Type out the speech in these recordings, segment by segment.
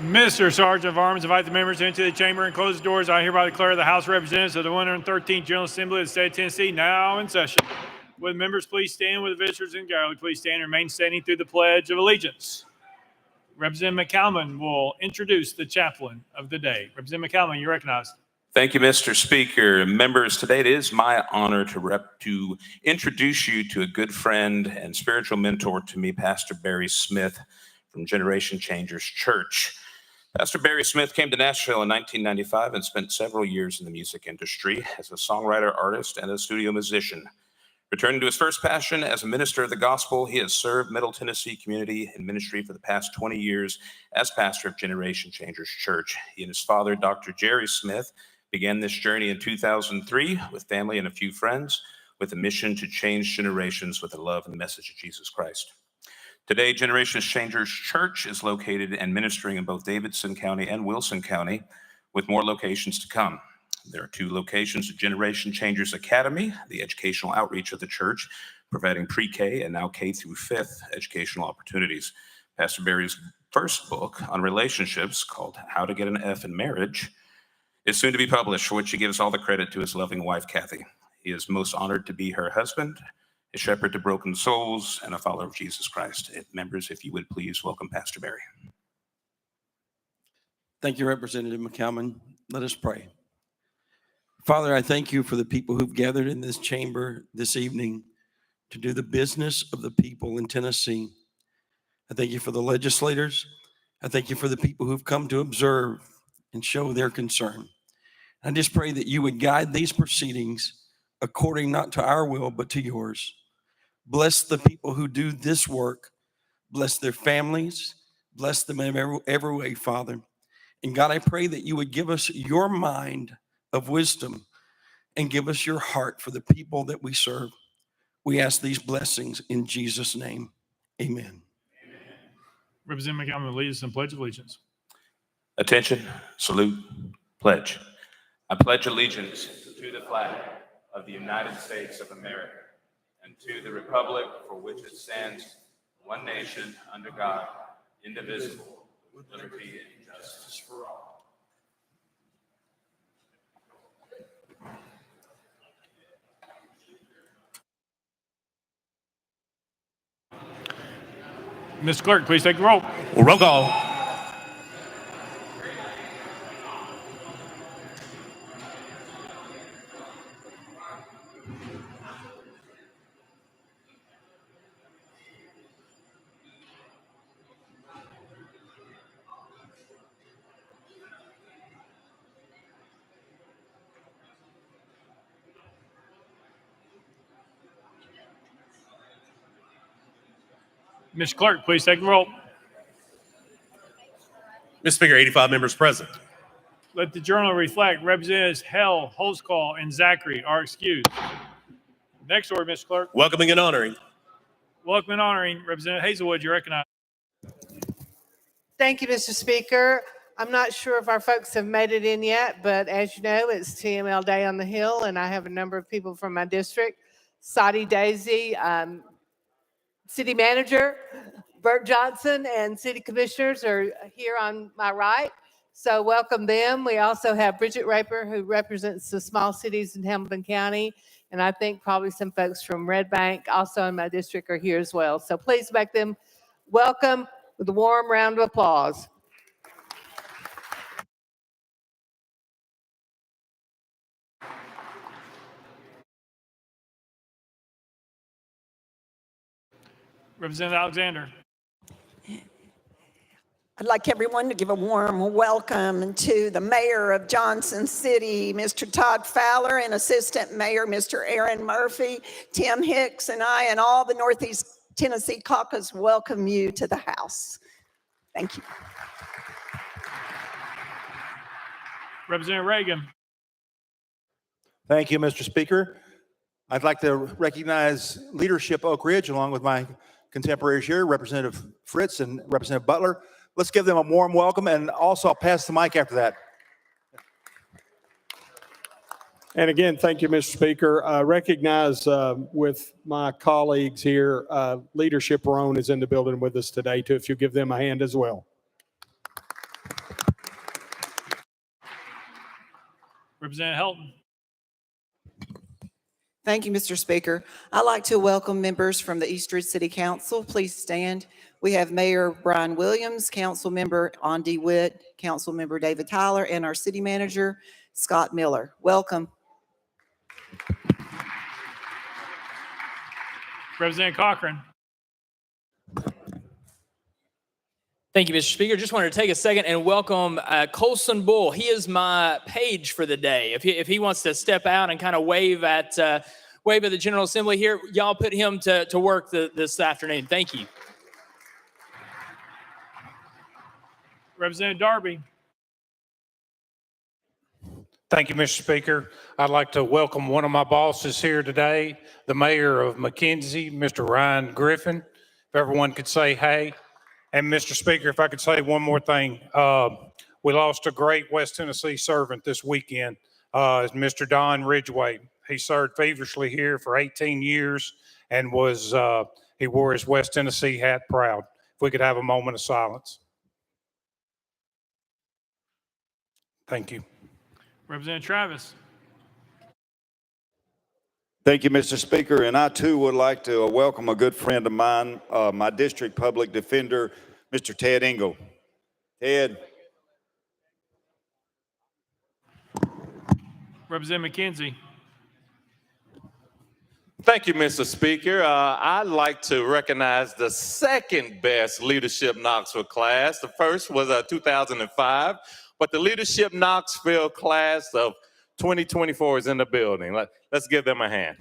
Mr. Sergeant of Arms, invite the members into the chamber and close the doors. I hereby declare the House of Representatives of the 113th General Assembly of the State of Tennessee now in session. Would members please stand? With the visitors in gallery, please stand and remain standing through the Pledge of Allegiance. Representative McCalman will introduce the chaplain of the day. Representative McCalman, you're recognized. Thank you, Mr. Speaker. Members, today it is my honor to introduce you to a good friend and spiritual mentor to me, Pastor Barry Smith from Generation Changers Church. Pastor Barry Smith came to Nashville in 1995 and spent several years in the music industry as a songwriter, artist, and a studio musician. Returning to his first passion as a minister of the gospel, he has served Middle Tennessee community in ministry for the past 20 years as pastor of Generation Changers Church. He and his father, Dr. Jerry Smith, began this journey in 2003 with family and a few friends, with a mission to change generations with the love and message of Jesus Christ. Today, Generation Changers Church is located and ministering in both Davidson County and Wilson County, with more locations to come. There are 2 locations of Generation Changers Academy, the educational outreach of the church, providing pre-K and now K through 5th educational opportunities. Pastor Barry's first book on relationships, called How to Get an F in Marriage, is soon to be published, for which he gives all the credit to his loving wife, Kathy. He is most honored to be her husband, a shepherd to broken souls, and a follower of Jesus Christ. Members, if you would please welcome Pastor Barry. Thank you, Representative McCalman. Let us pray. Father, I thank you for the people who've gathered in this chamber this evening to do the business of the people in Tennessee. I thank you for the legislators. I thank you for the people who've come to observe and show their concern. I just pray that you would guide these proceedings according not to our will, but to yours. Bless the people who do this work. Bless their families. Bless them in every way, Father. And God, I pray that you would give us your mind of wisdom and give us your heart for the people that we serve. We ask these blessings in Jesus' name. Amen. Representative McCalman will lead us in Pledge of Allegiance. Attention, salute, pledge. I pledge allegiance to the flag of the United States of America and to the republic for which it stands, one nation, under God, indivisible, with liberty and justice for all. Ms. Clerk, please take the roll. Roll call. Ms. Clerk, please take the roll. Mr. Speaker, 85 members present. Let the journal reflect Representatives Hell, Holtzclaw, and Zachary are excused. Next order, Mr. Clerk. Welcoming and honoring. Welcome and honoring Representative Hazelwood. You recognize. Thank you, Mr. Speaker. I'm not sure if our folks have made it in yet, but as you know, it's TML Day on the Hill, and I have a number of people from my district. Sadi Daisy, City Manager, Bert Johnson, and City Commissioners are here on my right. So welcome them. We also have Bridget Raper, who represents the small cities in Hamilton County. And I think probably some folks from Red Bank, also in my district, are here as well. So please make them welcome with a warm round of applause. Representative Alexander. I'd like everyone to give a warm welcome to the mayor of Johnson City, Mr. Todd Fowler, and Assistant Mayor, Mr. Aaron Murphy. Tim Hicks and I and all the Northeast Tennessee Caucus welcome you to the House. Thank you. Representative Reagan. Thank you, Mr. Speaker. I'd like to recognize Leadership Oak Ridge along with my contemporaries here, Representative Fritz and Representative Butler. Let's give them a warm welcome, and also I'll pass the mic after that. And again, thank you, Mr. Speaker. Recognize with my colleagues here, Leadership Roan is in the building with us today too, if you give them a hand as well. Representative Helton. Thank you, Mr. Speaker. I'd like to welcome members from the Eastridge City Council. Please stand. We have Mayor Brian Williams, Council Member Andy Witt, Council Member David Tyler, and our City Manager, Scott Miller. Welcome. Representative Cochran. Thank you, Mr. Speaker. Just wanted to take a second and welcome Colson Bull. He is my page for the day. If he wants to step out and kind of wave at the General Assembly here, y'all put him to work this afternoon. Thank you. Representative Darby. Thank you, Mr. Speaker. I'd like to welcome one of my bosses here today, the mayor of McKenzie, Mr. Ryan Griffin. If everyone could say hey. And Mr. Speaker, if I could say one more thing, we lost a great West Tennessee servant this weekend, Mr. Don Ridgway. He served feverishly here for 18 years and he wore his West Tennessee hat proud. If we could have a moment of silence. Thank you. Representative Travis. Thank you, Mr. Speaker. And I too would like to welcome a good friend of mine, my district public defender, Mr. Ted Engel. Ted. Representative McKenzie. Thank you, Mr. Speaker. I'd like to recognize the second best Leadership Knoxville class. The first was 2005, but the Leadership Knoxville class of 2024 is in the building. Let's give them a hand.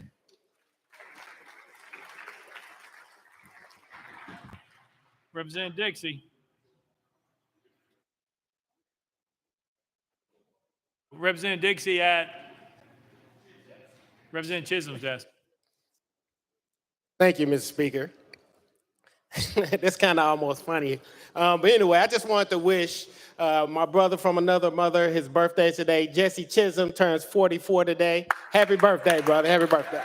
Representative Dixie. Representative Dixie at Representative Chisholm's desk. Thank you, Mr. Speaker. That's kind of almost funny. But anyway, I just wanted to wish my brother from another mother his birthday today. Jesse Chisholm turns 44 today. Happy birthday, brother. Happy birthday.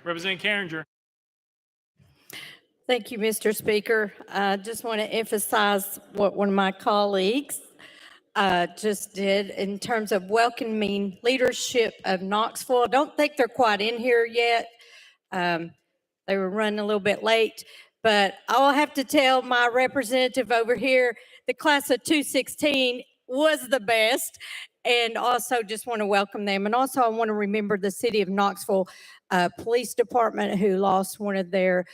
Representative Carringer. Thank you, Mr. Speaker. I just want to emphasize what one of my colleagues just did in terms of welcoming leadership of Knoxville. I don't think they're quite in here yet. They were running a little bit late, but I'll have to tell my representative over here, the class of 216 was the best. And also just want to welcome them. And also I want to remember the City of Knoxville Police Department who lost one of their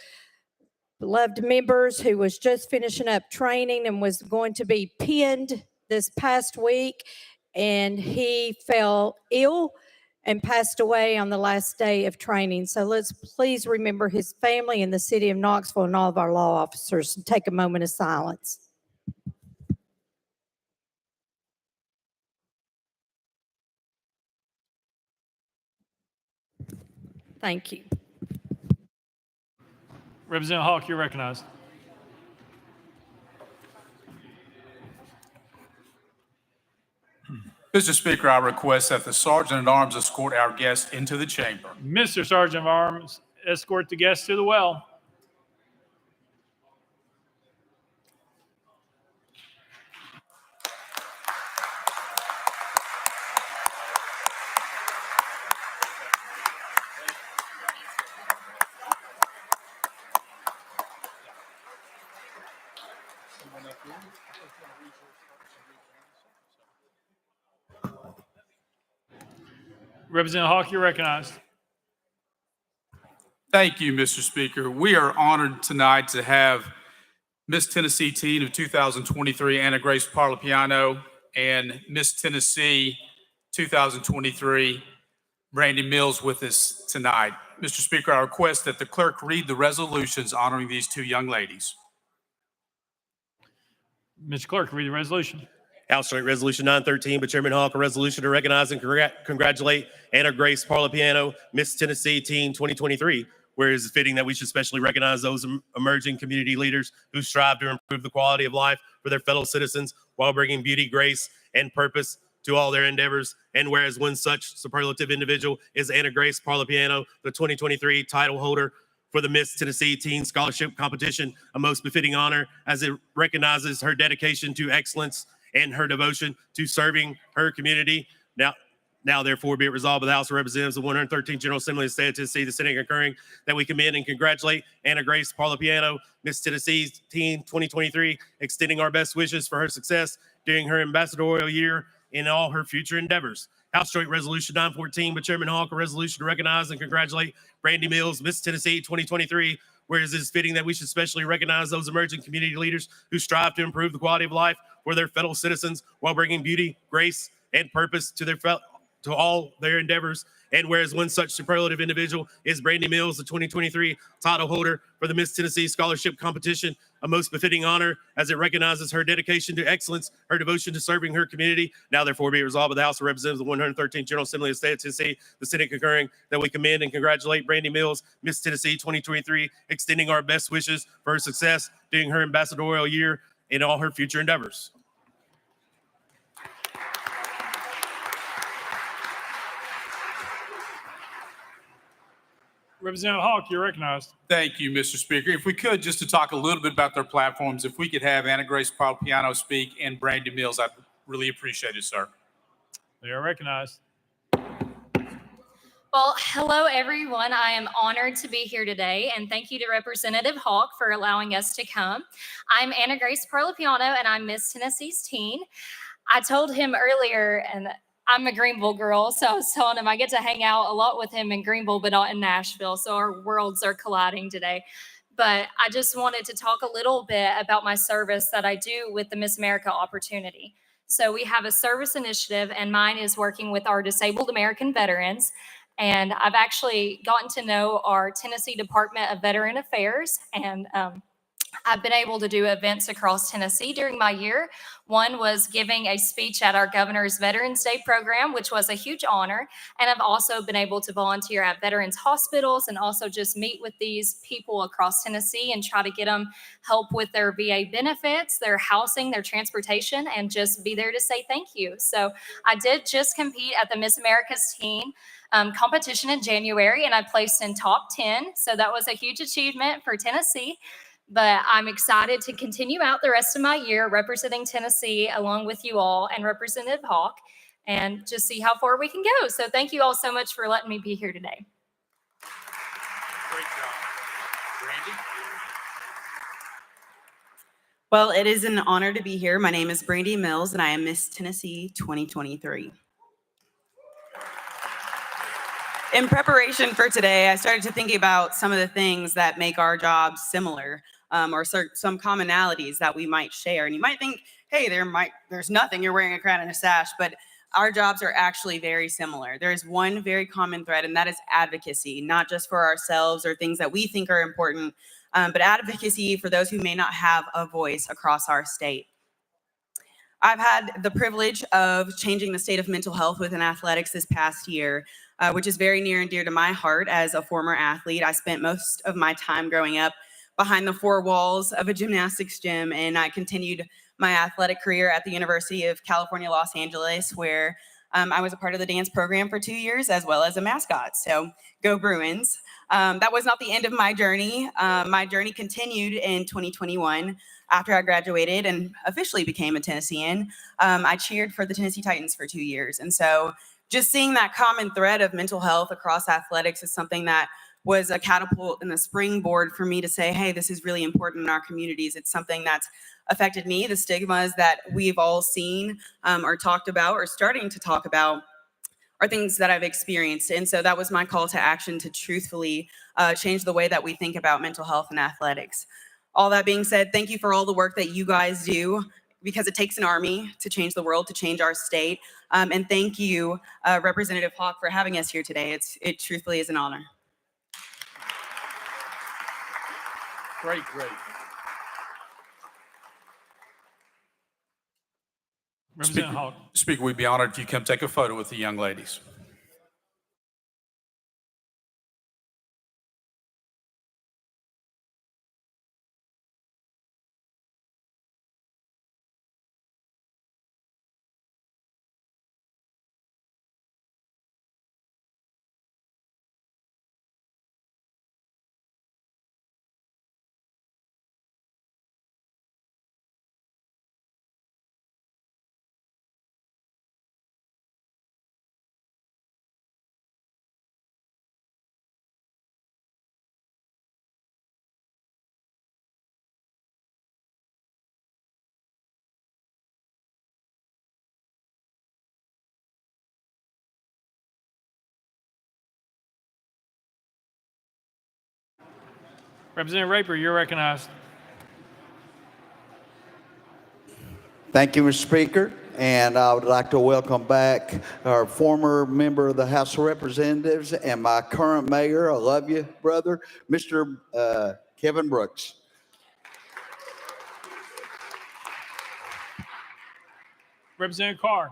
beloved members who was just finishing up training and was going to be pinned this past week. And he fell ill and passed away on the last day of training. So let's please remember his family and the City of Knoxville and all of our law officers and take a moment of silence. Thank you. Representative Hawk, you're recognized. Mr. Speaker, I request that the Sergeant at Arms escort our guest into the chamber. Mr. Sergeant of Arms, escort the guests to the well. Representative Hawk, you're recognized. Thank you, Mr. Speaker. We are honored tonight to have Miss Tennessee Teen of 2023, Anna Grace Parlapiano, and Miss Tennessee 2023, Brandy Mills, with us tonight. Mr. Speaker, I request that the clerk read the resolutions honoring these two young ladies. Mr. Clerk, read the resolution. House Joint Resolution 913 by Chairman Hawk, a resolution to recognize and congratulate Anna Grace Parlapiano, Miss Tennessee Teen 2023, where it is fitting that we should especially recognize those emerging community leaders who strive to improve the quality of life for their fellow citizens while bringing beauty, grace, and purpose to all their endeavors. And whereas one such superlative individual is Anna Grace Parlapiano, the 2023 title holder for the Miss Tennessee Teen Scholarship Competition, a most befitting honor as it recognizes her dedication to excellence and her devotion to serving her community. Now, therefore, be it resolved by the House of Representatives of 113th General Assembly of the State of Tennessee, the Senate concurring, that we commend and congratulate Anna Grace Parlapiano, Miss Tennessee Teen 2023, extending our best wishes for her success during her ambassadorial year in all her future endeavors. House Joint Resolution 914 by Chairman Hawk, a resolution to recognize and congratulate Brandy Mills, Miss Tennessee 2023, whereas it is fitting that we should specially recognize those emerging community leaders who strive to improve the quality of life for their fellow citizens while bringing beauty, grace, and purpose to all their endeavors. And whereas one such superlative individual is Brandy Mills, the 2023 title holder for the Miss Tennessee Scholarship Competition, a most befitting honor as it recognizes her dedication to excellence, her devotion to serving her community. Now, therefore, be it resolved by the House of Representatives of 113th General Assembly of the State of Tennessee, the Senate concurring, that we commend and congratulate Brandy Mills, Miss Tennessee 2023, extending our best wishes for her success during her ambassadorial year in all her future endeavors. Representative Hawk, you're recognized. Thank you, Mr. Speaker. If we could, just to talk a little bit about their platforms, if we could have Anna Grace Parlapiano speak and Brandy Mills, I'd really appreciate it, sir. They are recognized. Well, hello, everyone. I am honored to be here today, and thank you to Representative Hawk for allowing us to come. I'm Anna Grace Parlapiano, and I'm Miss Tennessee's teen. I told him earlier, and I'm a Greenville girl, so I was telling him I get to hang out a lot with him in Greenville, but not in Nashville, so our worlds are colliding today. But I just wanted to talk a little bit about my service that I do with the Miss America opportunity. So we have a service initiative, and mine is working with our disabled American veterans. And I've actually gotten to know our Tennessee Department of Veteran Affairs, and I've been able to do events across Tennessee during my year. One was giving a speech at our Governor's Veterans Day program, which was a huge honor. And I've also been able to volunteer at veterans hospitals and also just meet with these people across Tennessee and try to get them help with their VA benefits, their housing, their transportation, and just be there to say thank you. So I did just compete at the Miss America's Teen competition in January, and I placed in top 10. So that was a huge achievement for Tennessee. But I'm excited to continue out the rest of my year representing Tennessee along with you all and Representative Hawk and just see how far we can go. So thank you all so much for letting me be here today. Great job. Brandy? Well, it is an honor to be here. My name is Brandy Mills, and I am Miss Tennessee 2023. In preparation for today, I started to think about some of the things that make our jobs similar, or some commonalities that we might share. And you might think, hey, there's nothing, you're wearing a crown and a sash, but our jobs are actually very similar. There is one very common thread, and that is advocacy, not just for ourselves or things that we think are important, but advocacy for those who may not have a voice across our state. I've had the privilege of changing the state of mental health within athletics this past year, which is very near and dear to my heart as a former athlete. I spent most of my time growing up behind the four walls of a gymnastics gym, and I continued my athletic career at the University of California, Los Angeles, where I was a part of the dance program for 2 years as well as a mascot. So go Bruins. That was not the end of my journey. My journey continued in 2021. After I graduated and officially became a Tennessean, I cheered for the Tennessee Titans for 2 years. And so just seeing that common thread of mental health across athletics is something that was a catapult and a springboard for me to say, hey, this is really important in our communities. It's something that's affected me. The stigmas that we've all seen or talked about or starting to talk about are things that I've experienced. And so that was my call to action to truthfully change the way that we think about mental health and athletics. All that being said, thank you for all the work that you guys do, because it takes an army to change the world, to change our state. And thank you, Representative Hawk, for having us here today. It truthfully is an honor. Great. Representative Hawk. Speaker, we'd be honored if you come take a photo with the young ladies. Representative Raper, you're recognized. Thank you, Mr. Speaker. And I would like to welcome back our former member of the House of Representatives and my current mayor, I love you, brother, Mr. Kevin Brooks. Representative Carr.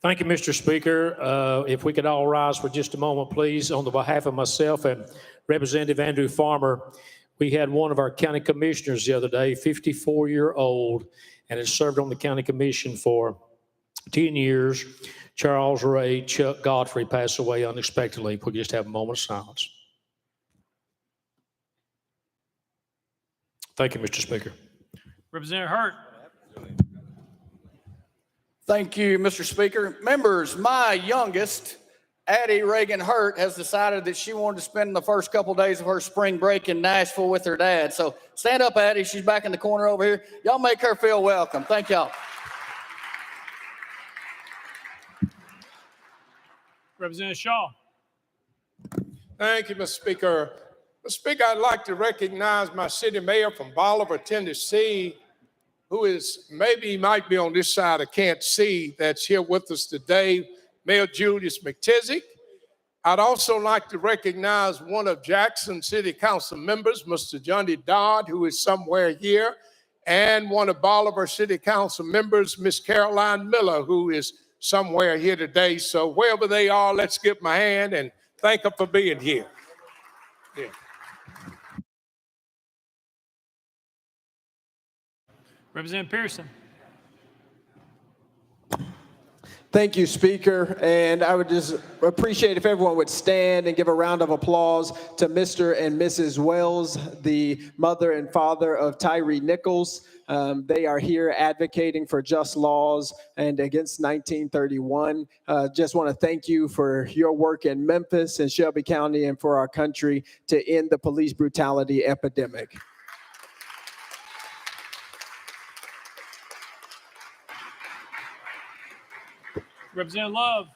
Thank you, Mr. Speaker. If we could all rise for just a moment, please. On the behalf of myself and Representative Andrew Farmer, we had one of our county commissioners the other day, 54-year-old, and has served on the county commission for 10 years. Charles Ray Chuck Godfrey passed away unexpectedly. If we could just have a moment of silence. Thank you, Mr. Speaker. Representative Hurt. Thank you, Mr. Speaker. Members, my youngest, Addie Reagan Hurt, has decided that she wanted to spend the first couple days of her spring break in Nashville with her dad. So stand up, Addie. She's back in the corner over here. Y'all make her feel welcome. Thank y'all. Representative Shaw. Thank you, Mr. Speaker. Mr. Speaker, I'd like to recognize my city mayor from Bolivar, Tennessee, who is, maybe he might be on this side, I can't see, that's here with us today, Mayor Julius McTizzick. I'd also like to recognize one of Jackson City Council members, Mr. Johnny Dodd, who is somewhere here, and one of Bolivar City Council members, Miss Caroline Miller, who is somewhere here today. So wherever they are, let's give them a hand and thank them for being here. Yeah. Representative Pearson. Thank you, Speaker. And I would just appreciate if everyone would stand and give a round of applause to Mr. and Mrs. Wells, the mother and father of Tyree Nichols. They are here advocating for just laws and against 1931. Just want to thank you for your work in Memphis and Shelby County and for our country to end the police brutality epidemic. Representative Love.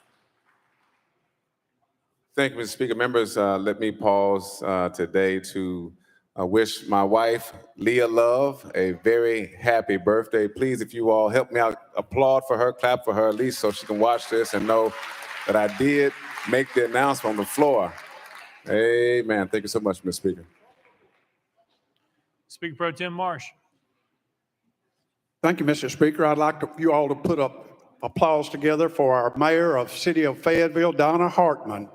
Thank you, Mr. Speaker. Members, let me pause today to wish my wife, Leah Love, a very happy birthday. Please, if you all help me out, applaud for her, clap for her, at least so she can watch this and know that I did make the announcement on the floor. Amen. Thank you so much, Mr. Speaker. Speaker Pro Tem Marsh. Thank you, Mr. Speaker. I'd like you all to put up applause together for our mayor of City of Fayetteville, Donna Hartman.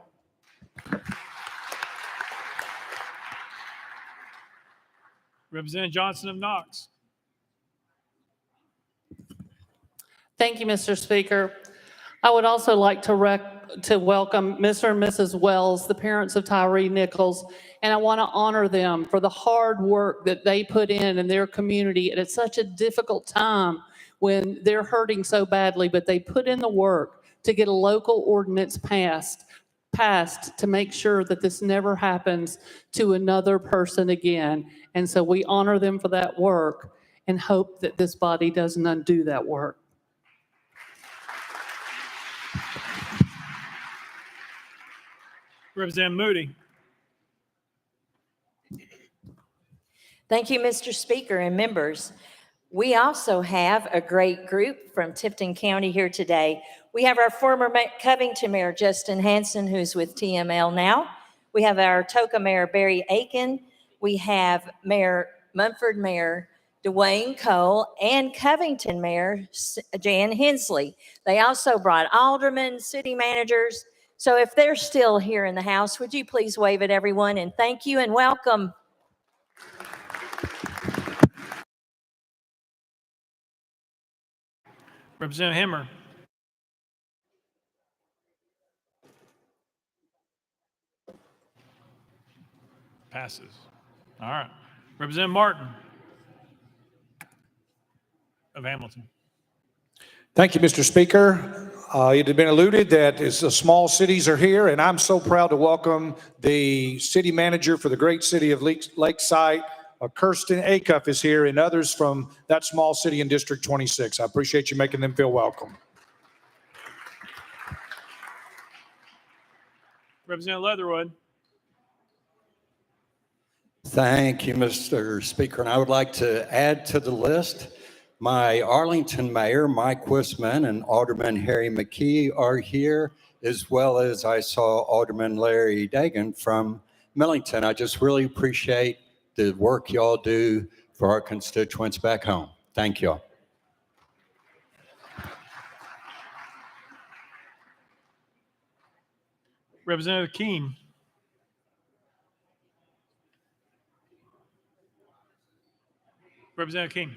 Representative Johnson of Knox. Thank you, Mr. Speaker. I would also like to welcome Mr. and Mrs. Wells, the parents of Tyree Nichols, and I want to honor them for the hard work that they put in their community at such a difficult time when they're hurting so badly, but they put in the work to get a local ordinance passed to make sure that this never happens to another person again. And so we honor them for that work and hope that this body doesn't undo that work. Representative Moody. Thank you, Mr. Speaker and members. We also have a great group from Tipton County here today. We have our former Covington Mayor, Justin Hansen, who's with TML now. We have our Toka Mayor, Barry Aiken. We have Munford Mayor, Dwayne Cole, and Covington Mayor, Jan Hensley. They also brought aldermen, city managers. So if they're still here in the house, would you please wave at everyone and thank you and welcome. Representative Hemmer. Passes. All right. Representative Martin of Hamilton. Thank you, Mr. Speaker. It had been alluded that the small cities are here, and I'm so proud to welcome the city manager for the great city of Lakeside. Kirsten Acuff is here, and others from that small city in District 26. I appreciate you making them feel welcome. Representative Leatherwood. Thank you, Mr. Speaker. And I would like to add to the list, my Arlington Mayor, Mike Wisman, and Alderman Harry McKee are here, as well as I saw Alderman Larry Dagan from Millington. I just really appreciate the work y'all do for our constituents back home. Thank y'all. Representative Keene. Representative King.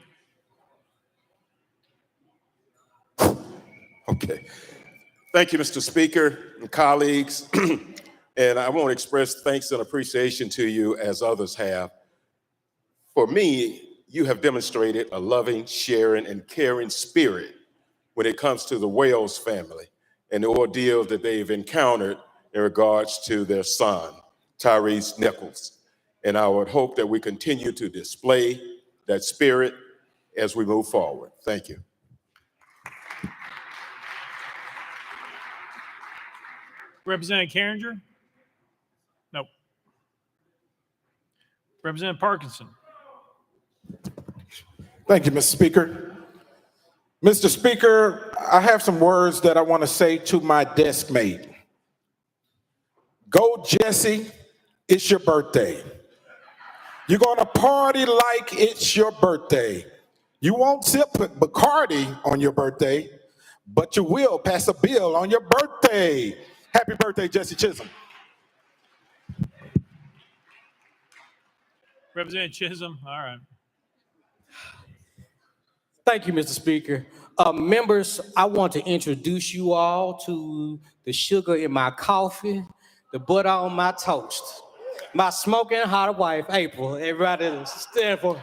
Okay. Thank you, Mr. Speaker and colleagues. And I want to express thanks and appreciation to you as others have. For me, you have demonstrated a loving, sharing, and caring spirit when it comes to the Wells family and the ordeal that they've encountered in regards to their son, Tyrese Nichols. And I would hope that we continue to display that spirit as we move forward. Thank you. Representative Carringer? Nope. Representative Parkinson? Thank you, Mr. Speaker. Mr. Speaker, I have some words that I want to say to my desk mate. Go, Jesse, it's your birthday. You're going to party like it's your birthday. You won't sip Bacardi on your birthday, but you will pass a bill on your birthday. Happy birthday, Jesse Chisholm. Representative Chisholm, all right. Thank you, Mr. Speaker. Members, I want to introduce you all to the sugar in my coffee, the butter on my toast, my smoking hot wife, April. Everybody stand for.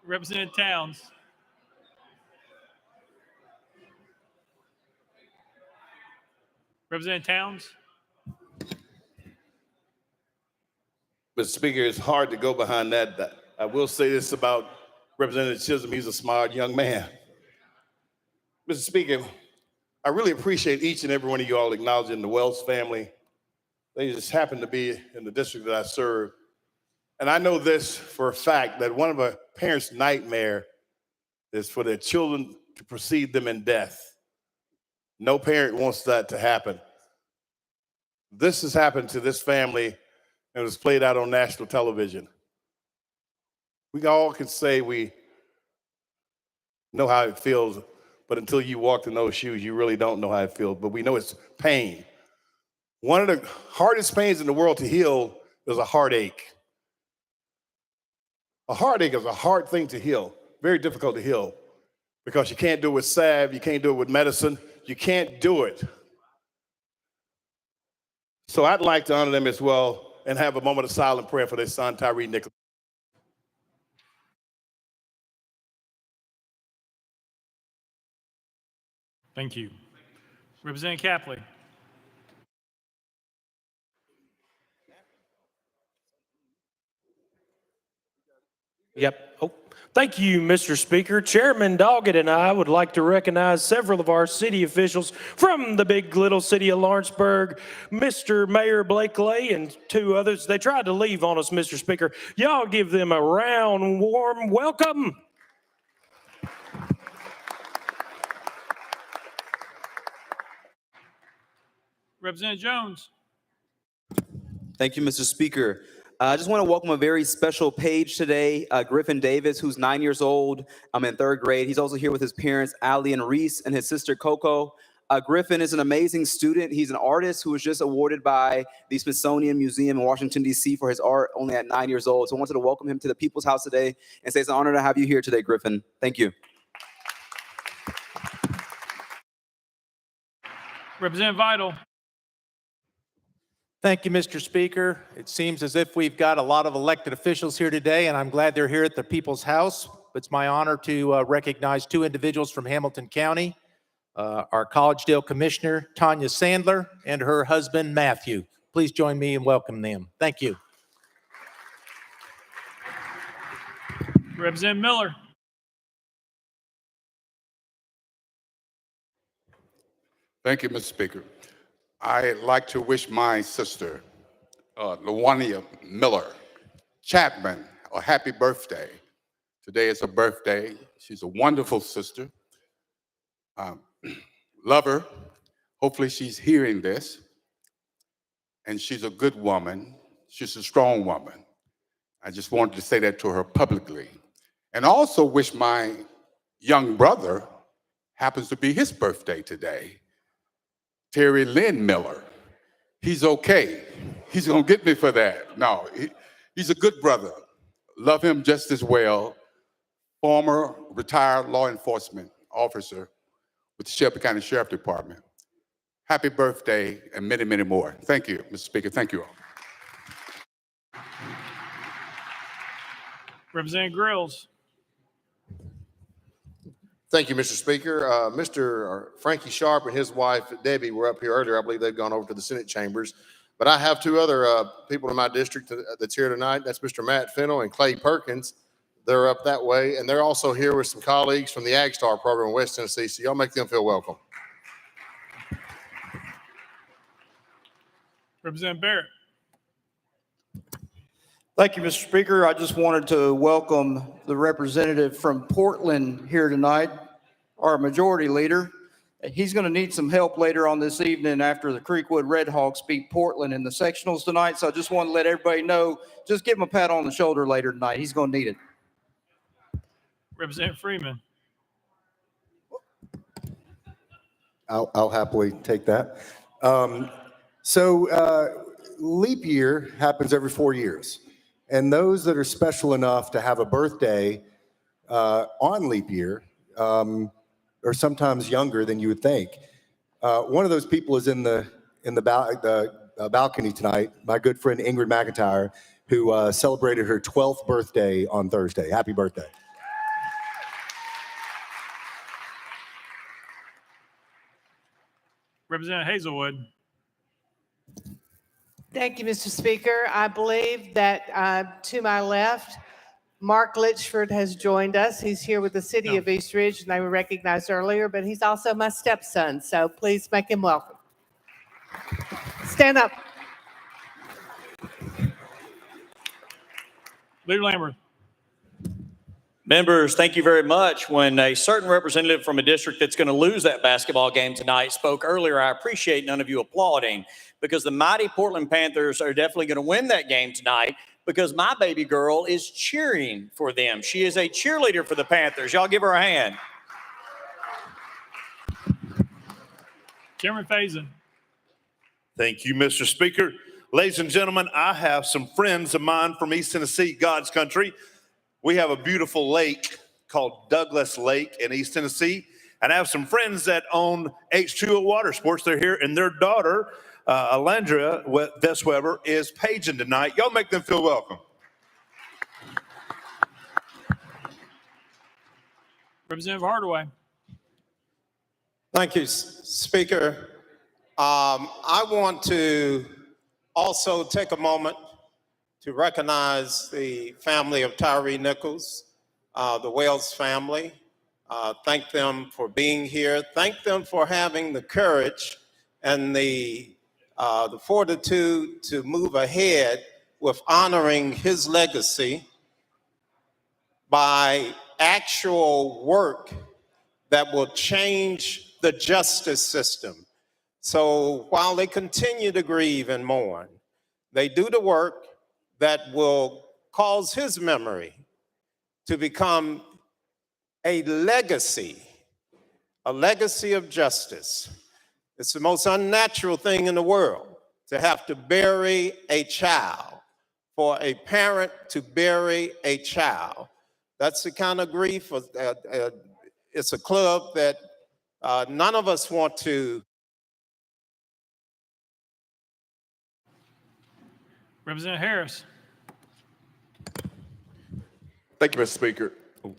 Representative Towns. Representative Towns. Mr. Speaker, it's hard to go behind that. I will say this about Representative Chisholm. He's a smart young man. Mr. Speaker, I really appreciate each and every one of you all acknowledging the Wells family. They just happen to be in the district that I serve. And I know this for a fact, that one of a parent's nightmare is for their children to precede them in death. No parent wants that to happen. This has happened to this family and it was played out on national television. We all can say we know how it feels, but until you walked in those shoes, you really don't know how it feels. But we know it's pain. One of the hardest pains in the world to heal is a heartache. A heartache is a hard thing to heal, very difficult to heal, because you can't do it with salve, you can't do it with medicine, you can't do it. So I'd like to honor them as well and have a moment of silent prayer for their son, Tyrese Nichols. Thank you. Representative Capley. Yep. Oh, thank you, Mr. Speaker. Chairman Doggett and I would like to recognize several of our city officials from the big little city of Lawrenceburg, Mr. Mayor Blakely and two others. They tried to leave on us, Mr. Speaker. Y'all give them a round, warm welcome. Representative Jones. Thank you, Mr. Speaker. I just want to welcome a very special page today, Griffin Davis, who's 9 years old. I'm in third grade. He's also here with his parents, Allie and Reese, and his sister, Coco. Griffin is an amazing student. He's an artist who was just awarded by the Smithsonian Museum in Washington, D.C. for his art only at 9 years old. So I wanted to welcome him to the People's House today and say it's an honor to have you here today, Griffin. Thank you. Representative Vital. Thank you, Mr. Speaker. It seems as if we've got a lot of elected officials here today, and I'm glad they're here at the People's House. It's my honor to recognize two individuals from Hamilton County, our Collegedale Commissioner, Tanya Sandler, and her husband, Matthew. Please join me in welcoming them. Thank you. Representative Miller. Thank you, Mr. Speaker. I'd like to wish my sister, Lawania Miller Chapman, a happy birthday. Today is her birthday. She's a wonderful sister. Love her. Hopefully she's hearing this. And she's a good woman. She's a strong woman. I just wanted to say that to her publicly. And also wish my young brother, happens to be his birthday today, Terry Lynn Miller. He's okay. He's gonna get me for that. No, he's a good brother. Love him just as well. Former retired law enforcement officer with the Shelby County Sheriff Department. Happy birthday and many, many more. Thank you, Mr. Speaker. Thank you all. Representative Grills. Thank you, Mr. Speaker. Mr. Frankie Sharp and his wife, Debbie, were up here earlier. I believe they've gone over to the Senate chambers. But I have two other people in my district that's here tonight. That's Mr. Matt Fennell and Clay Perkins. They're up that way. And they're also here with some colleagues from the Ag Star program in West Tennessee. So y'all make them feel welcome. Representative Barrett. Thank you, Mr. Speaker. I just wanted to welcome the representative from Portland here tonight, our majority leader. He's going to need some help later on this evening after the Creekwood Redhawks beat Portland in the sectionals tonight. So I just want to let everybody know, just give him a pat on the shoulder later tonight. He's going to need it. Representative Freeman. I'll happily take that. Leap year happens every 4 years. And those that are special enough to have a birthday on leap year are sometimes younger than you would think. One of those people is in the balcony tonight, my good friend Ingrid McIntyre, who celebrated her 12th birthday on Thursday. Happy birthday. Representative Hazelwood. Thank you, Mr. Speaker. I believe that to my left, Mark Litchford has joined us. He's here with the city of East Ridge, and they were recognized earlier, but he's also my stepson, so please make him welcome. Stand up. Leader Lambert. Members, thank you very much. When a certain representative from a district that's going to lose that basketball game tonight spoke earlier, I appreciate none of you applauding, because the mighty Portland Panthers are definitely going to win that game tonight, because my baby girl is cheering for them. She is a cheerleader for the Panthers. Y'all give her a hand. Chairman Faison. Thank you, Mr. Speaker. Ladies and gentlemen, I have some friends of mine from East Tennessee, God's country. We have a beautiful lake called Douglas Lake in East Tennessee. And I have some friends that own H2O Water Sports. They're here, and their daughter, Alandria Vestweber, is paging tonight. Y'all make them feel welcome. Representative Hardaway. Thank you, Speaker. I want to also take a moment to recognize the family of Tyree Nichols, the Wells family. Thank them for being here. Thank them for having the courage and the fortitude to move ahead with honoring his legacy by actual work that will change the justice system. So while they continue to grieve and mourn, they do the work that will cause his memory to become a legacy of justice. It's the most unnatural thing in the world to have to bury a child, for a parent to bury a child. That's the kind of grief, it's a club that none of us want to. Representative Harris. Thank you, Mr. Speaker.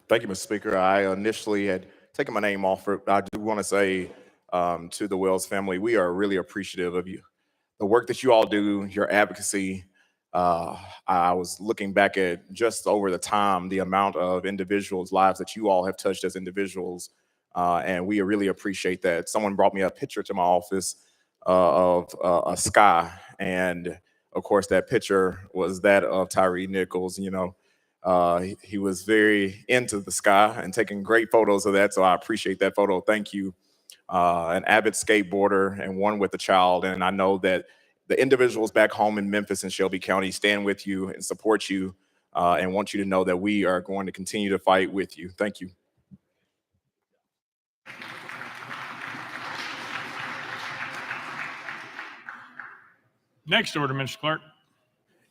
Thank you, Mr. Speaker. I initially had taken my name off. I do want to say to the Wells family, we are really appreciative of you. The work that you all do, your advocacy. I was looking back at just over the time, the amount of individuals' lives that you all have touched as individuals And we really appreciate that. Someone brought me a picture to my office of a sky. And of course, that picture was that of Tyree Nichols. You know, he was very into the sky and taking great photos of that. So I appreciate that photo. Thank you. An avid skateboarder and one with a child. And I know that the individuals back home in Memphis and Shelby County stand with you and support you and want you to know that we are going to continue to fight with you. Thank you. Next order, Mr. Clerk.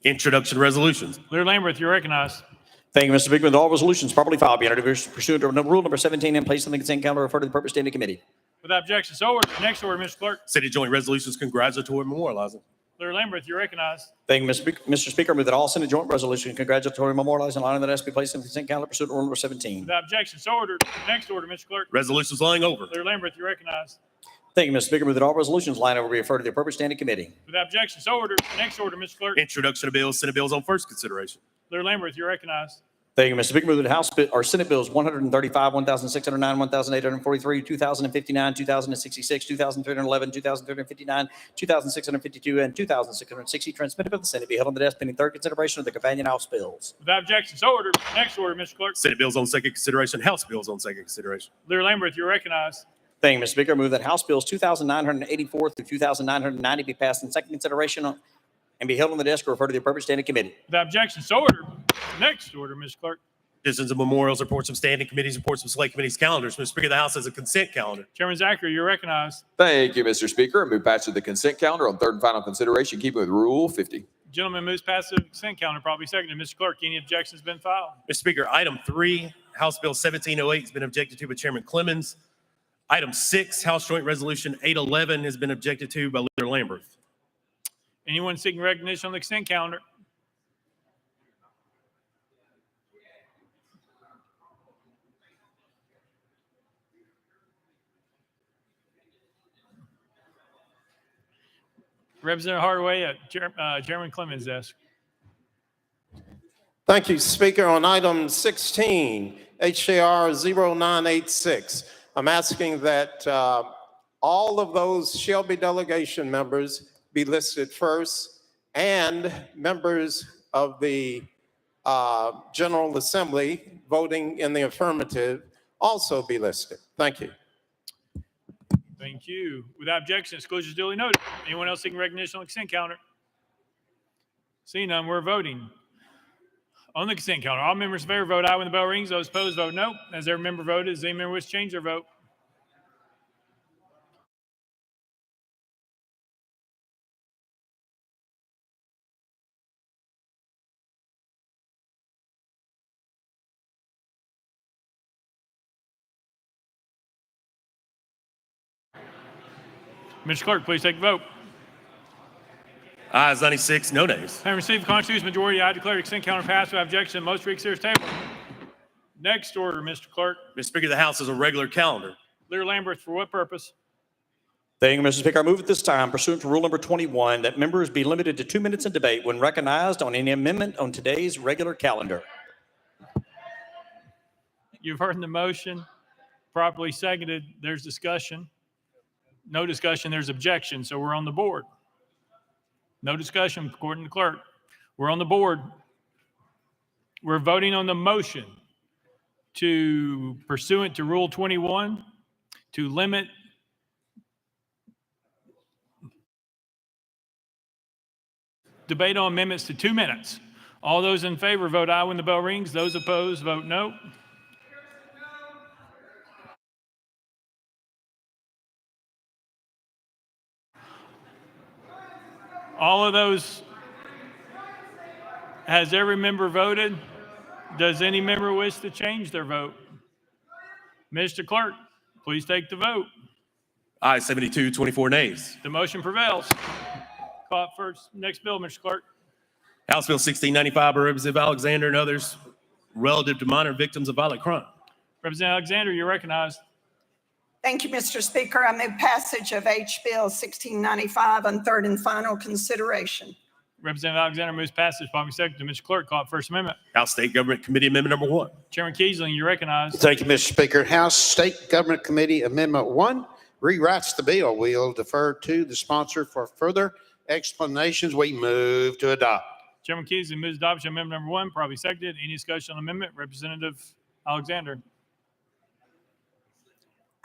Introduction resolutions. Leader Lambert, you're recognized. Thank you, Mr. Speaker. With all resolutions properly filed, be introduced pursuant to rule number 17 and placed on the consent calendar, referred to the purpose standing committee. Without objection, so ordered. Next order, Mr. Clerk. City Joint Resolutions congratulatory memorializing. Leader Lambert, you're recognized. Thank you, Mr. Speaker. Move that all Senate joint resolutions congratulatory memorializing and honoring that has to be placed on the consent calendar pursuant to rule number 17. Without objection, so ordered. Next order, Mr. Clerk. Resolutions lying over. Leader Lambert, you're recognized. Thank you, Mr. Speaker. Move that all resolutions lying over be referred to the appropriate standing committee. Without objection, so ordered. Next order, Mr. Clerk. Introduction of bills, Senate bills on first consideration. Leader Lambert, you're recognized. Thank you, Mr. Speaker. Move that House or Senate bills 135, 1,609, 1,843, 2,059, 2,066, 2,311, 2,359, 2,652, and 2,660 transmitted by the Senate be held on the desk pending third consideration of the companion House bills. Without objection, so ordered. Next order, Mr. Clerk. Senate bills on second consideration, House bills on second consideration. Leader Lambert, you're recognized. Thank you, Mr. Speaker. Move that House bills 2,984 through 2,990 be passed in second consideration and be held on the desk or referred to the appropriate standing committee. Without objection, so ordered. Next order, Mr. Clerk. Additions and memorials, reports of standing committees, reports of select committees, calendars. Mr. Speaker, the House has a consent calendar. Chairman Zachary, you're recognized. Thank you, Mr. Speaker. I move passage of the consent calendar on third and final consideration, keeping with Rule 50. Gentleman moves passage of the consent calendar, probably seconded. Mr. Clerk, any objections been filed? Mr. Speaker, item 3, House Bill 1708 has been objected to by Chairman Clemens. Item 6, House Joint Resolution 811 has been objected to by Leader Lambert. Anyone seeking recognition on the consent calendar? Representative Hardaway at Chairman Clemens' desk. Thank you, Speaker. On item 16, HJR 0986, I'm asking that all of those Shelby delegation members be listed first and members of the General Assembly voting in the affirmative also be listed. Thank you. Thank you. Without objection, exclusion is duly noted. Anyone else seeking recognition on the consent calendar? Seeing none, we're voting. On the consent calendar, all members in favor vote aye when the bell rings. Those opposed vote no. As every member voted, does any member wish to change their vote? Mr. Clerk, please take the vote. Ayes 96, no nays. Having received the constitutional majority, I declare the consent calendar passed without objection. Most reconsider is tabled. Next order, Mr. Clerk. Mr. Speaker, the House has a regular calendar. Leader Lambert, for what purpose? Thank you, Mr. Speaker. I move at this time, pursuant to rule number 21, that members be limited to 2 minutes in debate when recognized on any amendment on today's regular calendar. You've heard the motion, properly seconded. There's discussion. No discussion, there's objection, so we're on the board. No discussion, according to the clerk. We're on the board. We're voting on the motion to pursuant to Rule 21 to limit debate on amendments to 2 minutes. All those in favor vote aye when the bell rings. Those opposed vote no. All of those, has every member voted? Does any member wish to change their vote? Mr. Clerk, please take the vote. Ayes 72, 24 nays. The motion prevails. Call up first, next bill, Mr. Clerk. House Bill 1695 by Representative Alexander and others relative to minor victims of violent crime. Representative Alexander, you're recognized. Thank you, Mr. Speaker. I move passage of H. Bill 1695 on third and final consideration. Representative Alexander moves passage. Probably seconded. Mr. Clerk, call it First Amendment. House State Government Committee Amendment number 1. Chairman Keesling, you recognize. Thank you, Mr. Speaker. House State Government Committee Amendment 1 rewrites the bill. We'll defer to the sponsor for further explanations. We move to adopt. Chairman Keesling moves adoption of amendment number 1. Probably seconded. Any discussion on the amendment? Representative Alexander.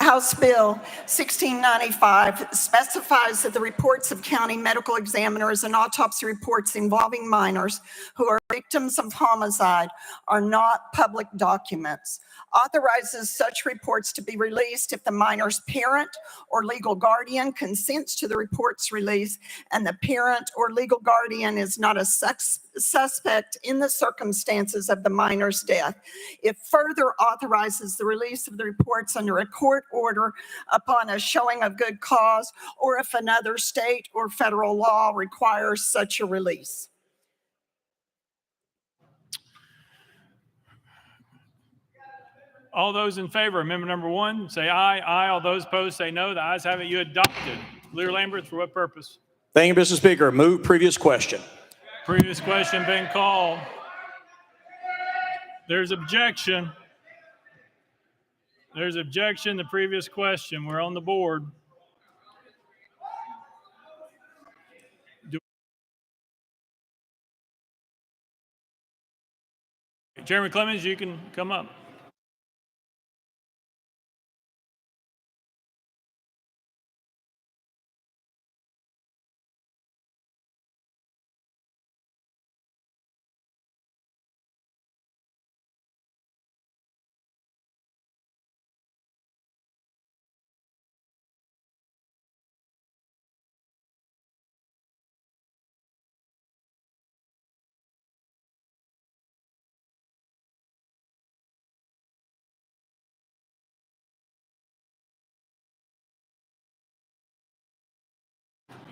House Bill 1695 specifies that the reports of county medical examiners and autopsy reports involving minors who are victims of homicide are not public documents. Authorizes such reports to be released if the minor's parent or legal guardian consents to the report's release and the parent or legal guardian is not a suspect in the circumstances of the minor's death. It further authorizes the release of the reports under a court order upon a showing of good cause or if another state or federal law requires such a release. All those in favor of amendment number 1, say aye. Aye. All those opposed, say no. The ayes have it. You adopted. Leader Lambert, for what purpose? Thank you, Mr. Speaker. Move previous question. Previous question been called. There's objection. There's objection to previous question. We're on the board. Chairman Clemens, you can come up.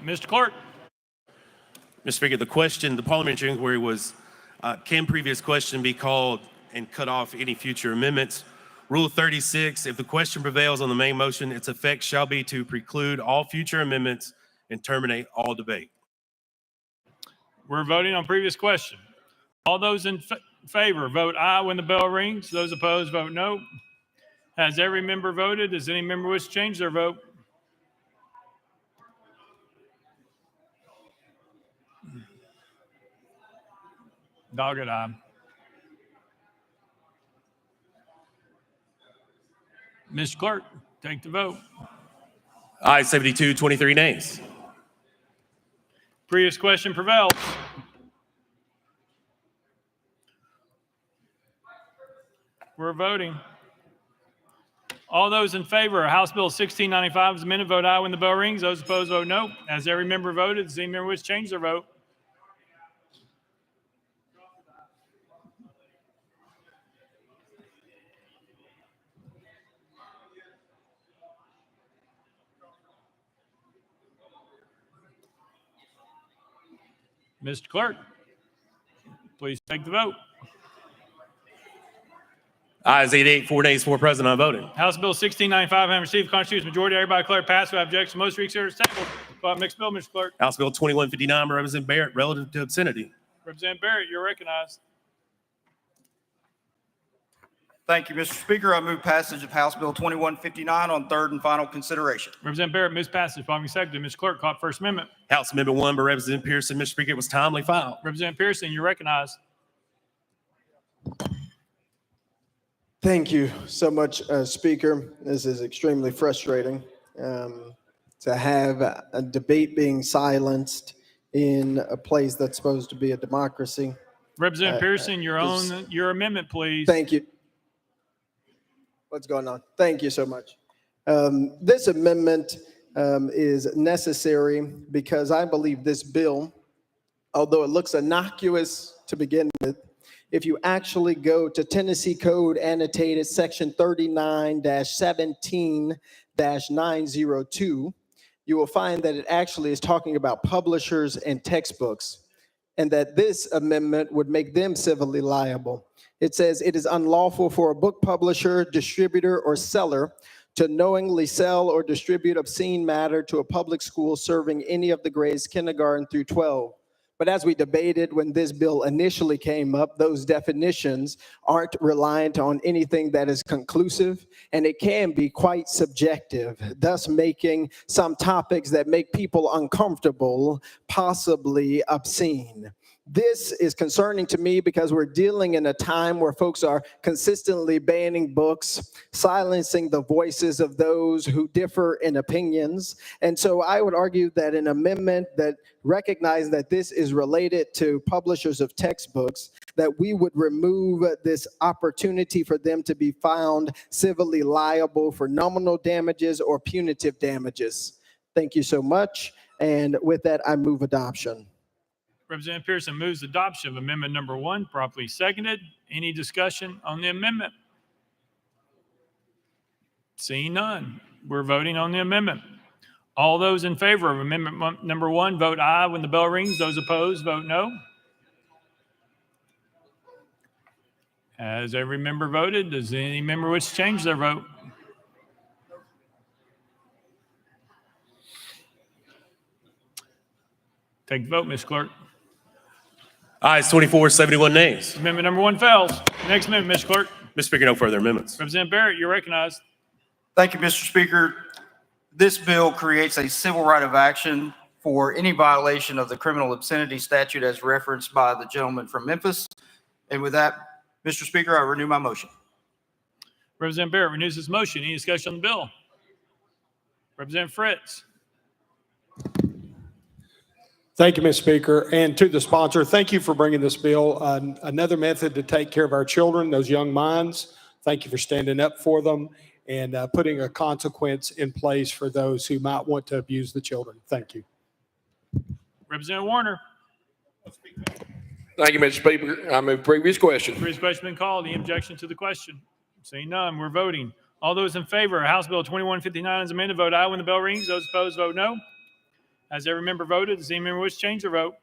Mr. Clerk. Mr. Speaker, the parliamentary inquiry was, can previous question be called and cut off any future amendments? Rule 36, if the question prevails on the main motion, its effect shall be to preclude all future amendments and terminate all debate. We're voting on previous question. All those in favor, vote aye when the bell rings. Those opposed, vote no. Has every member voted? Does any member wish to change their vote? Dogged aye. Mr. Clerk, take the vote. Aye, 72, 23 nays. Previous question prevails. We're voting. All those in favor of House Bill 1695 as amended, vote aye when the bell rings. Those opposed, vote no. Has every member voted? Does any member wish to change their vote? Mr. Clerk, please take the vote. Ayes 88, 4 nays, 4 present, unvoted. House Bill 1695 having received constitutional majority, everybody declare passed. Without objection, most reconsidered is tabled. Mixed bill, Mr. Clerk. House Bill 2159 by Representative Barrett relative to obscenity. Representative Barrett, you're recognized. Thank you, Mr. Speaker. I move passage of House Bill 2159 on third and final consideration. Representative Barrett moves passage. Following seconded. Mr. Clerk, call it First Amendment. House Amendment 1 by Representative Pearson. Mr. Speaker, it was timely filed. Representative Pearson, you're recognized. Thank you so much, Speaker. This is extremely frustrating to have a debate being silenced in a place that's supposed to be a democracy. Representative Pearson, your amendment, please. Thank you. What's going on? Thank you so much. This amendment is necessary because I believe this bill, although it looks innocuous to begin with, if you actually go to Tennessee Code annotated section 39-17-902, you will find that it actually is talking about publishers and textbooks, and that this amendment would make them civilly liable. It says it is unlawful for a book publisher, distributor, or seller to knowingly sell or distribute obscene matter to a public school serving any of the grades kindergarten through 12. But as we debated when this bill initially came up, those definitions aren't reliant on anything that is conclusive, and it can be quite subjective, thus making some topics that make people uncomfortable possibly obscene. This is concerning to me because we're dealing in a time where folks are consistently banning books, silencing the voices of those who differ in opinions. And so I would argue that an amendment that recognizes that this is related to publishers of textbooks, that we would remove this opportunity for them to be found civilly liable for nominal damages or punitive damages. Thank you so much. And with that, I move adoption. Representative Pearson moves adoption of amendment number 1, properly seconded. Any discussion on the amendment? Seeing none, we're voting on the amendment. All those in favor of amendment number 1, vote aye when the bell rings. Those opposed, vote no. Has every member voted? Does any member wish to change their vote? Take the vote, Ms. Clerk. Ayes 24, 71 nays. Amendment number 1 fails. Next amendment, Ms. Clerk. Mr. Speaker, no further amendments. Representative Barrett, you're recognized. Thank you, Mr. Speaker. This bill creates a civil right of action for any violation of the criminal obscenity statute as referenced by the gentleman from Memphis. And with that, Mr. Speaker, I renew my motion. Representative Barrett renews his motion. Any discussion on the bill? Representative Fritz. Thank you, Mr. Speaker. And to the sponsor, thank you for bringing this bill. Another method to take care of our children, those young minds. Thank you for standing up for them and putting a consequence in place for those who might want to abuse the children. Thank you. Representative Warner. Thank you, Mr. Speaker. I move previous question. Previous question been called. Any objection to the question? Seeing none, we're voting. All those in favor of House Bill 2159 as amended, vote aye when the bell rings. Those opposed, vote no. Has every member voted? Does any member wish to change their vote?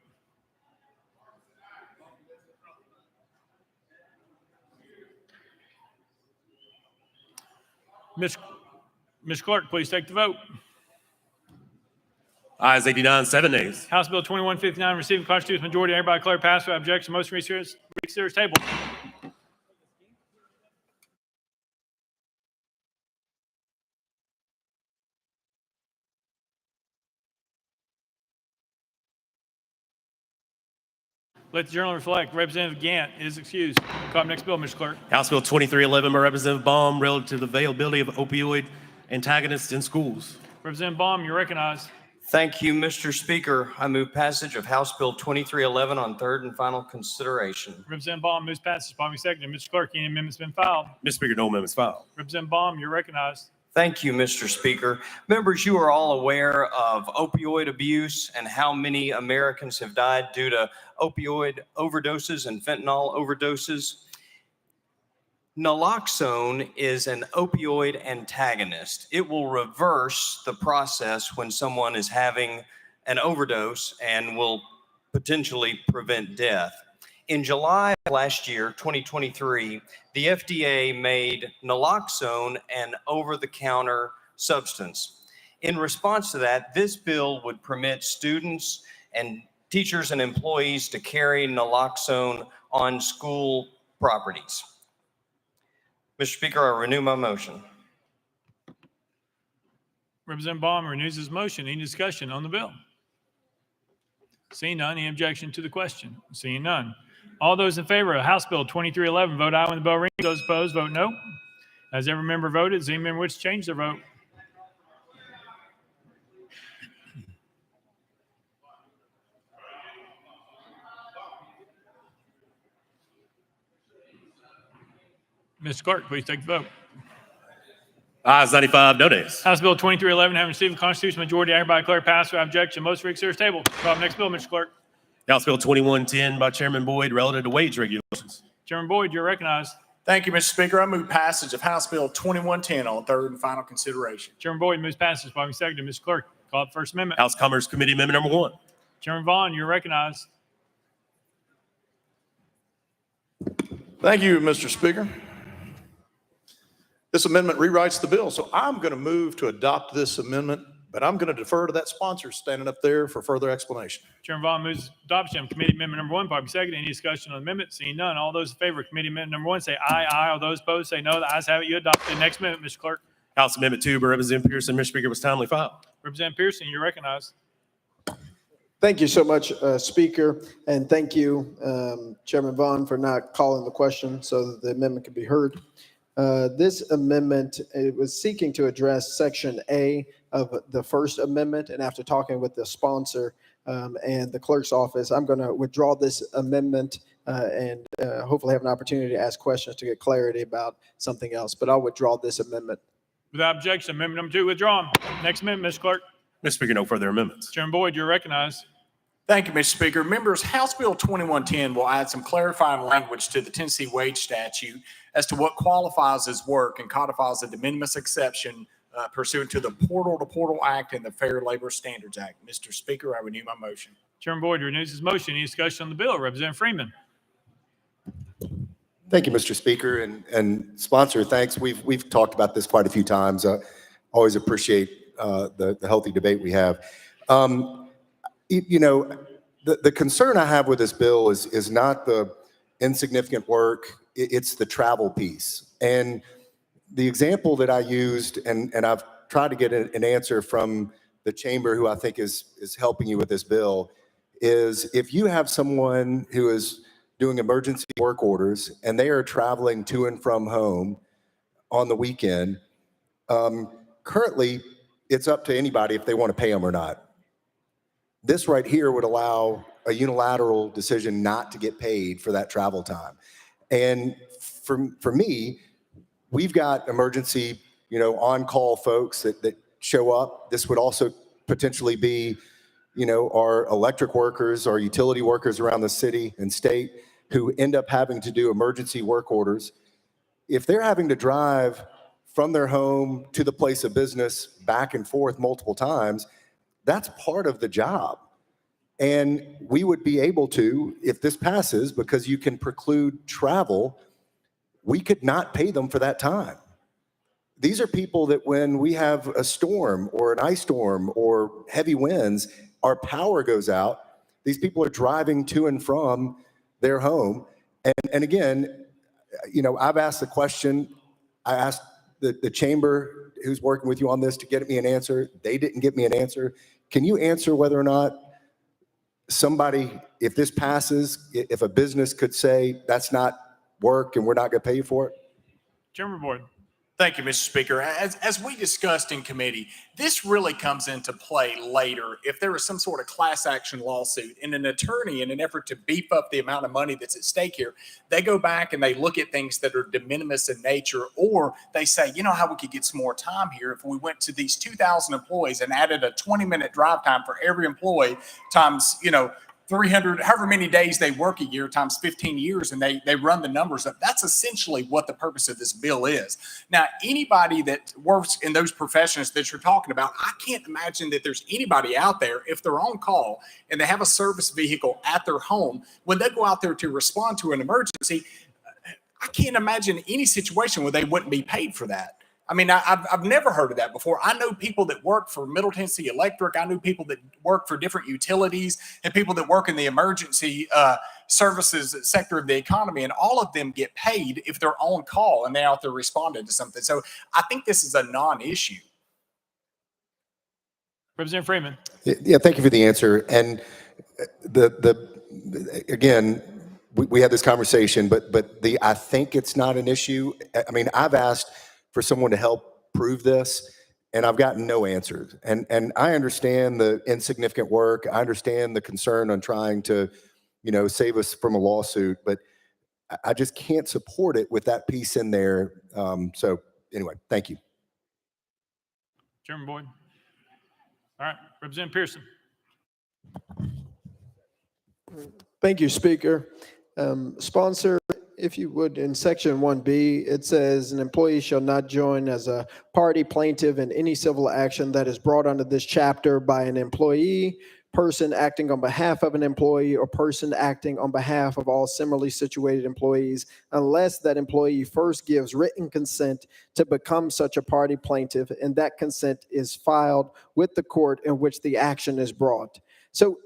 Ms. Clerk, please take the vote. Ayes 89, 7 nays. House Bill 2159 receiving constitutional majority. Everybody declare passed without objection. Motion reconsider is tabled. Let the journal reflect. Representative Gant is excused. Call up next bill, Mr. Clerk. House Bill 2311 by Representative Baum relative to the availability of opioid antagonists in schools. Representative Baum, you're recognized. Thank you, Mr. Speaker. I move passage of House Bill 2311 on third and final consideration. Representative Baum moves passage. Baum seconded. Mr. Clerk, any amendments been filed? Mr. Speaker, no amendments filed. Representative Baum, you're recognized. Thank you, Mr. Speaker. Members, you are all aware of opioid abuse and how many Americans have died due to opioid overdoses and fentanyl overdoses. Naloxone is an opioid antagonist. It will reverse the process when someone is having an overdose and will potentially prevent death. In July of last year, 2023, the FDA made naloxone an over-the-counter substance. In response to that, this bill would permit students and teachers and employees to carry naloxone on school properties. Mr. Speaker, I renew my motion. Representative Baum renews his motion. Any discussion on the bill? Seeing none, any objection to the question? Seeing none. All those in favor of House Bill 2311, vote aye when the bell rings. Those opposed, vote no. Has every member voted? Does any member wish to change their vote? Mr. Clerk, please take the vote. Ayes 95, no nays. House Bill 2311 having received a constitutional majority, I hereby declare passed without objection. Motion reconsider is tabled. Call up next bill, Mr. Clerk. House Bill 2110 by Chairman Boyd relative to wage regulations. Chairman Boyd, you're recognized. Thank you, Mr. Speaker. I move passage of House Bill 2110 on third and final consideration. Chairman Boyd moves passage. By me seconded. Mr. Clerk, call up First Amendment. House Commerce Committee Amendment number 1. Chairman Vaughn, you're recognized. Thank you, Mr. Speaker. This amendment rewrites the bill, so I'm going to move to adopt this amendment but I'm going to defer to that sponsor standing up there for further explanation. Chairman Vaughn moves adoption of committee amendment number 1, probably second. Any discussion on the amendment? Seeing none. All those in favor of committee amendment number 1 say aye, aye. All those opposed say no. The ayes have it. You adopt the next amendment, Mr. Clerk. House Amendment 2 by Representative Pearson. Mr. Speaker, was timely filed. Representative Pearson, you're recognized. Thank you so much, Speaker, and thank you, Chairman Vaughn, for not calling the question so that the amendment could be heard. This amendment, it was seeking to address Section A of the First Amendment, and after talking with the sponsor and the clerk's office, I'm going to withdraw this amendment and hopefully have an opportunity to ask questions to get clarity about something else, but I'll withdraw this amendment. Without objection, amendment number 2 withdrawn. Next amendment, Mr. Clerk. Mr. Speaker, no further amendments. Chairman Boyd, you're recognized. Thank you, Mr. Speaker. Members, House Bill 2110 will add some clarifying language to the Tennessee wage statute as to what qualifies as work and codifies a de minimis exception pursuant to the Portal to Portal Act and the Fair Labor Standards Act. Mr. Speaker, I renew my motion. Chairman Boyd renews his motion. Any discussion on the bill? Representative Freeman. Thank you, Mr. Speaker, and sponsor, thanks. We've talked about this quite a few times. Always appreciate the healthy debate we have. You know, the concern I have with this bill is not the insignificant work, it's the travel piece. And the example that I used, and I've tried to get an answer from the chamber who I think is helping you with this bill, is if you have someone who is doing emergency work orders and they are traveling to and from home on the weekend, currently it's up to anybody if they want to pay them or not. This right here would allow a unilateral decision not to get paid for that travel time. And for me, we've got emergency, on-call folks that show up. This would also potentially be, our electric workers, our utility workers around the city and state who end up having to do emergency work orders. If they're having to drive from their home to the place of business back and forth multiple times, that's part of the job. And we would be able to, if this passes, because you can preclude travel, we could not pay them for that time. These are people that when we have a storm or an ice storm or heavy winds, our power goes out. These people are driving to and from their home. And again, I've asked the question, I asked the chamber who's working with you on this to get me an answer. They didn't get me an answer. Can you answer whether or not somebody, if this passes, if a business could say that's not work and we're not going to pay you for it? Chairman Boyd. Thank you, Mr. Speaker. As we discussed in committee, this really comes into play later if there is some sort of class action lawsuit and an attorney, in an effort to beef up the amount of money that's at stake here, they go back and they look at things that are de minimis in nature, or they say, how we could get some more time here if we went to these 2,000 employees and added a 20-minute drive time for every employee times, 300, however many days they work a year times 15 years, and they run the numbers up. That's essentially what the purpose of this bill is. Now, anybody that works in those professions that you're talking about, I can't imagine that there's anybody out there, if they're on call and they have a service vehicle at their home, when they go out there to respond to an emergency, I can't imagine any situation where they wouldn't be paid for that. I mean, I've never heard of that before. I know people that work for Middle Tennessee Electric. I know people that work for different utilities and people that work in the emergency services sector of the economy, and all of them get paid if they're on call and they're out there responding to something. So I think this is a non-issue. Representative Freeman. Yeah, thank you for the answer. And again, we had this conversation, but I think it's not an issue. I mean, I've asked for someone to help prove this, and I've gotten no answers. And I understand the insignificant work. I understand the concern on trying to, save us from a lawsuit, but I just can't support it with that piece in there. So anyway, thank you. Chairman Boyd. All right, Representative Pearson. Thank you, Speaker. Sponsor, if you would, in section 1B, it says an employee shall not join as a party plaintiff in any civil action that is brought under this chapter by an employee, person acting on behalf of an employee or person acting on behalf of all similarly situated employees, unless that employee first gives written consent to become such a party plaintiff, and that consent is filed with the court in which the action is brought. So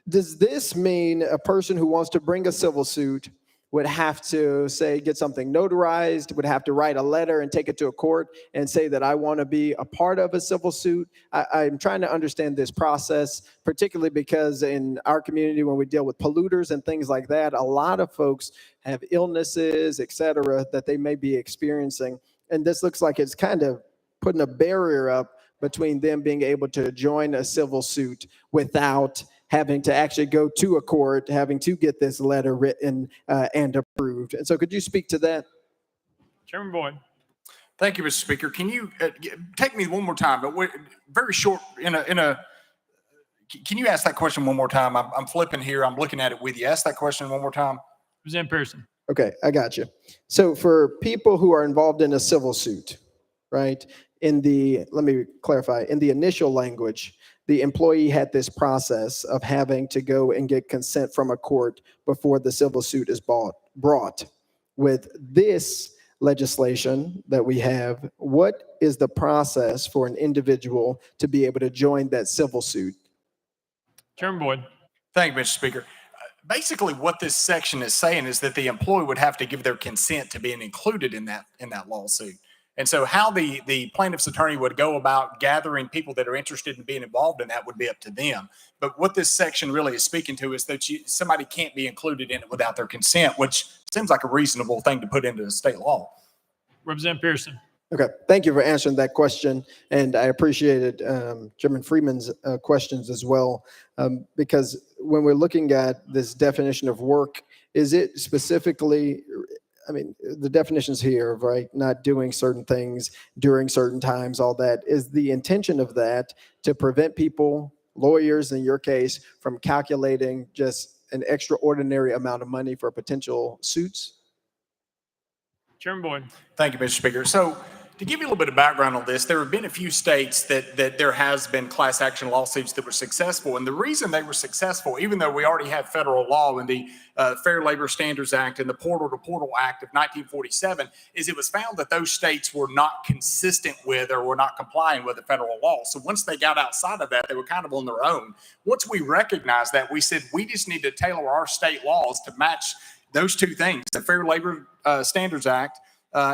does this mean a person who wants to bring a civil suit would have to say, get something notarized, would have to write a letter and take it to a court and say that I want to be a part of a civil suit? I'm trying to understand this process, particularly because in our community, when we deal with polluters and things like that, a lot of folks have illnesses, et cetera, that they may be experiencing. And this looks like it's kind of putting a barrier up between them being able to join a civil suit without having to actually go to a court, having to get this letter written and approved. And so could you speak to that? Chairman Boyd. Thank you, Mr. Speaker. Can you take me one more time, but very short, can you ask that question one more time? I'm flipping here. I'm looking at it with you. Ask that question one more time. Representative Pearson. Okay, I got you. So for people who are involved in a civil suit, right? Let me clarify, in the initial language, the employee had this process of having to go and get consent from a court before the civil suit is brought. With this legislation that we have, what is the process for an individual to be able to join that civil suit? Chairman Boyd. Thank you, Mr. Speaker. Basically, what this section is saying is that the employee would have to give their consent to being included in that lawsuit. And so how the plaintiff's attorney would go about gathering people that are interested in being involved in that would be up to them. But what this section really is speaking to is that somebody can't be included in it without their consent, which seems like a reasonable thing to put into the state law. Representative Pearson. Okay, thank you for answering that question. And I appreciated Chairman Freeman's questions as well, because when we're looking at this definition of work, is it specifically, I mean, the definitions here, right? Not doing certain things during certain times, all that. Is the intention of that to prevent people, lawyers in your case, from calculating just an extraordinary amount of money for potential suits? Chairman Boyd. Thank you, Mr. Speaker. So to give you a little bit of background on this, there have been a few states that there has been class action lawsuits that were successful. And the reason they were successful, even though we already have federal law in the Fair Labor Standards Act and the Portal to Portal Act of 1947, is it was found that those states were not consistent with or were not complying with the federal law. So once they got outside of that, they were kind of on their own. Once we recognized that, we said we just need to tailor our state laws to match those two things, the Fair Labor Standards Act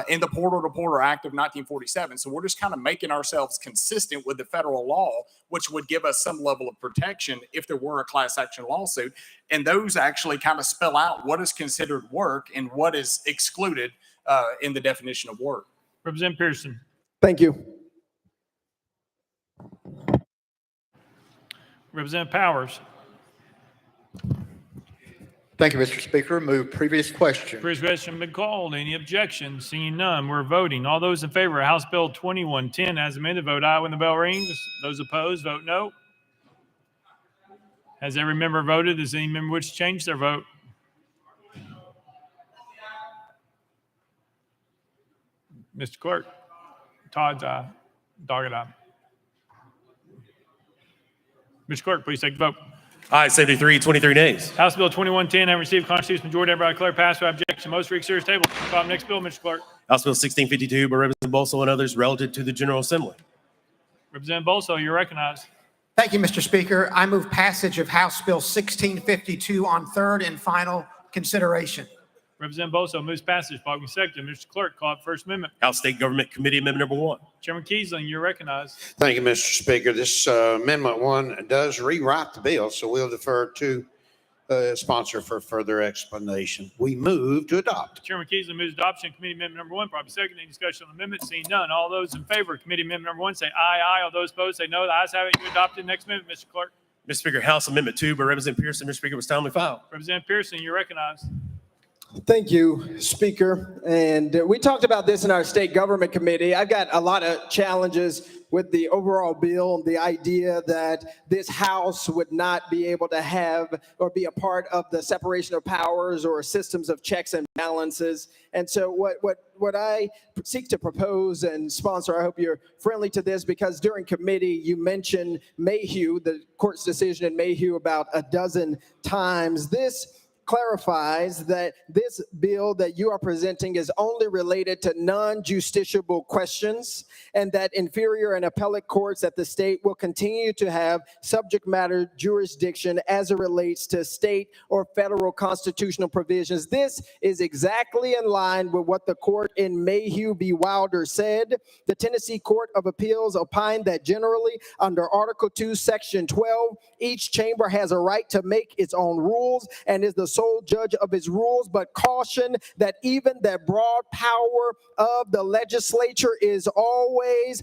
in the Portal to Portal Act of 1947. So we're just kind of making ourselves consistent with the federal law, which would give us some level of protection if there were a class action lawsuit. And those actually kind of spell out what is considered work and what is excluded in the definition of work. Representative Pearson. Thank you. Representative Powers. Thank you, Mr. Speaker. Move previous question. Previous question been called. Any objections? Seeing none, we're voting. All those in favor of House Bill 2110 as amended, vote aye when the bell rings. Those opposed, vote no. Has every member voted? Does any member wish to change their vote? Mr. Clerk. Todd's aye. Doggett aye. Mr. Clerk, please take the vote. Aye, 73, 23 nays. House Bill 2110 having received constitutional majority, everybody declare passed without objection. Most read serious table. Next bill, Mr. Clerk. House Bill 1652 by Representative Bolso and others relative to the General Assembly. Representative Bolso, you're recognized. Thank you, Mr. Speaker. I move passage of House Bill 1652 on third and final consideration. Representative Bolso moves passage. Following second. Mr. Clerk, call up First Amendment. House State Government Committee Amendment number 1. Chairman Kiesling, you're recognized. Thank you, Mr. Speaker. This Amendment 1 does rewrite the bill, so we'll defer to sponsor for further explanation. We move to adopt. Chairman Kiesling moves adoption of Committee Amendment number 1. Probably second. Any discussion on the amendment? Seeing none. All those in favor of Committee Amendment number 1 say aye, aye. All those opposed say no. The ayes have it. You adopted. Next amendment, Mr. Clerk. Mr. Speaker, House Amendment 2 by Representative Pearson. Mr. Speaker, was timely filed. Representative Pearson, you're recognized. Thank you, Speaker. And we talked about this in our state government committee. I've got a lot of challenges with the overall bill, the idea that this House would not be able to have or be a part of the separation of powers or systems of checks and balances. And so what I seek to propose and sponsor, I hope you're friendly to this, because during committee, you mentioned Mayhew, the court's decision in Mayhew about a dozen times. This clarifies that this bill that you are presenting is only related to non-justiciable questions, and that inferior and appellate courts at the state will continue to have subject matter jurisdiction as it relates to state or federal constitutional provisions. This is exactly in line with what the court in Mayhew v. Wilder said. The Tennessee Court of Appeals opined that generally under Article 2, Section 12, each chamber has a right to make its own rules and is the sole judge of its rules, but caution that even that broad power of the legislature is always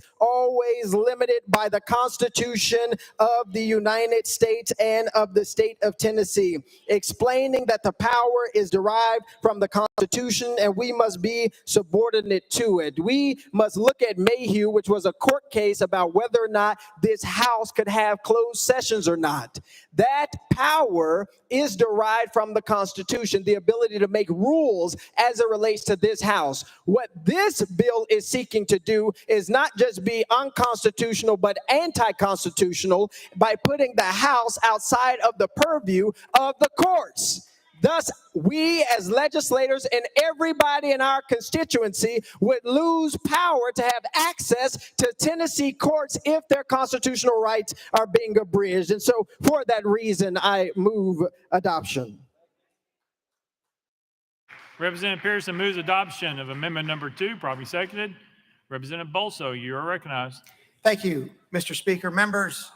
limited by the Constitution of the United States and of the state of Tennessee, explaining that the power is derived from the Constitution and we must be subordinate to it. We must look at Mayhew, which was a court case about whether or not this House could have closed sessions or not. That power is derived from the Constitution, the ability to make rules as it relates to this House. What this bill is seeking to do is not just be unconstitutional, but anti-constitutional by putting the House outside of the purview of the courts. Thus, we as legislators and everybody in our constituency would lose power to have access to Tennessee courts if their constitutional rights are being abridged. And so for that reason, I move adoption. Representative Pearson moves adoption of amendment number 2, probably seconded. Representative Bolso, you are recognized. Thank you, Mr. Speaker. Members,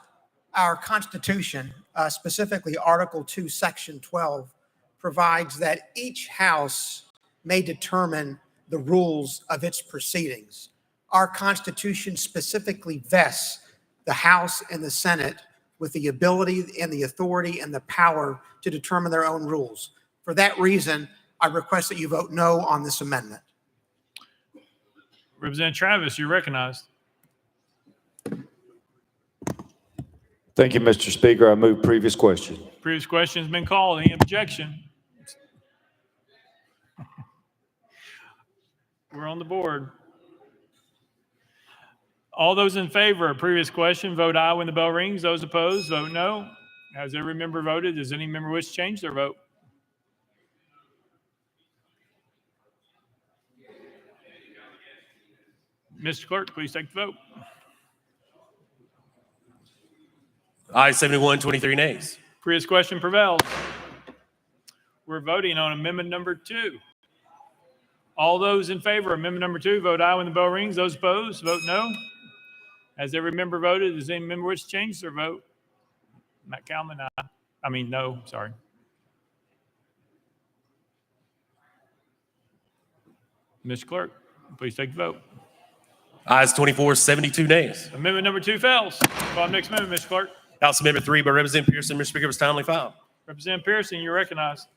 our Constitution, specifically Article 2, Section 12, provides that each House may determine the rules of its proceedings. Our Constitution specifically vests the House and the Senate with the ability and the authority and the power to determine their own rules. For that reason, I request that you vote no on this amendment. Representative Travis, you're recognized. Thank you, Mr. Speaker. I move previous question. Previous question has been called. Any objection? We're on the board. All those in favor of previous question, vote aye when the bell rings. Those opposed, vote no. Has every member voted? Does any member wish to change their vote? Mr. Clerk, please take the vote. Ayes 71, 23 nays. Previous question prevails. We're voting on amendment number 2. All those in favor of amendment number 2, vote aye when the bell rings. Those opposed, vote no. Has every member voted? Does any member wish to change their vote? Matt Kalman, aye. I mean, no, sorry. Mr. Clerk, please take the vote. Ayes 24, 72 nays. Amendment number 2 fails. Call the next amendment, Mr. Clerk. House Amendment 3 by Representative Pearson. Mr. Speaker, was timely filed. Representative Pearson, you're recognized.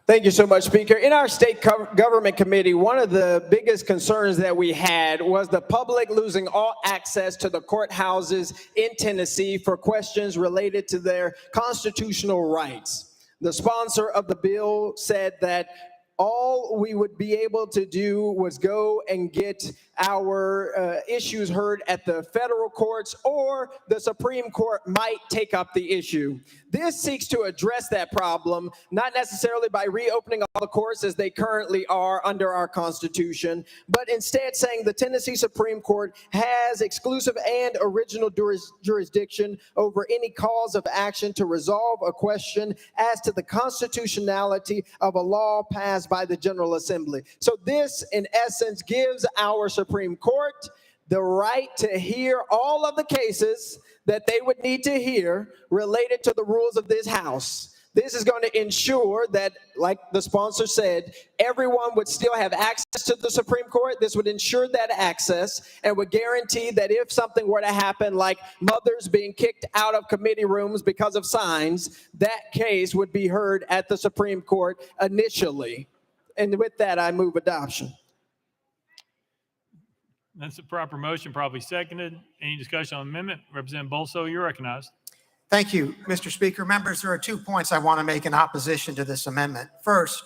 Thank you so much, Speaker. In our state government committee, one of the biggest concerns that we had was the public losing all access to the courthouses in Tennessee for questions related to their constitutional rights. The sponsor of the bill said that all we would be able to do was go and get our issues heard at the federal courts, or the Supreme Court might take up the issue. This seeks to address that problem, not necessarily by reopening all the courts as they currently are under our Constitution, but instead saying the Tennessee Supreme Court has exclusive and original jurisdiction over any cause of action to resolve a question as to the constitutionality of a law passed by the General Assembly. So this, in essence, gives our Supreme Court the right to hear all of the cases that they would need to hear related to the rules of this House. This is going to ensure that, like the sponsor said, everyone would still have access to the Supreme Court. This would ensure that access and would guarantee that if something were to happen, like mothers being kicked out of committee rooms because of signs, that case would be heard at the Supreme Court initially. And with that, I move adoption. That's a proper motion, probably seconded. Any discussion on the amendment? Representative Bolso, you're recognized. Thank you, Mr. Speaker. Members, there are 2 points I want to make in opposition to this amendment. First,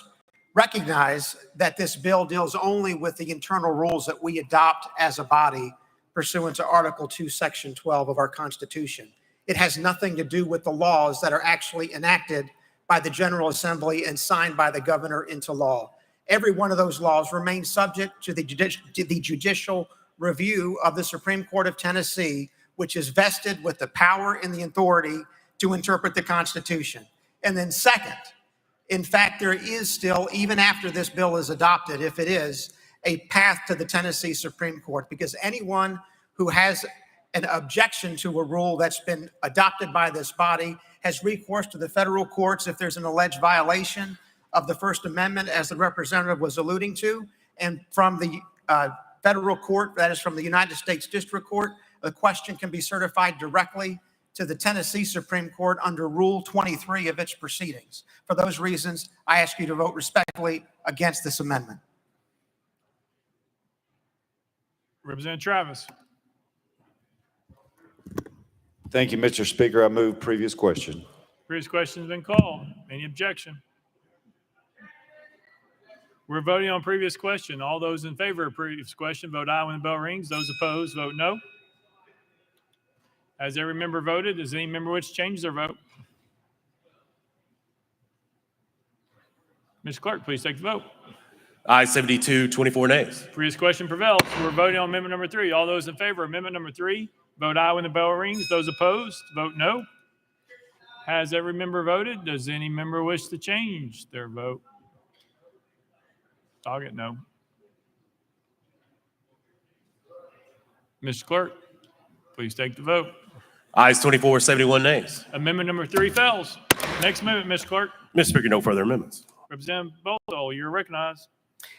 recognize that this bill deals only with the internal rules that we adopt as a body pursuant to Article 2, Section 12 of our Constitution. It has nothing to do with the laws that are actually enacted by the General Assembly and signed by the governor into law. Every one of those laws remains subject to the judicial review of the Supreme Court of Tennessee, which is vested with the power and the authority to interpret the Constitution. And then second, in fact, there is still, even after this bill is adopted, if it is, a path to the Tennessee Supreme Court, because anyone who has an objection to a rule that's been adopted by this body has recourse to the federal courts if there's an alleged violation of the First Amendment, as the representative was alluding to, and from the federal court, that is from the United States District Court, the question can be certified directly to the Tennessee Supreme Court under Rule 23 of its proceedings. For those reasons, I ask you to vote respectfully against this amendment. Representative Travis. Thank you, Mr. Speaker. I move previous question. Previous question's been called. Any objection? We're voting on previous question. All those in favor of previous question, vote aye when the bell rings. Those opposed, vote no. Has every member voted? Does any member wish to change their vote? Mr. Clerk, please take the vote. Aye 72, 24 nays. Previous question prevails. We're voting on amendment number 3. All those in favor of amendment number 3, vote aye when the bell rings. Those opposed, vote no. Has every member voted? Does any member wish to change their vote? I'll get no. Mr. Clerk, please take the vote. Ayes 24, 71 nays. Amendment number 3 fails. Next amendment, Mr. Clerk. Mr. Speaker, no further amendments. Representative Bolso, you're recognized.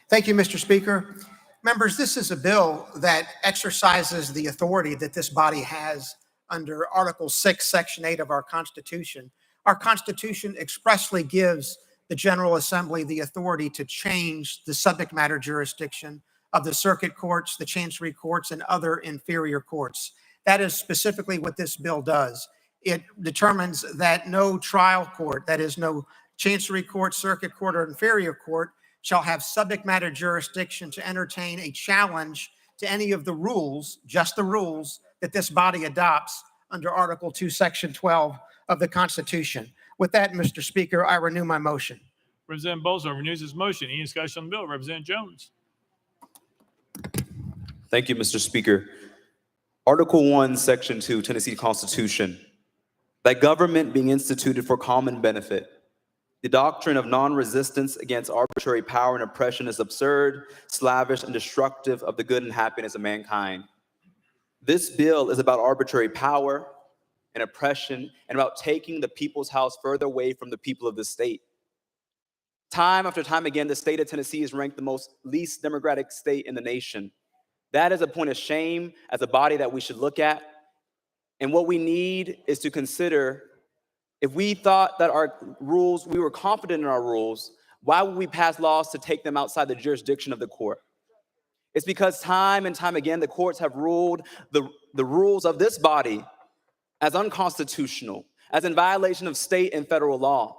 Thank you, Mr. Speaker. Members, this is a bill that exercises the authority that this body has under Article 6, Section 8 of our Constitution. Our Constitution expressly gives the General Assembly the authority to change the subject matter jurisdiction of the circuit courts, the chancery courts, and other inferior courts. That is specifically what this bill does. It determines that no trial court, that is, no chancery court, circuit court, or inferior court, shall have subject matter jurisdiction to entertain a challenge to any of the rules, just the rules, that this body adopts under Article 2, Section 12 of the Constitution. With that, Mr. Speaker, I renew my motion. Representative Bolso renews his motion. Any discussion on the bill? Representative Jones. Thank you, Mr. Speaker. Article 1, Section 2, Tennessee Constitution, that government being instituted for common benefit. The doctrine of non-resistance against arbitrary power and oppression is absurd, slavish, and destructive of the good and happiness of mankind. This bill is about arbitrary power and oppression and about taking the people's house further away from the people of the state. Time after time again, the state of Tennessee is ranked the least democratic state in the nation. That is a point of shame as a body that we should look at. And what we need is to consider, if we thought that our rules, we were confident in our rules, why would we pass laws to take them outside the jurisdiction of the court? It's because time and time again, the courts have ruled the rules of this body as unconstitutional, as in violation of state and federal law.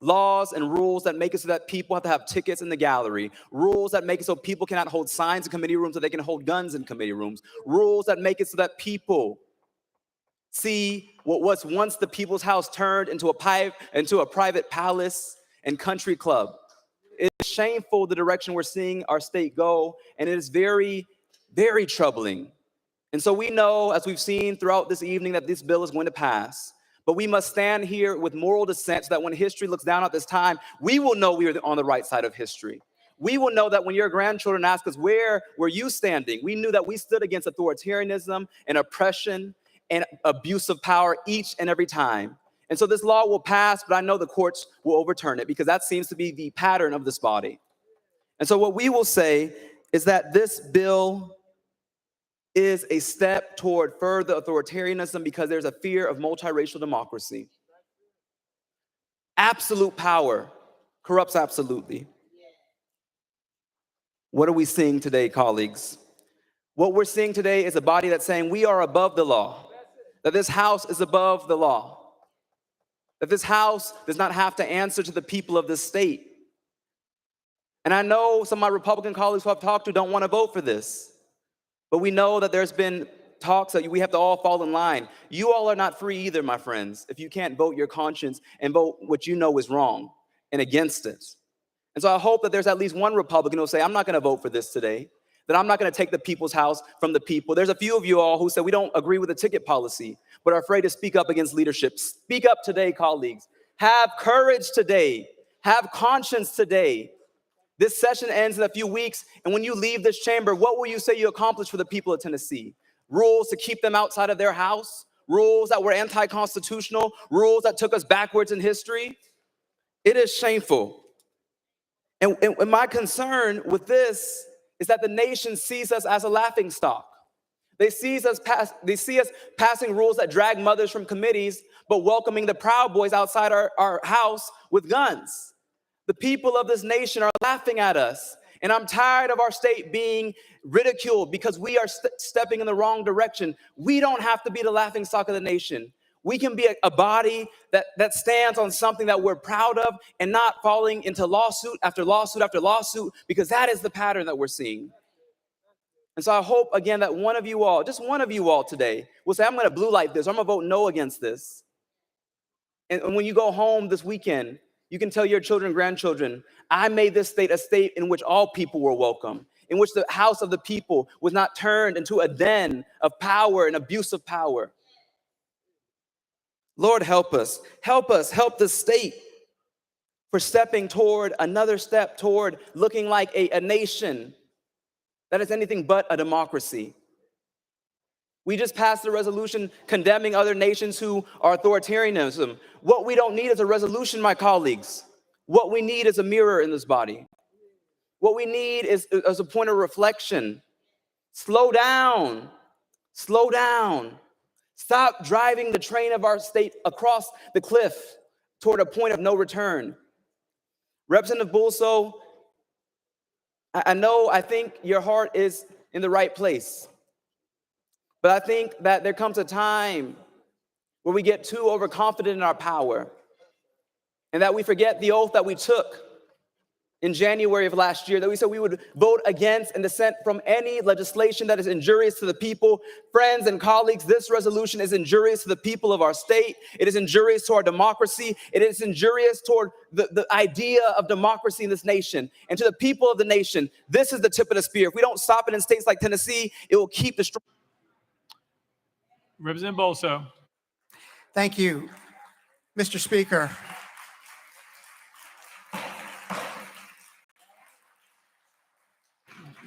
Laws and rules that make it so that people have to have tickets in the gallery. Rules that make it so people cannot hold signs in committee rooms, so they can hold guns in committee rooms. Rules that make it so that people see what was once the people's house turned into a private palace and country club. It's shameful the direction we're seeing our state go, and it is very, very troubling. And so we know, as we've seen throughout this evening, that this bill is going to pass. But we must stand here with moral dissent so that when history looks down at this time, we will know we are on the right side of history. We will know that when your grandchildren ask us, where were you standing? We knew that we stood against authoritarianism and oppression and abuse of power each and every time. And so this law will pass, but I know the courts will overturn it because that seems to be the pattern of this body. And so what we will say is that this bill is a step toward further authoritarianism because there's a fear of multiracial democracy. Absolute power corrupts absolutely. What are we seeing today, colleagues? What we're seeing today is a body that's saying we are above the law, that this house is above the law, that this house does not have to answer to the people of this state. And I know some of my Republican colleagues who I've talked to don't want to vote for this, but we know that there's been talks that we have to all fall in line. You all are not free either, my friends, if you can't vote your conscience and vote what you know is wrong and against it. And so I hope that there's at least one Republican who will say, I'm not going to vote for this today, that I'm not going to take the people's house from the people. There's a few of you all who said we don't agree with the ticket policy, but are afraid to speak up against leadership. Speak up today, colleagues. Have courage today. Have conscience today. This session ends in a few weeks, and when you leave this chamber, what will you say you accomplished for the people of Tennessee? Rules to keep them outside of their house? Rules that were anti-constitutional? Rules that took us backwards in history? It is shameful. And my concern with this is that the nation sees us as a laughingstock. They see us passing rules that drag mothers from committees, but welcoming the Proud Boys outside our house with guns. The people of this nation are laughing at us. And I'm tired of our state being ridiculed because we are stepping in the wrong direction. We don't have to be the laughingstock of the nation. We can be a body that stands on something that we're proud of and not falling into lawsuit after lawsuit after lawsuit, because that is the pattern that we're seeing. And so I hope, again, that one of you all, just one of you all today, will say, I'm going to blue light this, or I'm going to vote no against this. And when you go home this weekend, you can tell your children and grandchildren, I made this state a state in which all people were welcome, in which the house of the people was not turned into a den of power and abuse of power. Lord, help us, help the state for stepping toward another step toward looking like a nation that is anything but a democracy. We just passed a resolution condemning other nations who are authoritarianism. What we don't need is a resolution, my colleagues. What we need is a mirror in this body. What we need is a point of reflection. Slow down. Slow down. Stop driving the train of our state across the cliff toward a point of no return. Representative Bulso, I think your heart is in the right place. But I think that there comes a time where we get too overconfident in our power and that we forget the oath that we took in January of last year, that we said we would vote against and dissent from any legislation that is injurious to the people. Friends and colleagues, this resolution is injurious to the people of our state. It is injurious to our democracy. It is injurious toward the idea of democracy in this nation. And to the people of the nation, this is the tip of the spear. If we don't stop it in states like Tennessee, it will keep destroying. Representative Bolso. Thank you, Mr. Speaker.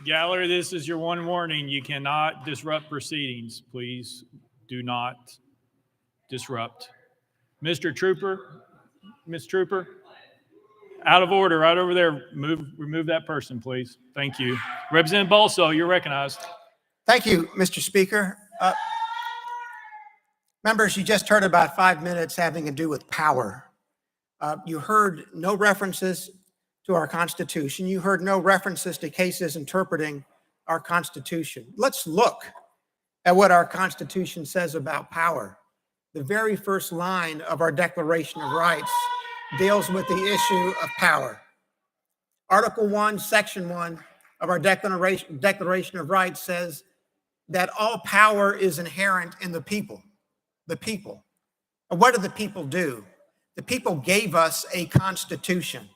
Gallery, this is your one warning. You cannot disrupt proceedings. Please do not disrupt. Mr. Trooper, Ms. Trooper, out of order, right over there. Remove that person, please. Thank you. Representative Bolso, you're recognized. Thank you, Mr. Speaker. Members, you just heard about 5 minutes having to do with power. You heard no references to our Constitution. You heard no references to cases interpreting our Constitution. Let's look at what our Constitution says about power. The very first line of our Declaration of Rights deals with the issue of power. Article 1, Section 1 of our Declaration of Rights says that all power is inherent in the people. The people. And what did the people do? The people gave us a Constitution.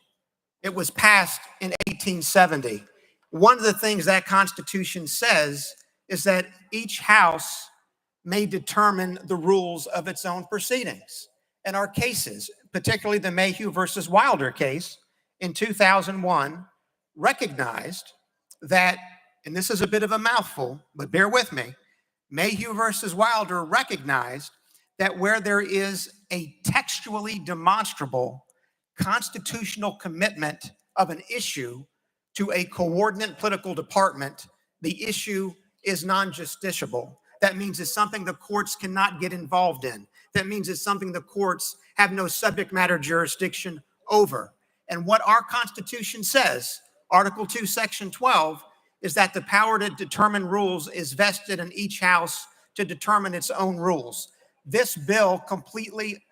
It was passed in 1870. One of the things that Constitution says is that each house may determine the rules of its own proceedings. And our cases, particularly the Mayhew versus Wilder case in 2001, recognized that, and this is a bit of a mouthful, but bear with me, Mayhew versus Wilder recognized that where there is a textually demonstrable constitutional commitment of an issue to a coordinate political department, the issue is non-justiciable. That means it's something the courts cannot get involved in. That means it's something the courts have no subject matter jurisdiction over. And what our Constitution says, Article 2, Section 12, is that the power to determine rules is vested in each house to determine its own rules. This bill completely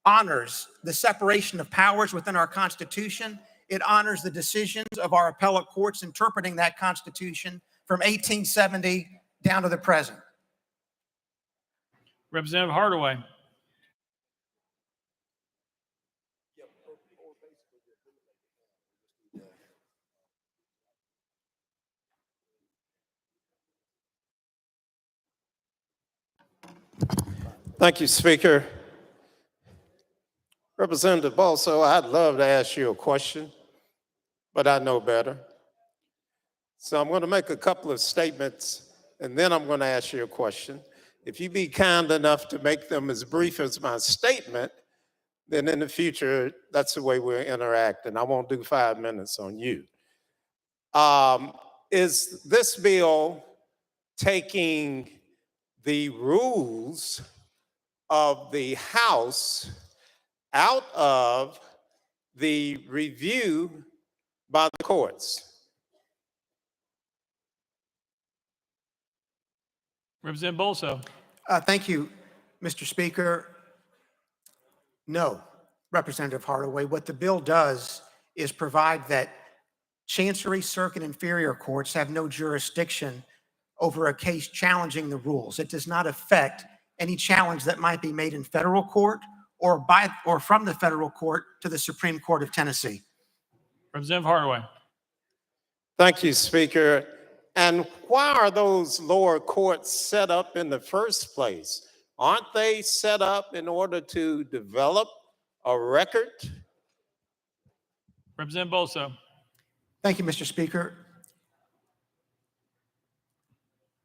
honors the separation of powers within our Constitution. It honors the decisions of our appellate courts interpreting that Constitution from 1870 down to the present. Representative Hardaway. Thank you, Speaker. Representative Balso, I'd love to ask you a question, but I know better. So I'm going to make a couple of statements, and then I'm going to ask you a question. If you be kind enough to make them as brief as my statement, then in the future, that's the way we'll interact, and I won't do 5 minutes on you. Is this bill taking the rules of the House out of the review by the courts? Representative Bolso. Thank you, Mr. Speaker. No, Representative Hardaway. What the bill does is provide that Chancery, Circuit, inferior courts have no jurisdiction over a case challenging the rules. It does not affect any challenge that might be made in federal court or from the federal court to the Supreme Court of Tennessee. Representative Hardaway. Thank you, Speaker. And why are those lower courts set up in the first place? Aren't they set up in order to develop a record? Representative Bolso. Thank you, Mr. Speaker.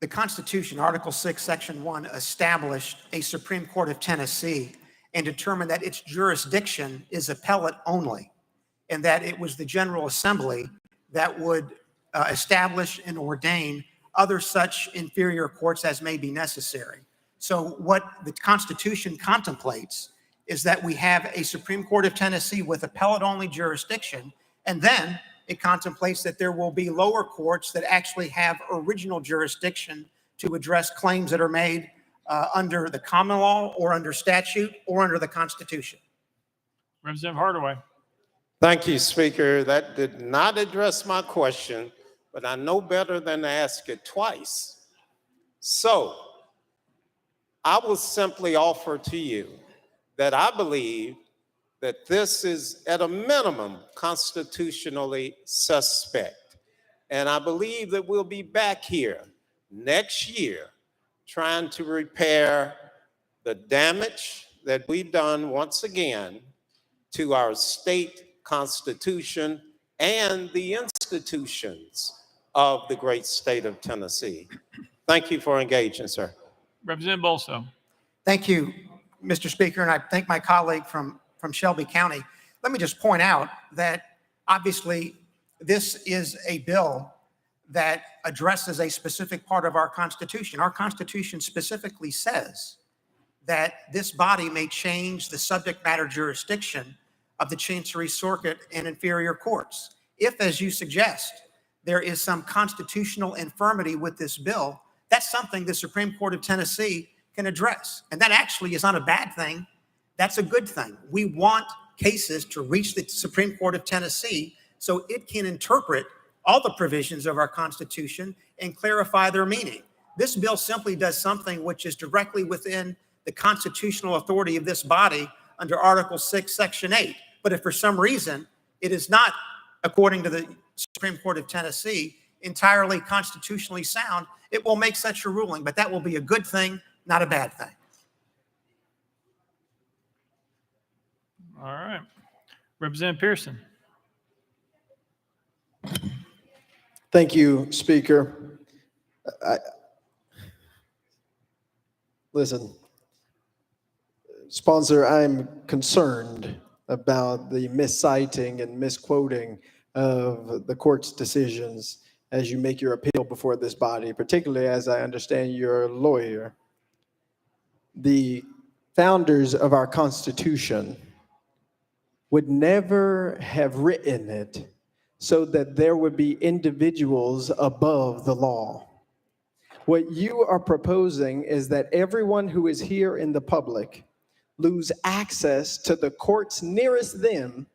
The Constitution, Article 6, Section 1, established a Supreme Court of Tennessee and determined that its jurisdiction is appellate only, and that it was the General Assembly that would establish and ordain other such inferior courts as may be necessary. So what the Constitution contemplates is that we have a Supreme Court of Tennessee with appellate-only jurisdiction, and then it contemplates that there will be lower courts that actually have original jurisdiction to address claims that are made under the common law or under statute or under the Constitution. Representative Hardaway. Thank you, Speaker. That did not address my question, but I know better than to ask it twice. So I will simply offer to you that I believe that this is at a minimum constitutionally suspect. And I believe that we'll be back here next year trying to repair the damage that we've done once again to our state constitution and the institutions of the great state of Tennessee. Thank you for engaging, sir. Representative Bolso. Thank you, Mr. Speaker, and I thank my colleague from Shelby County. Let me just point out that obviously this is a bill that addresses a specific part of our Constitution. Our Constitution specifically says that this body may change the subject matter jurisdiction of the Chancery, Circuit, and inferior courts. If, as you suggest, there is some constitutional infirmity with this bill, that's something the Supreme Court of Tennessee can address. And that actually is not a bad thing. That's a good thing. We want cases to reach the Supreme Court of Tennessee so it can interpret all the provisions of our Constitution and clarify their meaning. This bill simply does something which is directly within the constitutional authority of this body under Article 6, Section 8. But if for some reason it is not, according to the Supreme Court of Tennessee, entirely constitutionally sound, it will make such a ruling. But that will be a good thing, not a bad thing. All right. Representative Pearson. Thank you, Speaker. Listen, Sponsor, I'm concerned about the misciting and misquoting of the court's decisions as you make your appeal before this body, particularly as I understand you're a lawyer. The founders of our Constitution would never have written it so that there would be individuals above the law. What you are proposing is that everyone who is here in the public lose access to the courts nearest them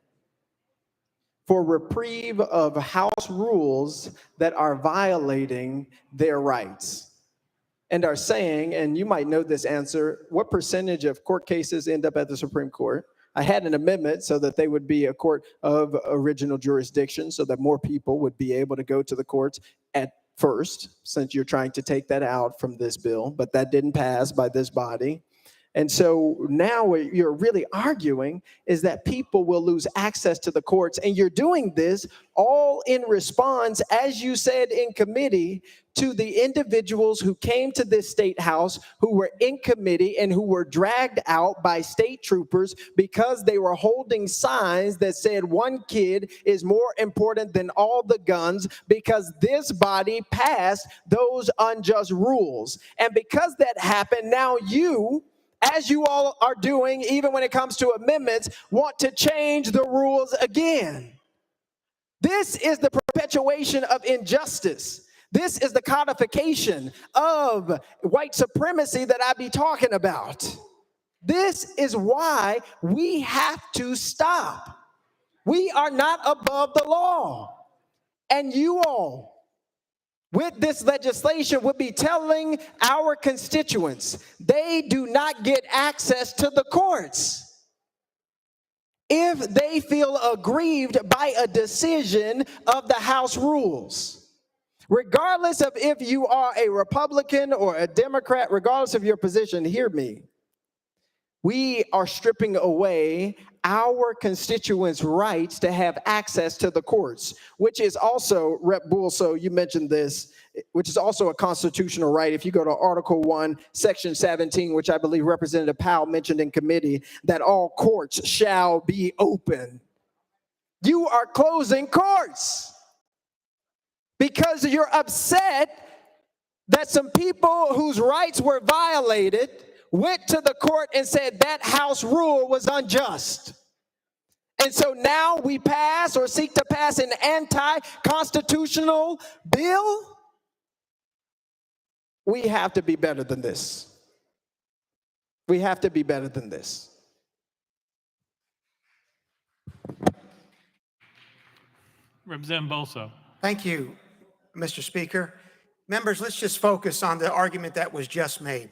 for reprieve of House rules that are violating their rights. And are saying, and you might know this answer, what percentage of court cases end up at the Supreme Court? I had an amendment so that they would be a court of original jurisdiction so that more people would be able to go to the courts at first, since you're trying to take that out from this bill, but that didn't pass by this body. And so now what you're really arguing is that people will lose access to the courts. And you're doing this all in response, as you said in committee, to the individuals who came to this state house, who were in committee and who were dragged out by state troopers because they were holding signs that said one kid is more important than all the guns, because this body passed those unjust rules. And because that happened, now you, as you all are doing, even when it comes to amendments, want to change the rules again. This is the perpetuation of injustice. This is the codification of white supremacy that I be talking about. This is why we have to stop. We are not above the law. And you all, with this legislation, would be telling our constituents they do not get access to the courts if they feel aggrieved by a decision of the House rules. Regardless of if you are a Republican or a Democrat, regardless of your position, hear me. We are stripping away our constituents' rights to have access to the courts, which is also, Rep. Bulso, you mentioned this, which is also a constitutional right. If you go to Article 1, Section 17, which I believe Representative Powell mentioned in committee, that all courts shall be open. You are closing courts because you're upset that some people whose rights were violated went to the court and said that House rule was unjust. And so now we pass or seek to pass an anti-constitutional bill. We have to be better than this. We have to be better than this. Representative Bolso. Thank you, Mr. Speaker. Members, let's just focus on the argument that was just made,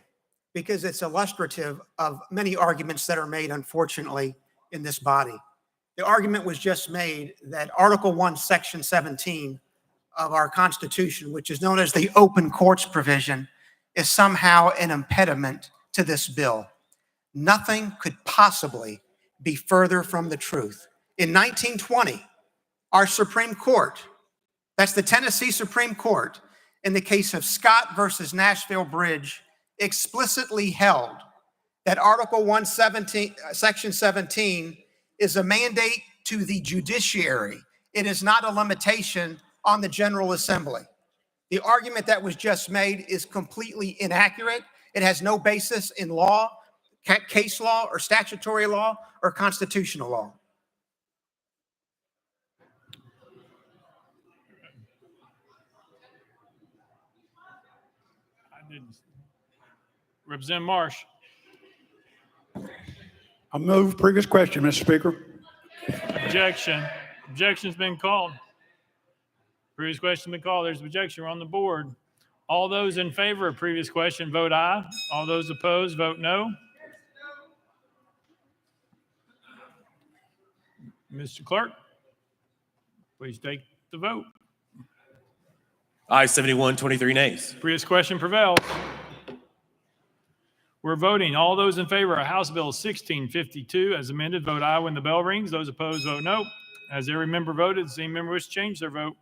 because it's illustrative of many arguments that are made, unfortunately, in this body. The argument was just made that Article 1, Section 17 of our Constitution, which is known as the open courts provision, is somehow an impediment to this bill. Nothing could possibly be further from the truth. In 1920, our Supreme Court, that's the Tennessee Supreme Court, in the case of Scott versus Nashville Bridge, explicitly held that Article 1, Section 17 is a mandate to the judiciary. It is not a limitation on the General Assembly. The argument that was just made is completely inaccurate. It has no basis in law, case law, or statutory law, or constitutional law. Representative Marsh. I move previous question, Mr. Speaker. Objection. Objection's been called. Previous question been called. There's objection. We're on the board. All those in favor of previous question, vote aye. All those opposed, vote no. Mr. Clerk, please take the vote. Aye, 71, 23 nays. Previous question prevails. We're voting. All those in favor of House Bill 1652 as amended, vote aye when the bell rings. Those opposed, vote no. As every member voted, the same member wishes to change their vote.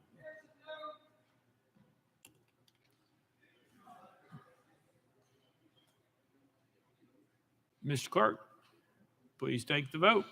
Mr. Clerk. Please take the vote.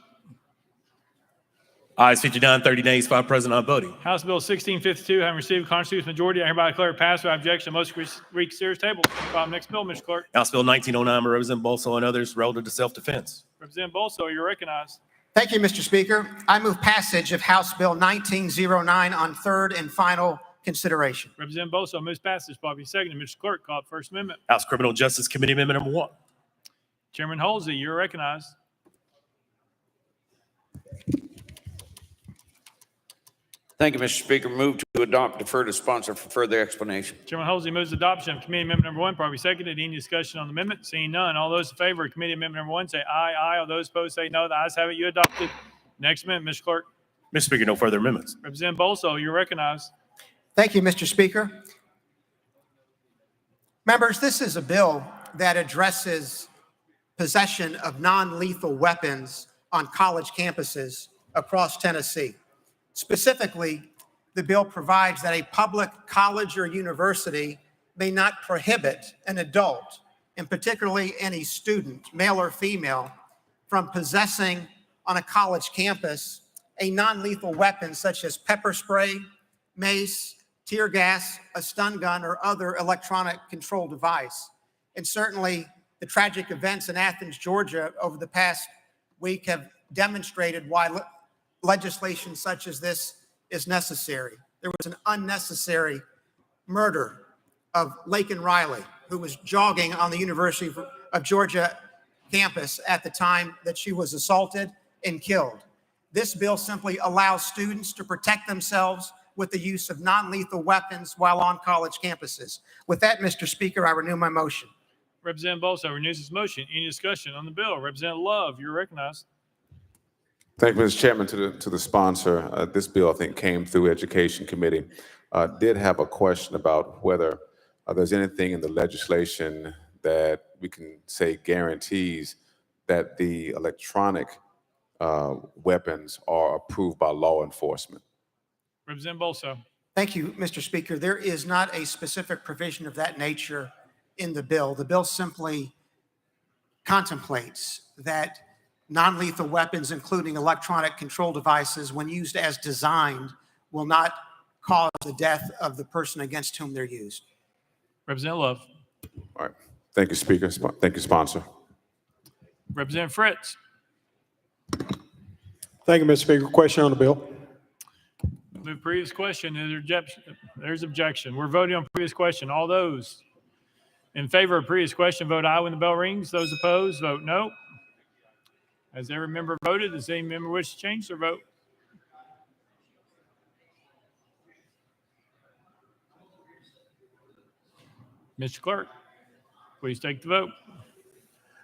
Ayes 59, 30 nays, 5 present, not voting. House Bill 1652, having received a constitutional majority, I hereby declare it passed without objection. Most read series table. Call the next bill, Mr. Clerk. House Bill 1909 by Representative Bolso and others relative to self-defense. Representative Bolso, you're recognized. Thank you, Mr. Speaker. I move passage of House Bill 1909 on third and final consideration. Representative Bolso moves passage. Probably seconded. Mr. Clerk, call the First Amendment. House Criminal Justice Committee Amendment number 1. Chairman Halsey, you're recognized. Thank you, Mr. Speaker. Move to adopt, defer to sponsor for further explanation. Chairman Halsey moves adoption of committee amendment number 1. Probably seconded. Any discussion on the amendment? Seeing none. All those in favor of committee amendment number 1 say aye. Aye. All those opposed say no. The ayes have it. You adopted. Next amendment, Mr. Clerk. Mr. Speaker, no further amendments. Representative Bolso, you're recognized. Thank you, Mr. Speaker. Members, this is a bill that addresses possession of non-lethal weapons on college campuses across Tennessee. Specifically, the bill provides that a public college or university may not prohibit an adult, and particularly any student, male or female, from possessing on a college campus a non-lethal weapon such as pepper spray, mace, tear gas, a stun gun, or other electronic control device. And certainly, the tragic events in Athens, Georgia over the past week have demonstrated why legislation such as this is necessary. There was an unnecessary murder of Laken Riley, who was jogging on the University of Georgia campus at the time that she was assaulted and killed. This bill simply allows students to protect themselves with the use of non-lethal weapons while on college campuses. With that, Mr. Speaker, I renew my motion. Representative Bolso renews his motion. Any discussion on the bill? Representative Love, you're recognized. Thank you, Mr. Chairman. To the sponsor, this bill, I think, came through Education Committee. Did have a question about whether there's anything in the legislation that we can say guarantees that the electronic weapons are approved by law enforcement. Representative Bolso. Thank you, Mr. Speaker. There is not a specific provision of that nature in the bill. The bill simply contemplates that non-lethal weapons, including electronic control devices, when used as designed, will not cause the death of the person against whom they're used. Representative Love. All right. Thank you, Speaker. Thank you, sponsor. Representative Fritz. Thank you, Mr. Speaker. Question on the bill. Move previous question. There's objection. We're voting on previous question. All those in favor of previous question, vote aye when the bell rings. Those opposed, vote no. Has every member voted? Does any member wish to change their vote? Mr. Clerk, please take the vote.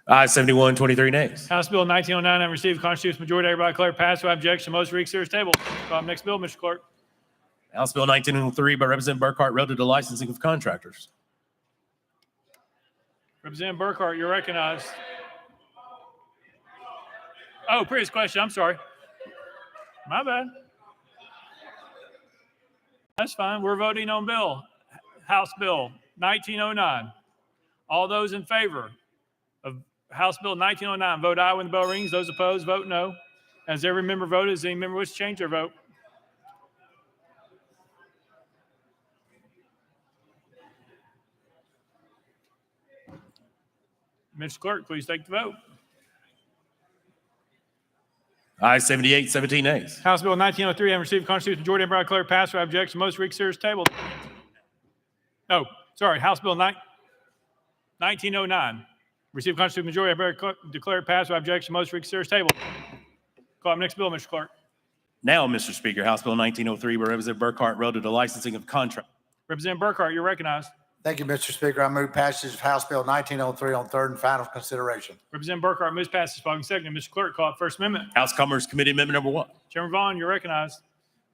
Ayes 71, 23 nays. House Bill 1909 having received a constitutional majority, everybody declare passed without objection. Most read series table. Call the next bill, Mr. Clerk. House Bill 1903 by Representative Burkhart relative to licensing of contractors. Representative Burkhart, you're recognized. Oh, previous question. I'm sorry. My bad. That's fine. We're voting on bill. House Bill 1909. All those in favor of House Bill 1909, vote aye when the bell rings. Those opposed, vote no. Has every member voted? Does any member wish to change their vote? Mr. Clerk, please take the vote. Ayes 78, 17 nays. House Bill 1903 having received a constitutional majority, everybody declare passed without objection. Most read series table. No, sorry, House Bill 1909. Received constitutional majority, everybody declare passed without objection. Most read series table. Call up next bill, Mr. Clerk. Now, Mr. Speaker, House Bill 1903 by Representative Burkhart relative to licensing of contract. Representative Burkhart, you're recognized. Thank you, Mr. Speaker. I move passage of House Bill 1903 on third and final consideration. Representative Burkhart moves passage. Following second. Mr. Clerk, call it First Amendment. House Commerce Committee Amendment number 1. Chairman Vaughn, you're recognized.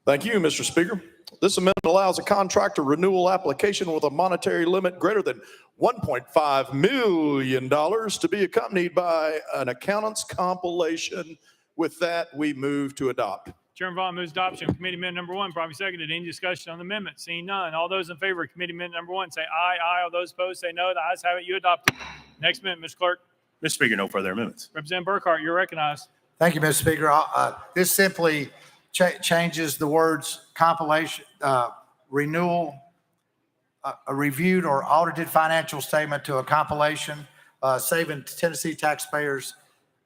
Thank you, Mr. Speaker. This amendment allows a contractor renewal application with a monetary limit greater than $1.5 million to be accompanied by an accountant's compilation. With that, we move to adopt. Chairman Vaughn moves adoption of committee amendment number 1. Probably seconded. Any discussion on the amendment? Seeing none. All those in favor of committee amendment number 1 say aye. Aye. All those opposed say no. The ayes have it. You adopted. Next amendment, Mr. Clerk. Mr. Speaker, no further amendments. Representative Burkhart, you're recognized. Thank you, Mr. Speaker. This simply changes the words compilation, renewal, a reviewed or audited financial statement to a compilation, saving Tennessee taxpayers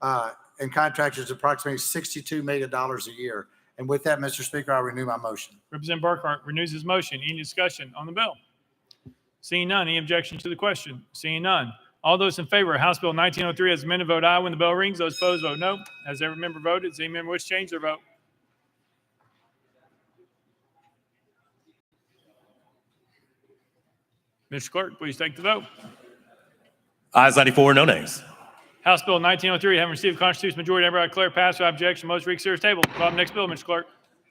and contractors approximately $62 million a year. And with that, Mr. Speaker, I renew my motion. Representative Burkhart renews his motion. Any discussion on the bill? Seeing none, any objection to the question? Seeing none. All those in favor of House Bill 1903 as amended vote aye when the bell rings. Those opposed vote no. Has every member voted? Does any member wish to change their vote? Mr. Clerk, please take the vote. Ayes 94, no nays. House Bill 1903, having received a constitutional majority, I declare passed without objection. Motion reconsider table. Call the next bill, Mr. Clerk.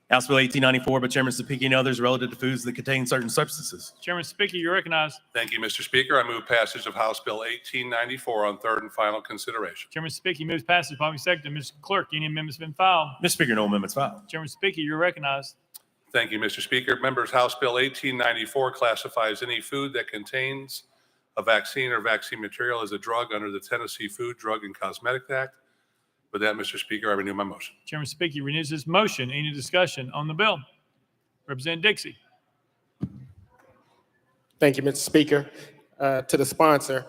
House Bill 1894 by Chairman Sapiki and others relative to foods that contain certain substances. Chairman Spicki, you're recognized. Thank you, Mr. Speaker. I move passage of House Bill 1894 on third and final consideration. Chairman Spicki moves passage. Probably seconded. Mr. Clerk, any amendments been filed? Mr. Speaker, no amendments filed. Chairman Spicki, you're recognized. Thank you, Mr. Speaker. Members, House Bill 1894 classifies any food that contains a vaccine or vaccine material as a drug under the Tennessee Food, Drug, and Cosmetic Act. With that, Mr. Speaker, I renew my motion. Chairman Spicki renews his motion. Any discussion on the bill? Representative Dixie. Thank you, Mr. Speaker. To the sponsor,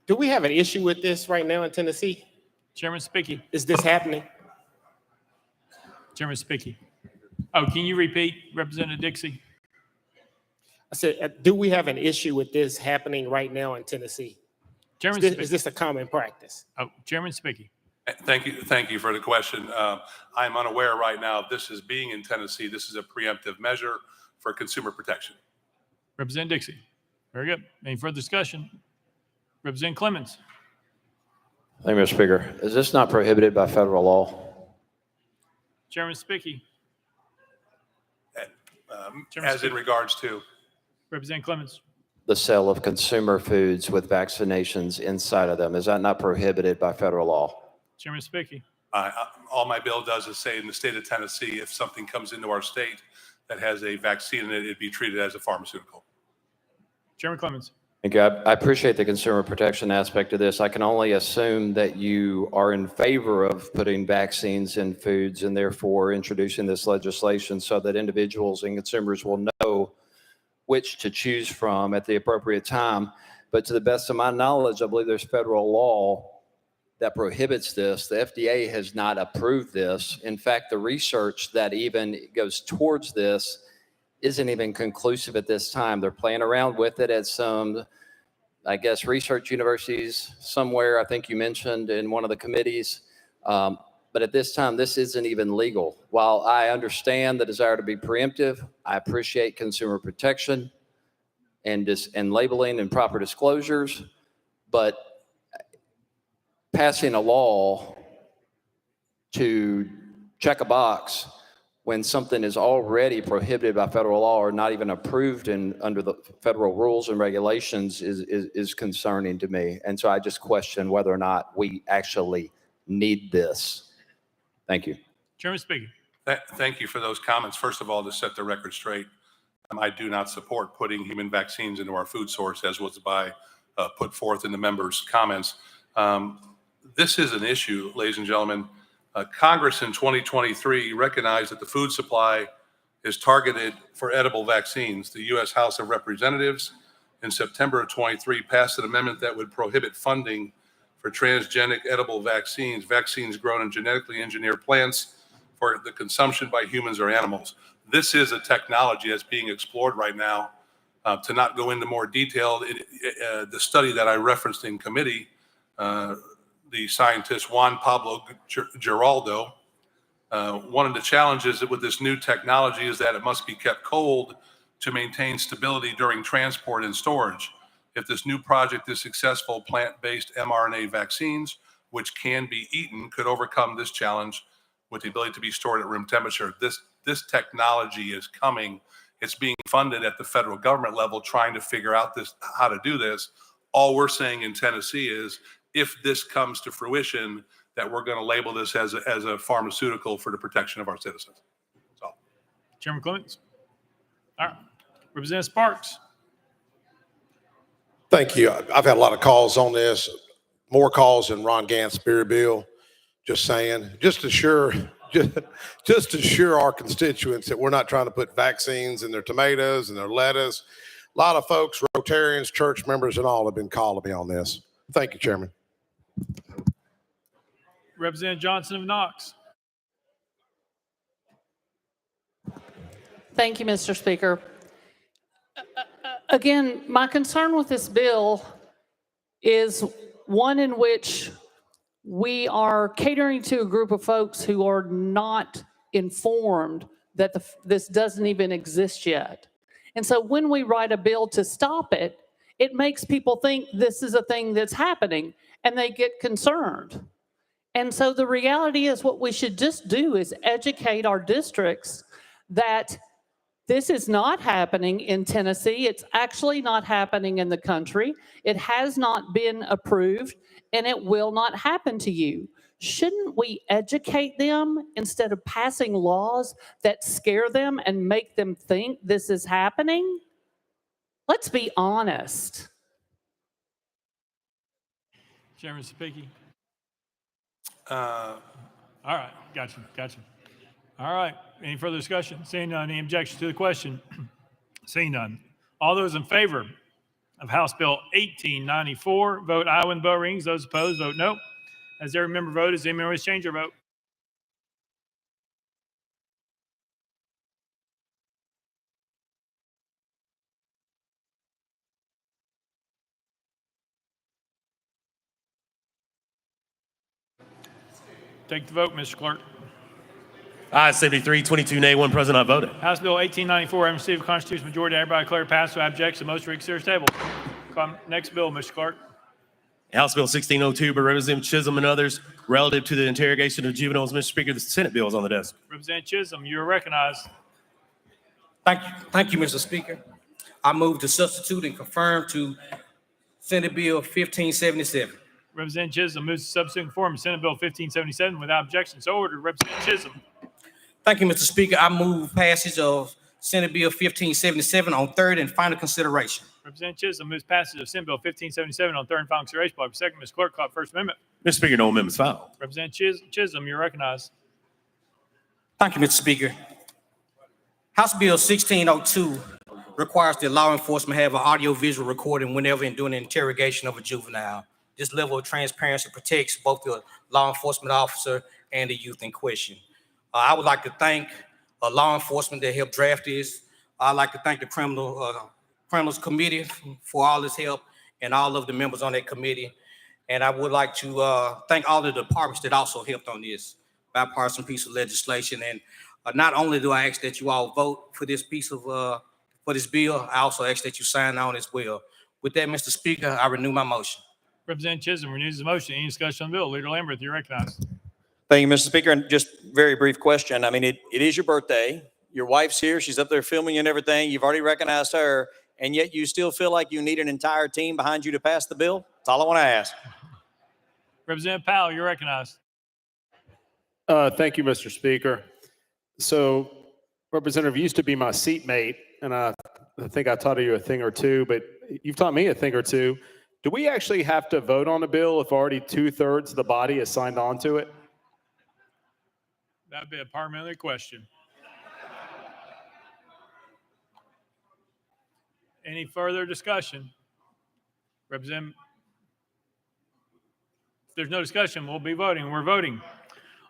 do we have an issue with this right now in Tennessee? Chairman Spicki. Is this happening? Chairman Spicki. Oh, can you repeat, Representative Dixie? I said, do we have an issue with this happening right now in Tennessee? Chairman Is this a common practice? Oh, Chairman Spicki. Thank you for the question. I'm unaware right now of this as being in Tennessee. This is a preemptive measure for consumer protection. Representative Dixie. Very good. Any further discussion? Representative Clemens. Thank you, Mr. Speaker. Is this not prohibited by federal law? Chairman Spicki. As in regards to? Representative Clemens. The sale of consumer foods with vaccinations inside of them. Is that not prohibited by federal law? Chairman Spicki. All my bill does is say in the state of Tennessee, if something comes into our state that has a vaccine in it, it'd be treated as a pharmaceutical. Chairman Clemens. Thank you. I appreciate the consumer protection aspect of this. I can only assume that you are in favor of putting vaccines in foods and therefore introducing this legislation so that individuals and consumers will know which to choose from at the appropriate time. But to the best of my knowledge, I believe there's federal law that prohibits this. The FDA has not approved this. In fact, the research that even goes towards this isn't even conclusive at this time. They're playing around with it at some, I guess, research universities somewhere. I think you mentioned in one of the committees. But at this time, this isn't even legal. While I understand the desire to be preemptive, I appreciate consumer protection and labeling and proper disclosures, but passing a law to check a box when something is already prohibited by federal law or not even approved under the federal rules and regulations is concerning to me. And so I just question whether or not we actually need this. Thank you. Chairman Spicki. Thank you for those comments. First of all, to set the record straight, I do not support putting human vaccines into our food source, as was put forth in the members' comments. This is an issue, ladies and gentlemen. Congress in 2023 recognized that the food supply is targeted for edible vaccines. The U.S. House of Representatives in September of 23 passed an amendment that would prohibit funding for transgenic edible vaccines, vaccines grown in genetically engineered plants for the consumption by humans or animals. This is a technology that's being explored right now. To not go into more detail, the study that I referenced in committee, the scientist Juan Pablo Giraldo, one of the challenges with this new technology is that it must be kept cold to maintain stability during transport and storage. If this new project is successful, plant-based mRNA vaccines, which can be eaten, could overcome this challenge with the ability to be stored at room temperature. This technology is coming. It's being funded at the federal government level, trying to figure out how to do this. All we're saying in Tennessee is, if this comes to fruition, that we're going to label this as a pharmaceutical for the protection of our citizens. So, Chairman Clements. All right. Representative Sparks. Thank you. I've had a lot of calls on this. more calls than Ron Gant's beer bill. Just saying, just assure our constituents that we're not trying to put vaccines in their tomatoes and their lettuce. A lot of folks, Rotarians, church members, and all have been calling me on this. Thank you, Chairman. Representative Johnson of Knox. Thank you, Mr. Speaker. Again, my concern with this bill is one in which we are catering to a group of folks who are not informed that this doesn't even exist yet. And so when we write a bill to stop it, it makes people think this is a thing that's happening and they get concerned. And so the reality is what we should just do is educate our districts that this is not happening in Tennessee. It's actually not happening in the country. It has not been approved, and it will not happen to you. Shouldn't we educate them instead of passing laws that scare them and make them think this is happening? Let's be honest. Chairman Sapiki. All right, gotcha. All right, any further discussion? Seeing none, any objection to the question? Seeing none. All those in favor of House Bill 1894, vote aye when the bell rings. Those opposed, vote no. As every member voted, does any member wish to change their vote? Take the vote, Mr. Clerk. Ayes 73, 22 nay, one present not voting. House Bill 1894, having received a constitutional majority, everybody declare passed. Without objection, the motion to reconsider is tabled. Next bill, Mr. Clerk. House Bill 1602 by Representative Chisholm and others relative to the interrogation of juveniles. Mr. Speaker, the Senate bill is on the desk. Representative Chisholm, you are recognized. Thank you, Mr. Speaker. I move to substitute and confirm to Senate Bill 1577. Representative Chisholm moves to substitute and conform to Senate Bill 1577 without objection. So ordered. Representative Chisholm. Thank you, Mr. Speaker. I move passage of Senate Bill 1577 on third and final consideration. Representative Chisholm moves passage of Senate Bill 1577 on third and final consideration. Second, Ms. Clerk, call First Amendment. Mr. Speaker, no amendments filed. Representative Chisholm, you're recognized. Thank you, Mr. Speaker. House Bill 1602 requires that law enforcement have an audio-visual recording whenever and during the interrogation of a juvenile. This level of transparency protects both the law enforcement officer and the youth in question. I would like to thank law enforcement that helped draft this. I'd like to thank the Criminals Committee for all this help and all of the members on that committee. And I would like to thank all of the departments that also helped on this bipartisan piece of legislation. And not only do I ask that you all vote for this piece of, for this bill, I also ask that you sign on as well. With that, Mr. Speaker, I renew my motion. Representative Chisholm renews the motion. Any discussion on the bill? Leader Lamberth, you're recognized. Thank you, Mr. Speaker. And just very brief question. I mean, it is your birthday. Your wife's here. She's up there filming you and everything. You've already recognized her. And yet you still feel like you need an entire team behind you to pass the bill? That's all I want to ask. Representative Powell, you're recognized. Thank you, Mr. Speaker. So, Representative, you used to be my seatmate, and I think I taught you a thing or two, but you've taught me a thing or two. Do we actually have to vote on a bill if already 2/3 of the body has signed on to it? That'd be a parliamentary question. Any further discussion? Representative, if there's no discussion, we'll be voting. We're voting.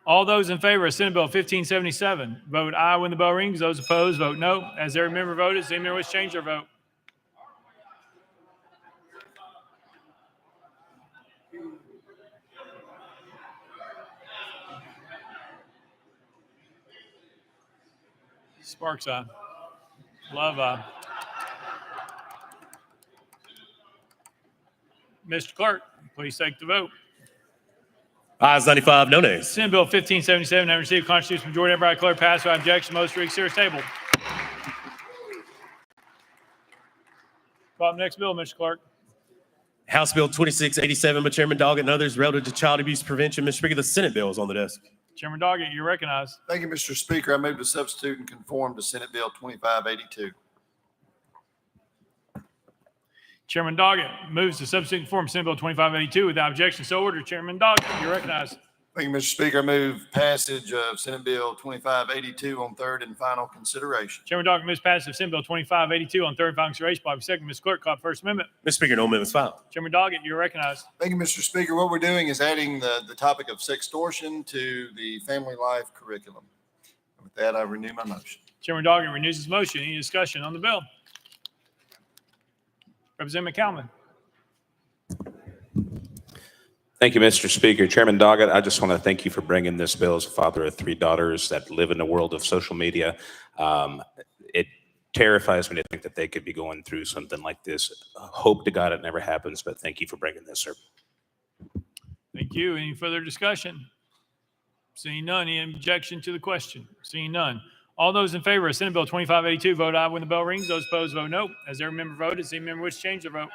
All those in favor of Senate Bill 1577, vote aye when the bell rings. Those opposed, vote no. As every member voted, does any member wish to change their vote? Sparks eye. Love eye. Mr. Clerk, please take the vote. Ayes 95, no nays. Senate Bill 1577 having received a constitutional majority, everybody declare passed without objection. Motion to reconsider is tabled. Call the next bill, Mr. Clerk. House Bill 2687 by Chairman Doggett and others relative to child abuse prevention. Mr. Speaker, the Senate bill is on the desk. Chairman Doggett, you're recognized. Thank you, Mr. Speaker. I move to substitute and conform to Senate Bill 2582. Chairman Doggett moves to substitute form Senate Bill 2582 without objection. So ordered. Chairman Doggett, you're recognized. Thank you, Mr. Speaker. I move passage of Senate Bill 2582 on third and final consideration. Chairman Doggett moves passage of Senate Bill 2582 on third and final consideration. Bobby second. Ms. Clerk, call the First Amendment. Mr. Speaker, no amendments filed. Chairman Doggett, you're recognized. Thank you, Mr. Speaker. What we're doing is adding the topic of sextortion to the family life curriculum. With that, I renew my motion. Chairman Doggett renews his motion. Any discussion on the bill? Representative McCalvin. Thank you, Mr. Speaker. Chairman Doggett, I just want to thank you for bringing this bill as a father of three daughters that live in the world of social media. It terrifies me to think that they could be going through something like this. Hope to God it never happens, but thank you for bringing this, sir. Thank you. Any further discussion? Seeing none. Any objection to the question? Seeing none. All those in favor of Senate Bill 2582 vote aye when the bell rings. Those opposed vote no. As every member voted, see member which change their vote.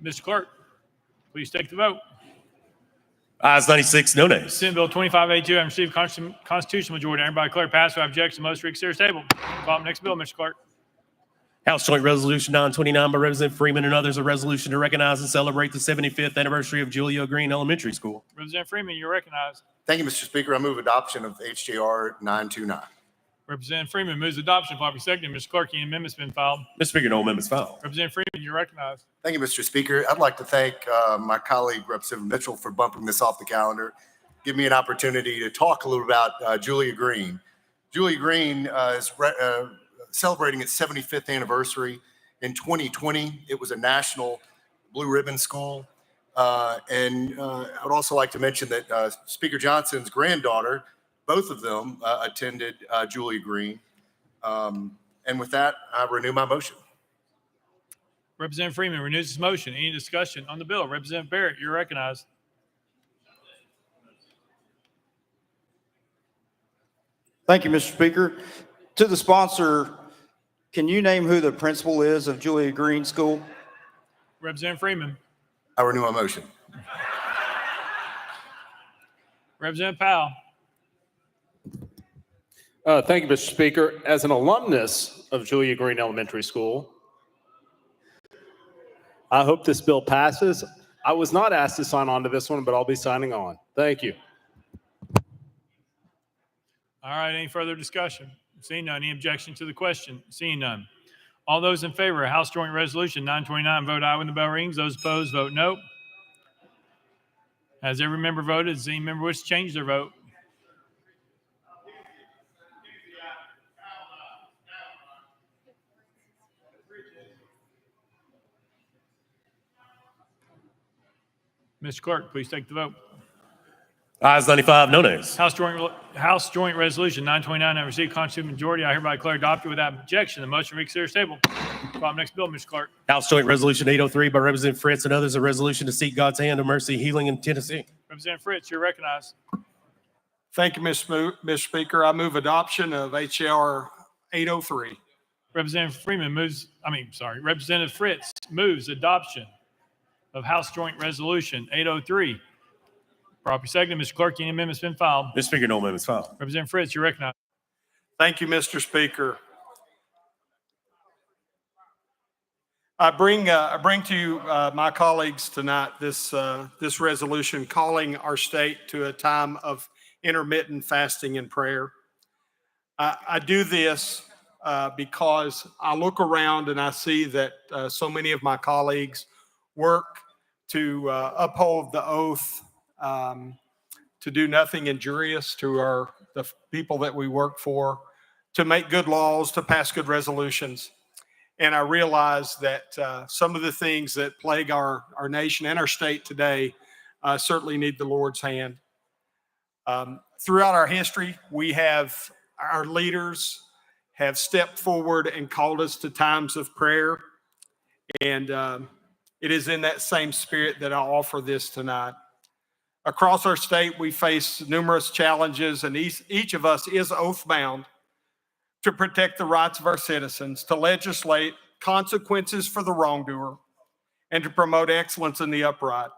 Mr. Clerk, please take the vote. Ayes 96, no nays. Senate Bill 2582 having received constitutional majority. Everybody declare passed without objection. Most reconsider table. Call up next bill, Mr. Clerk. House Joint Resolution 929 by Representative Freeman and others, a resolution to recognize and celebrate the 75th anniversary of Julia Green Elementary School. Representative Freeman, you're recognized. Thank you, Mr. Speaker. I move adoption of HJR 929. Representative Freeman moves adoption. Bobby second. Mr. Clerk, any amendments been filed? Mr. Speaker, no amendments filed. Representative Freeman, you're recognized. Thank you, Mr. Speaker. I'd like to thank my colleague, Representative Mitchell, for bumping this off the calendar. Give me an opportunity to talk a little about Julia Green. Julia Green is celebrating its 75th anniversary. In 2020, it was a national blue ribbon school. I would also like to mention that Speaker Johnson's granddaughter, both of them attended Julia Green. And with that, I renew my motion. Representative Freeman renews his motion. Any discussion on the bill? Representative Barrett, you're recognized. Thank you, Mr. Speaker. To the sponsor, can you name who the principal is of Julia Green School? Representative Freeman. I renew my motion. Representative Powell. Thank you, Mr. Speaker. As an alumnus of Julia Green Elementary School, I hope this bill passes. I was not asked to sign on to this one, but I'll be signing on. Thank you. All right, any further discussion? Seeing none. Any objection to the question? Seeing none. All those in favor of House Joint Resolution 929 vote aye when the bell rings. Those opposed vote no. Has every member voted? Does any member wish to change their vote? Mr. Clerk, please take the vote. Ayes 95, no nays. House Joint Resolution 929 have received constitutional majority. I hereby declare adopted without objection. The motion reconsider is tabled. Call up next bill, Mr. Clerk. House Joint Resolution 803 by Representative Fritz and others, a resolution to seek God's hand of mercy, healing in Tennessee. Representative Fritz, you're recognized. Thank you, Mr. Speaker. I move adoption of H.R. 803. Representative Representative Fritz moves adoption of House Joint Resolution 803. Properly seconded. Mr. Clerk, any amendments been filed? Mr. Speaker, no amendments filed. Representative Fritz, you're recognized. Thank you, Mr. Speaker. I bring to you, my colleagues tonight, this resolution calling our state to a time of intermittent fasting and prayer. I do this because I look around and I see that so many of my colleagues work to uphold the oath, to do nothing injurious to the people that we work for, to make good laws, to pass good resolutions. And I realize that some of the things that plague our nation and our state today certainly need the Lord's hand. Throughout our history, our leaders have stepped forward and called us to times of prayer. And it is in that same spirit that I offer this tonight. Across our state, we face numerous challenges, and each of us is oath-bound to protect the rights of our citizens, to legislate consequences for the wrongdoer, and to promote excellence in the upright.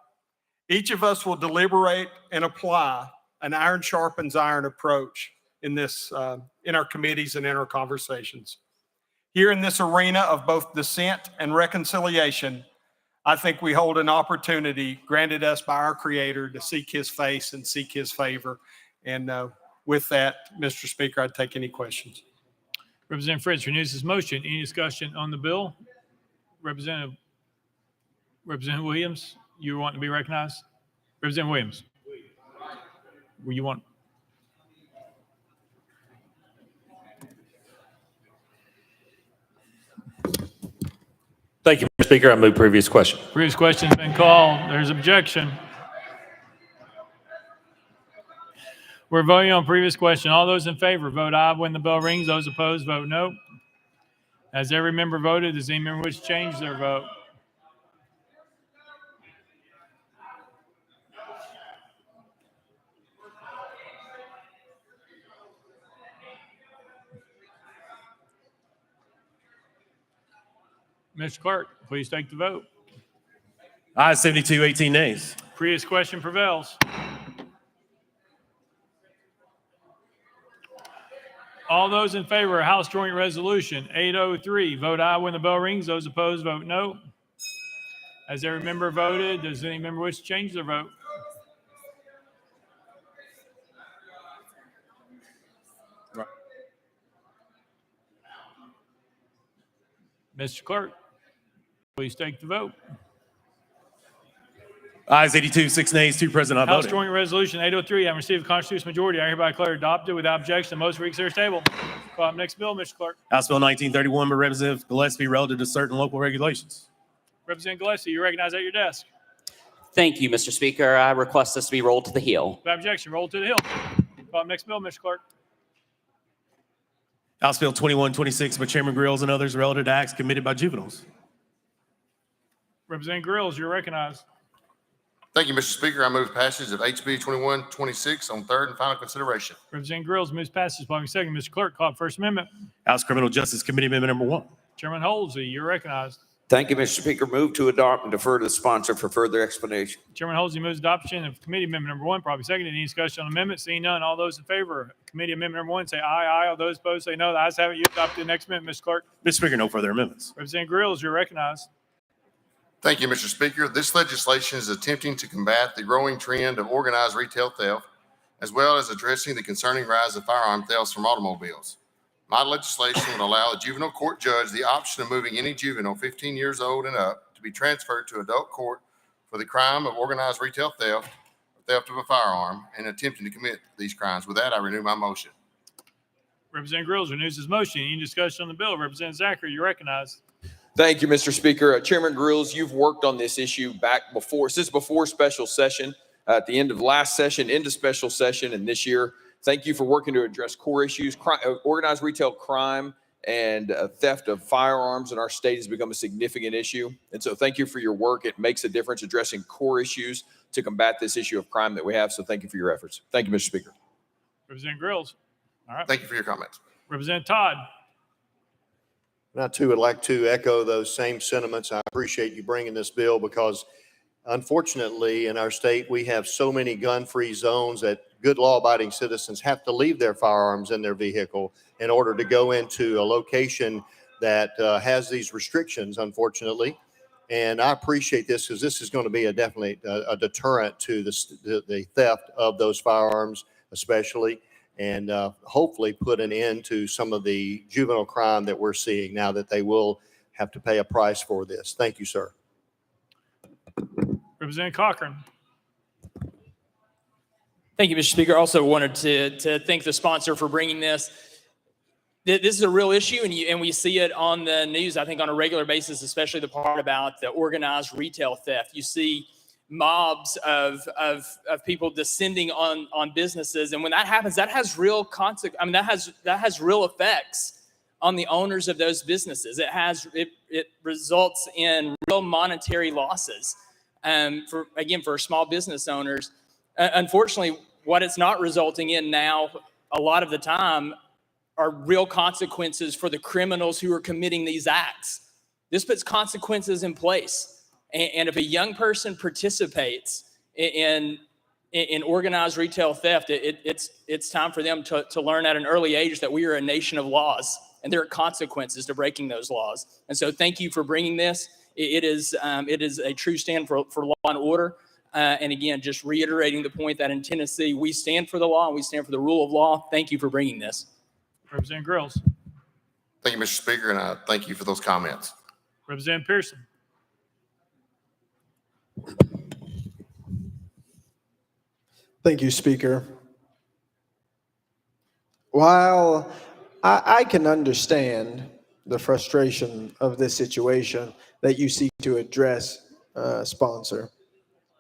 Each of us will deliberate and apply an iron sharpens iron approach in our committees and in our conversations. Here in this arena of both dissent and reconciliation, I think we hold an opportunity granted us by our Creator to seek His face and seek His favor. And with that, Mr. Speaker, I'd take any questions. Representative Fritz renews his motion. Any discussion on the bill? Representative Williams, you want to be recognized? Representative Williams. You want? Thank you, Mr. Speaker. I move previous question. Previous question's been called. There's objection. We're voting on previous question. All those in favor, vote aye when the bell rings. Those opposed, vote no. Has every member voted? Does any member wish to change their vote? Mr. Clerk, please take the vote. Ayes 72, 18 nays. Previous question prevails. All those in favor of House Joint Resolution 803, vote aye when the bell rings. Those opposed, vote no. Has every member voted? Does any member wish to change their vote? Mr. Clerk, please take the vote. Ayes 82, 6 nays, 2 present, not House voting. Joint Resolution 803, having received a constitutional majority, I hereby declare adopted without objection. The motion reconsider is tabled. Call up next bill, Mr. Clerk. House Bill 1931 by Representative Gillespie relative to certain local regulations. Representative Gillespie, you recognize at your desk. Thank you, Mr. Speaker. I request this to be rolled to the Hill. Without objection, roll to the Hill. Call up next bill, Mr. Clerk. House Bill 2126 by Chairman Grills and others relative to acts committed by juveniles. Representative Grills, you're recognized. Thank you, Mr. Speaker. I move passage of HB 2126 on third and final consideration. Representative Grills moves passage. Following second, Mr. Clerk, call up First Amendment. House Criminal Justice Committee Amendment number 1. Chairman Holsey, you're recognized. Thank you, Mr. Speaker. Move to adopt and defer to the sponsor for further explanation. Chairman Holsey moves adoption of Committee Amendment number 1. Probably seconded. Any discussion on amendment? Seeing none, all those in favor of Committee Amendment number 1 say aye, aye. All those opposed say no. The ayes have it. You adopt the next amendment, Mr. Clerk. Mr. Speaker, no further amendments. Representative Grills, you're recognized. Thank you, Mr. Speaker. This legislation is attempting to combat the growing trend of organized retail theft, as well as addressing the concerning rise of firearm thefts from automobiles. My legislation would allow a juvenile court judge the option of moving any juvenile 15 years old and up to be transferred to adult court for the crime of organized retail theft, or theft of a firearm, and attempting to commit these crimes. With that, I renew my motion. Representative Grills renews his motion. Any discussion on the bill? Representative Zachary, you're recognized. Thank you, Mr. Speaker. Chairman Grills, you've worked on this issue since before special session, at the end of last session, into special session, and this year. Thank you for working to address core issues. Organized retail crime and theft of firearms in our state has become a significant issue. And so thank you for your work. It makes a difference addressing core issues to combat this issue of crime that we have. So thank you for your efforts. Thank you, Mr. Speaker. Representative Grills. All right. Thank you for your comments. Representative Todd. And I too would like to echo those same sentiments. I appreciate you bringing this bill because unfortunately in our state, we have so many gun-free zones that good law-abiding citizens have to leave their firearms in their vehicle in order to go into a location that has these restrictions, unfortunately. And I appreciate this because this is going to be definitely a deterrent to the theft of those firearms, especially, and hopefully put an end to some of the juvenile crime that we're seeing now that they will have to pay a price for this. Thank you, sir. Representative Cochran. Thank you, Mr. Speaker. Also wanted to thank the sponsor for bringing this. This is a real issue, and we see it on the news, I think, on a regular basis, especially the part about the organized retail theft. You see mobs of people descending on businesses, and when that happens, that has real that has real effects on the owners of those businesses. It results in real monetary losses for small business owners. Unfortunately, what it's not resulting in now, a lot of the time, are real consequences for the criminals who are committing these acts. This puts consequences in place And if a young person participates in organized retail theft, it's time for them to learn at an early age that we are a nation of laws and there are consequences to breaking those laws. And so thank you for bringing this. It is a true stand for law and order. And again, just reiterating the point that in Tennessee, we stand for the law and we stand for the rule of law. Thank you for bringing this. Representative Grills. Thank you, Mr. Speaker, and I thank you for those comments. Representative Pearson. Thank you, Speaker. While I can understand the frustration of this situation that you seek to address, sponsor,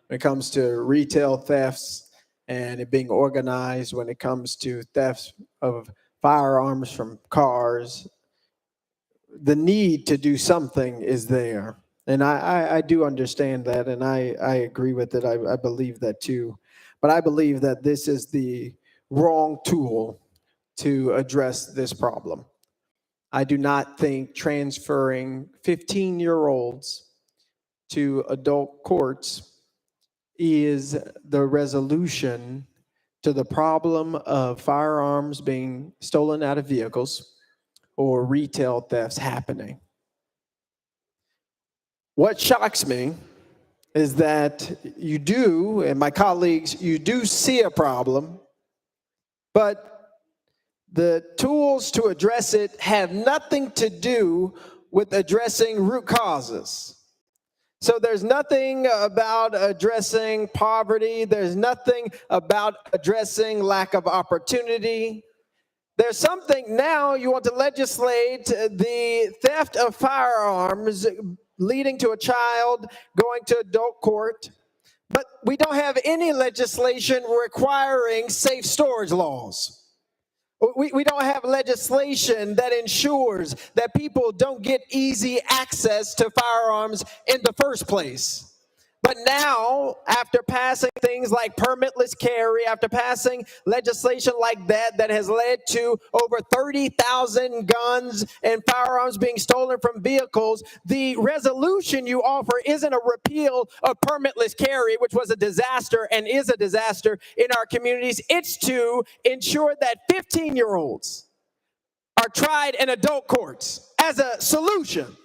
when it comes to retail thefts and it being organized, when it comes to thefts of firearms from cars, the need to do something is there. And I do understand that, and I agree with it. I believe that too. But I believe that this is the wrong tool to address this problem. I do not think transferring 15-year-olds to adult courts is the resolution to the problem of firearms being stolen out of vehicles or retail thefts happening. What shocks me is that you do, and my colleagues, you do see a problem, but the tools to address it have nothing to do with addressing root causes. So there's nothing about addressing poverty. There's nothing about addressing lack of opportunity. There's something now you want to legislate the theft of firearms leading to a child going to adult court, but we don't have any legislation requiring safe storage laws. We don't have legislation that ensures that people don't get easy access to firearms in the first place. But now, after passing things like permitless carry, after passing legislation like that, that has led to over 30,000 guns and firearms being stolen from vehicles, the resolution you offer isn't a repeal of permitless carry, which was a disaster and is a disaster in our communities. It's to ensure that 15-year-olds are tried in adult courts as a solution.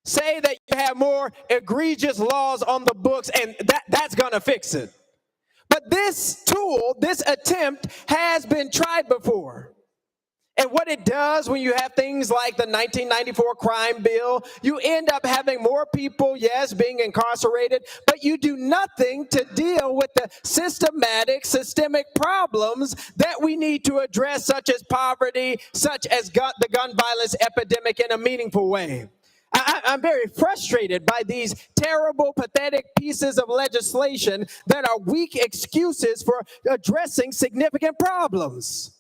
Say that you have more egregious laws on the books and that's going to fix it. But this tool, this attempt has been tried before. And what it does when you have things like the 1994 crime bill, you end up having more people, yes, being incarcerated, but you do nothing to deal with the systemic problems that we need to address, such as poverty, such as the gun violence epidemic in a meaningful way. I'm very frustrated by these terrible, pathetic pieces of legislation that are weak excuses for addressing significant problems.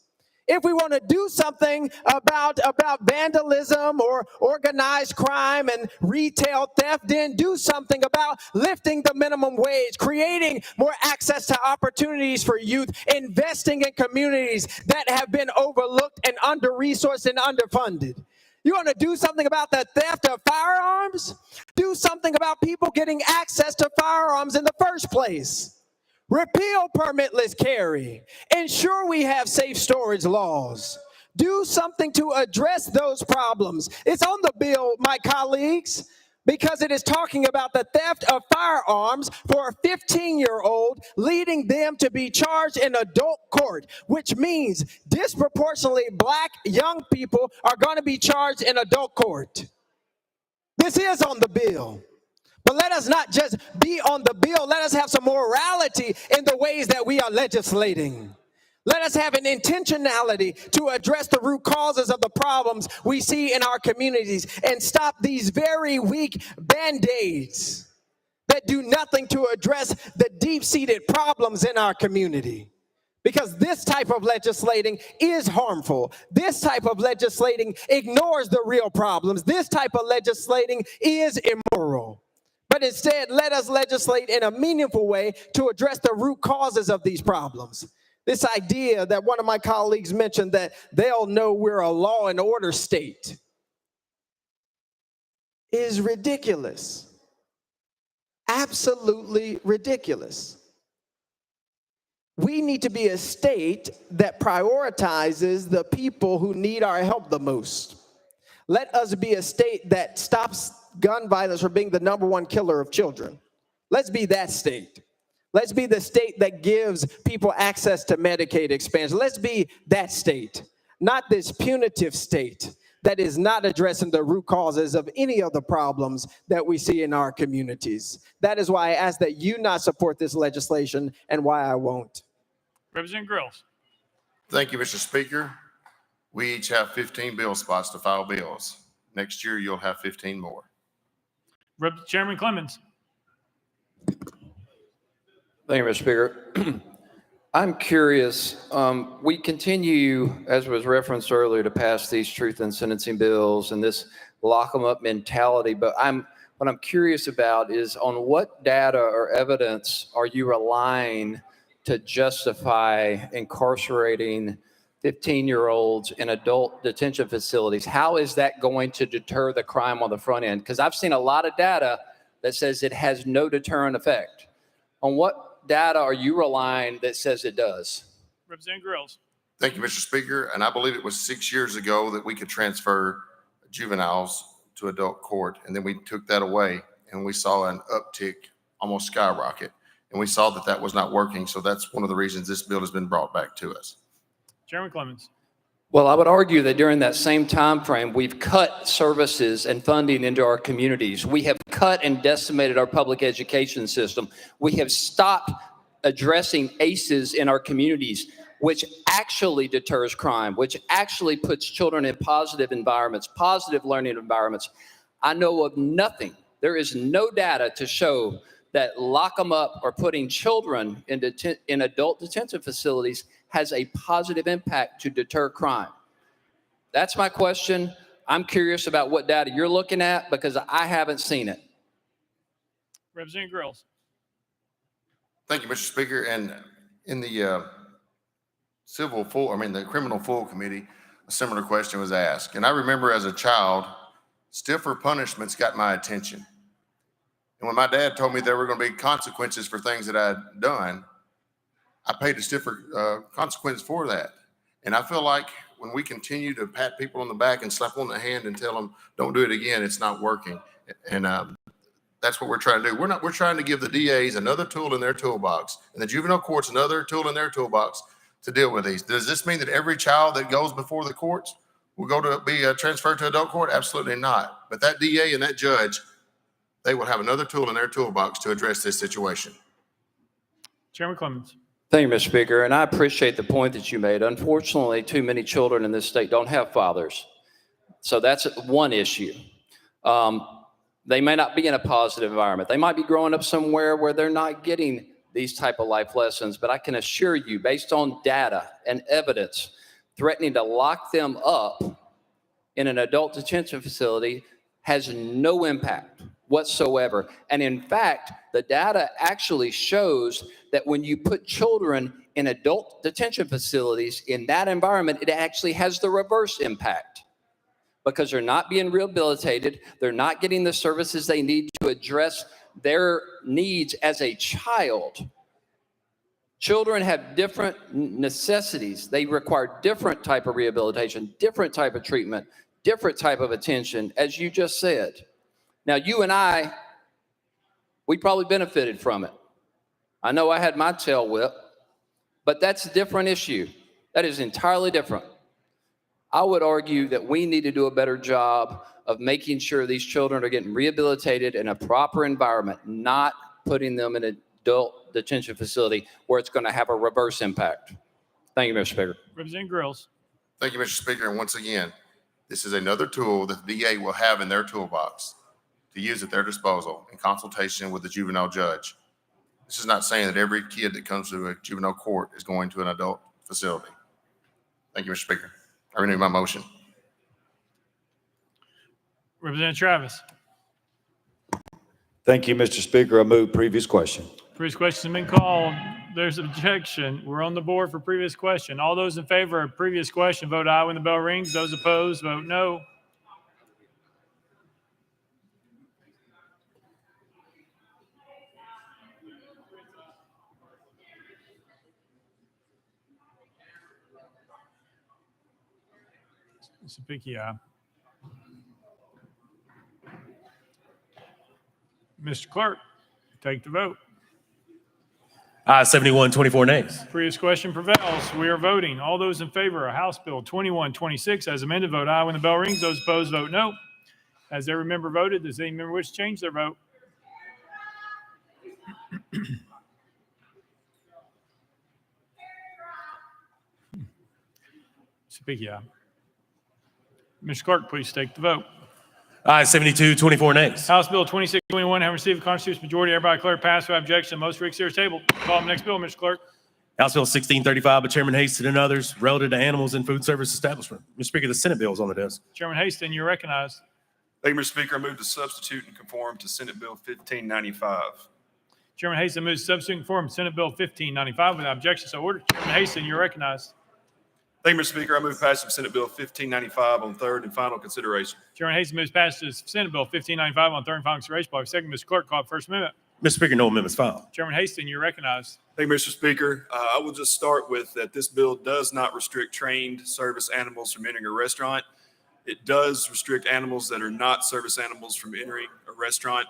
If we want to do something about vandalism or organized crime and retail theft, then do something about lifting the minimum wage, creating more access to opportunities for youth, investing in communities that have been overlooked and under-resourced and underfunded. You want to do something about the theft of firearms? Do something about people getting access to firearms in the first place. Repeal permitless carry. Ensure we have safe storage laws. Do something to address those problems. It's on the bill, my colleagues, because it is talking about the theft of firearms for a 15-year-old, leading them to be charged in adult court, which means disproportionately black young people are going to be charged in adult court. This is on the bill. But let us not just be on the bill. Let us have some morality in the ways that we are legislating. Let us have an intentionality to address the root causes of the problems we see in our communities and stop these very weak Band-Aids that do nothing to address the deep-seated problems in our community. Because this type of legislating is harmful. This type of legislating ignores the real problems. This type of legislating is immoral. But instead, let us legislate in a meaningful way to address the root causes of these problems. This idea that one of my colleagues mentioned that they'll know we're a law and order state is ridiculous. absolutely ridiculous. We need to be a state that prioritizes the people who need our help the most. Let us be a state that stops gun violence from being the #1 killer of children. Let's be that state. Let's be the state that gives people access to Medicaid expansion. Let's be that state, not this punitive state that is not addressing the root causes of any of the problems that we see in our communities. That is why I ask that you not support this legislation and why I won't. Representative Grills. Thank you, Mr. Speaker. We each have 15 bill spots to file bills. Next year, you'll have 15 more. Chairman Clemens. Thank you, Mr. Speaker. I'm curious, we continue, as was referenced earlier, to pass these truth in sentencing bills and this lock them up mentality. But what I'm curious about is on what data or evidence are you relying to justify incarcerating 15-year-olds in adult detention facilities? How is that going to deter the crime on the front end? Because I've seen a lot of data that says it has no deterrent effect. On what data are you relying that says it does? Representative Grills. Thank you, Mr. Speaker. And I believe it was 6 years ago that we could transfer juveniles to adult court. And then we took that away and we saw an uptick, almost skyrocket. And we saw that that was not working. So that's one of the reasons this bill has been brought back to us. Chairman Clemens. Well, I would argue that during that same time frame, we've cut services and funding into our communities. We have cut and decimated our public education system. We have stopped addressing ACEs in our communities, which actually deters crime, which actually puts children in positive environments, positive learning environments. I know of nothing. There is no data to show that lock them up or putting children in adult detention facilities has a positive impact to deter crime. That's my question. I'm curious about what data you're looking at because I haven't seen it. Representative Grills. Thank you, Mr. Speaker. And in the the criminal full committee, a similar question was asked. And I remember as a child, stiffer punishments got my attention. And when my dad told me there were going to be consequences for things that I'd done, I paid a stiffer consequence for that. And I feel like when we continue to pat people on the back and slap on the hand and tell them, don't do it again, it's not working. And that's what we're trying to do. We're trying to give the DAs another tool in their toolbox and the juvenile courts another tool in their toolbox to deal with these. Does this mean that every child that goes before the courts will go to be transferred to adult court? Absolutely not. But that DA and that judge, they will have another tool in their toolbox to address this situation. Chairman Clemens. Thank you, Mr. Speaker. And I appreciate the point that you made. Unfortunately, too many children in this state don't have fathers. So that's one issue. They may not be in a positive environment. They might be growing up somewhere where they're not getting these type of life lessons. But I can assure you, based on data and evidence, threatening to lock them up in an adult detention facility has no impact whatsoever. And in fact, the data actually shows that when you put children in adult detention facilities in that environment, it actually has the reverse impact because they're not being rehabilitated. They're not getting the services they need to address their needs as a child. Children have different necessities. They require different type of rehabilitation, different type of treatment, different type of attention, as you just said. Now, you and I, we probably benefited from it. I know I had my tail whipped, but that's a different issue. That is entirely different. I would argue that we need to do a better job of making sure these children are getting rehabilitated in a proper environment, not putting them in an adult detention facility where it's going to have a reverse impact. Thank you, Mr. Speaker. Representative Grills. Thank you, Mr. Speaker. And once again, this is another tool that the DA will have in their toolbox to use at their disposal in consultation with the juvenile judge. This is not saying that every kid that comes to a juvenile court is going to an adult facility. Thank you, Mr. Speaker. I renew my motion. Representative Travis. Thank you, Mr. Speaker. I move previous question. Previous question has been called. There's objection. We're on the board for previous question. All those in favor of previous question, vote aye when the bell rings. Those opposed, vote no. Sabiki, aye. Mr. Clerk, take the vote. Ayes 71, 24 nays. Previous question prevails. We are voting. All those in favor of House Bill 2126 as amended, vote aye when the bell rings. Those opposed, vote no. Has every member voted? Does any member wish to change their vote? Sabiki, aye. Mr. Clerk, please take the vote. Ayes 72, 24 nays. House Bill 2621 having received a constitutional majority, hereby declare passed without objection. Most read series table. Call the next bill, Mr. Clerk. House Bill 1635 by Chairman Haston and others relative to animals in food service establishment. Mr. Speaker, the Senate bill is on the desk. Chairman Haston, you're recognized. Thank you, Mr. Speaker. I move to substitute and conform to Senate Bill 1595. Chairman Haston moves to substitute and conform to Senate Bill 1595 without objection. So ordered. Chairman Haston, you're recognized. Thank you, Mr. Speaker. I move passage of Senate Bill 1595 on third and final consideration. Chairman Haston moves passage of Senate Bill 1595 on third and final consideration. By second, Mr. Clerk, call the first amendment. Mr. Speaker, no amendments filed. Chairman Haston, you're recognized. Thank you, Mr. Speaker. I will just start with that this bill does not restrict trained service animals from entering a restaurant. It does restrict animals that are not service animals from entering a restaurant.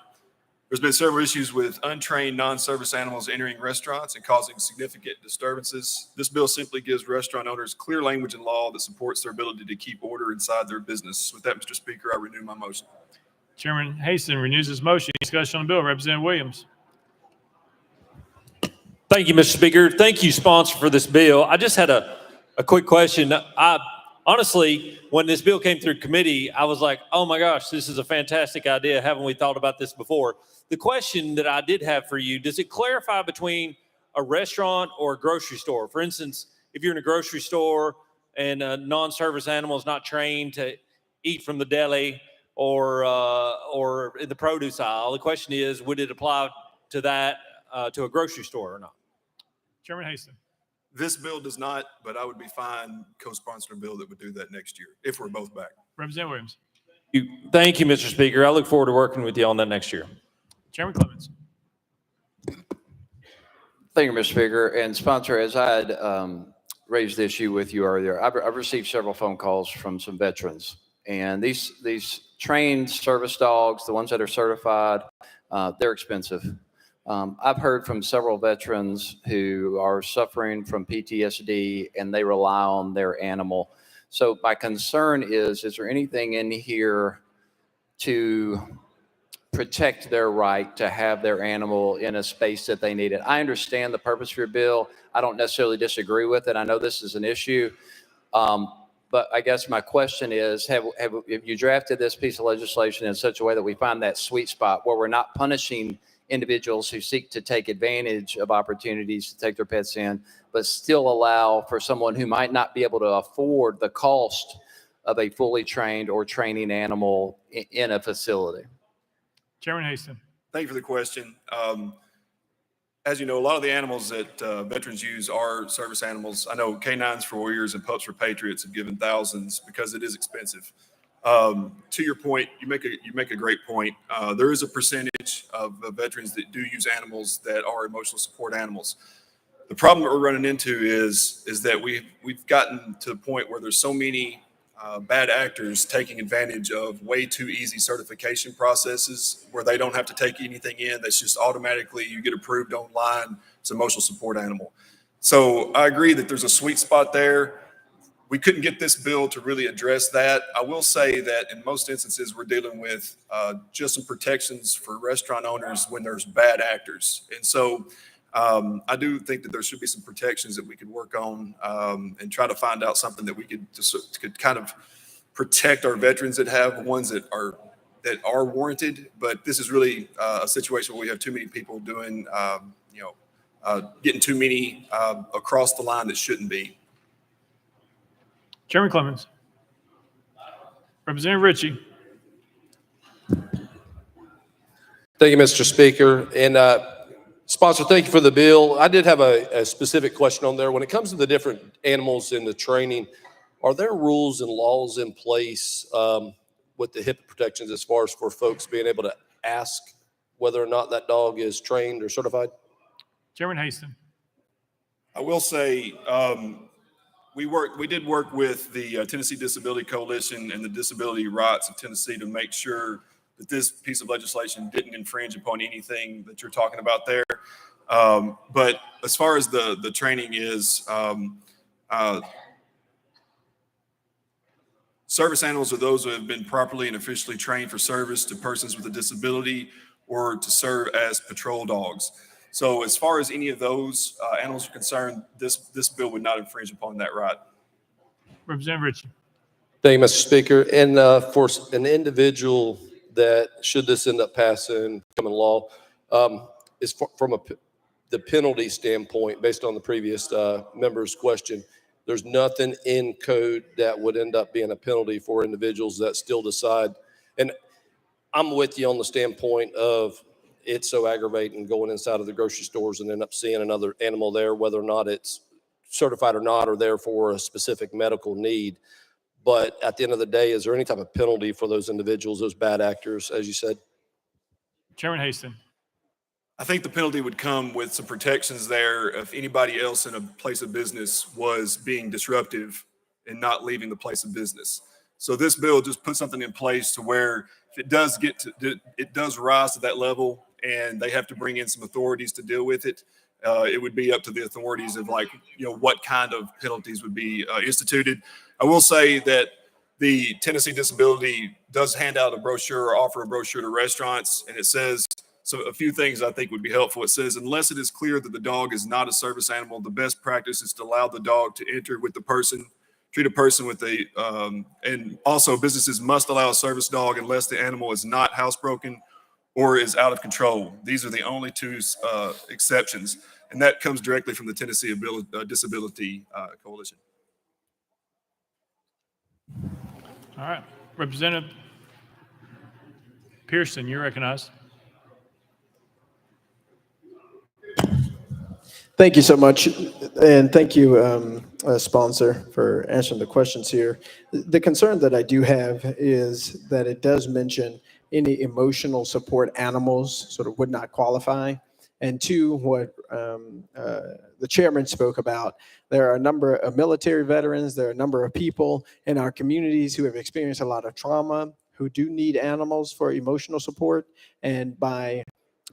There's been several issues with untrained non-service animals entering restaurants and causing significant disturbances. This bill simply gives restaurant owners clear language in law that supports their ability to keep order inside their business. With that, Mr. Speaker, I renew my motion. Chairman Haston renews his motion. Discussion on the bill. Representative Williams. Thank you, Mr. Speaker. Thank you, sponsor, for this bill. I just had a quick question. Honestly, when this bill came through committee, I was like, oh my gosh, this is a fantastic idea. Haven't we thought about this before? The question that I did have for you, does it clarify between a restaurant or a grocery store? For instance, if you're in a grocery store and a non-service animal is not trained to eat from the deli or in the produce aisle, the question is, would it apply to that to a grocery store or not? Chairman Haston. This bill does not, but I would be fine co-sponsoring a bill that would do that next year if we're both back. Representative Williams. Thank you, Mr. Speaker. I look forward to working with you on that next year. Chairman Clements. Thank you, Mr. Speaker. And sponsor, as I had raised the issue with you earlier, I've received several phone calls from some veterans. And these trained service dogs, the ones that are certified, they're expensive. I've heard from several veterans who are suffering from PTSD and they rely on their animal. So my concern is there anything in here to protect their right to have their animal in a space that they need it? I understand the purpose of your bill. I don't necessarily disagree with it. I know this is an issue. But I guess my question is, have you drafted this piece of legislation in such a way that we find that sweet spot where we're not punishing individuals who seek to take advantage of opportunities to take their pets in, but still allow for someone who might not be able to afford the cost of a fully trained or training animal in a facility? Chairman Haston. Thank you for the question. As you know, a lot of the animals that veterans use are service animals. I know Canines for Warriors and Pups for Patriots have given thousands because it is expensive. To your point, you make a great point. There is a percentage of veterans that do use animals that are emotional support animals. The problem that we're running into is that we've gotten to the point where there's so many bad actors taking advantage of way too easy certification processes where they don't have to take anything in. That's just automatically you get approved online. It's an emotional support animal. So I agree that there's a sweet spot there. We couldn't get this bill to really address that. I will say that in most instances, we're dealing with just some protections for restaurant owners when there's bad actors. And so I do think that there should be some protections that we could work on and try to find out something that we could kind of protect our veterans that have ones that are warranted. But this is really a situation where we have too many people doing, getting too many across the line that shouldn't be. Chairman Clements. Representative Ritchie. Thank you, Mr. Speaker. And sponsor, thank you for the bill. I did have a specific question on there. When it comes to the different animals in the training, are there rules and laws in place with the HIPAA protections as far as for folks being able to ask whether or not that dog is trained or certified? Chairman Haston. I will say We did work with the Tennessee Disability Coalition and the Disability Rights of Tennessee to make sure that this piece of legislation didn't infringe upon anything that you're talking about there. But as far as the training is, service animals are those who have been properly and officially trained for service to persons with a disability or to serve as patrol dogs. So as far as any of those animals are concerned, this bill would not infringe upon that right. Representative Ritchie. Thank you, Mr. Speaker. And for an individual that, should this end up passing, becoming law, is from the penalty standpoint, based on the previous member's question, there's nothing in code that would end up being a penalty for individuals that still decide. And I'm with you on the standpoint of it's so aggravating going inside of the grocery stores and end up seeing another animal there, whether or not it's certified or not, or there for a specific medical need. But at the end of the day, is there any type of penalty for those individuals, those bad actors, as you said? Chairman Haston. I think the penalty would come with some protections there if anybody else in a place of business was being disruptive and not leaving the place of business. So this bill just puts something in place to where if it does rise to that level and they have to bring in some authorities to deal with it, it would be up to the authorities of what kind of penalties would be instituted. I will say that the Tennessee Disability does hand out a brochure or offer a brochure to restaurants, and it says a few things I think would be helpful. It says, unless it is clear that the dog is not a service animal, the best practice is to allow the dog to enter with the person, treat a person with and also businesses must allow a service dog unless the animal is not housebroken or is out of control. These are the only two exceptions, and that comes directly from the Tennessee Disability Coalition. All right. Representative Pearson, you're recognized. Thank you so much. And thank you, sponsor, for answering the questions here. The concern that I do have is that it does mention any emotional support animals sort of would not qualify. And two, what the chairman spoke about, there are a number of military veterans, there are a number of people in our communities who have experienced a lot of trauma, who do need animals for emotional support. And by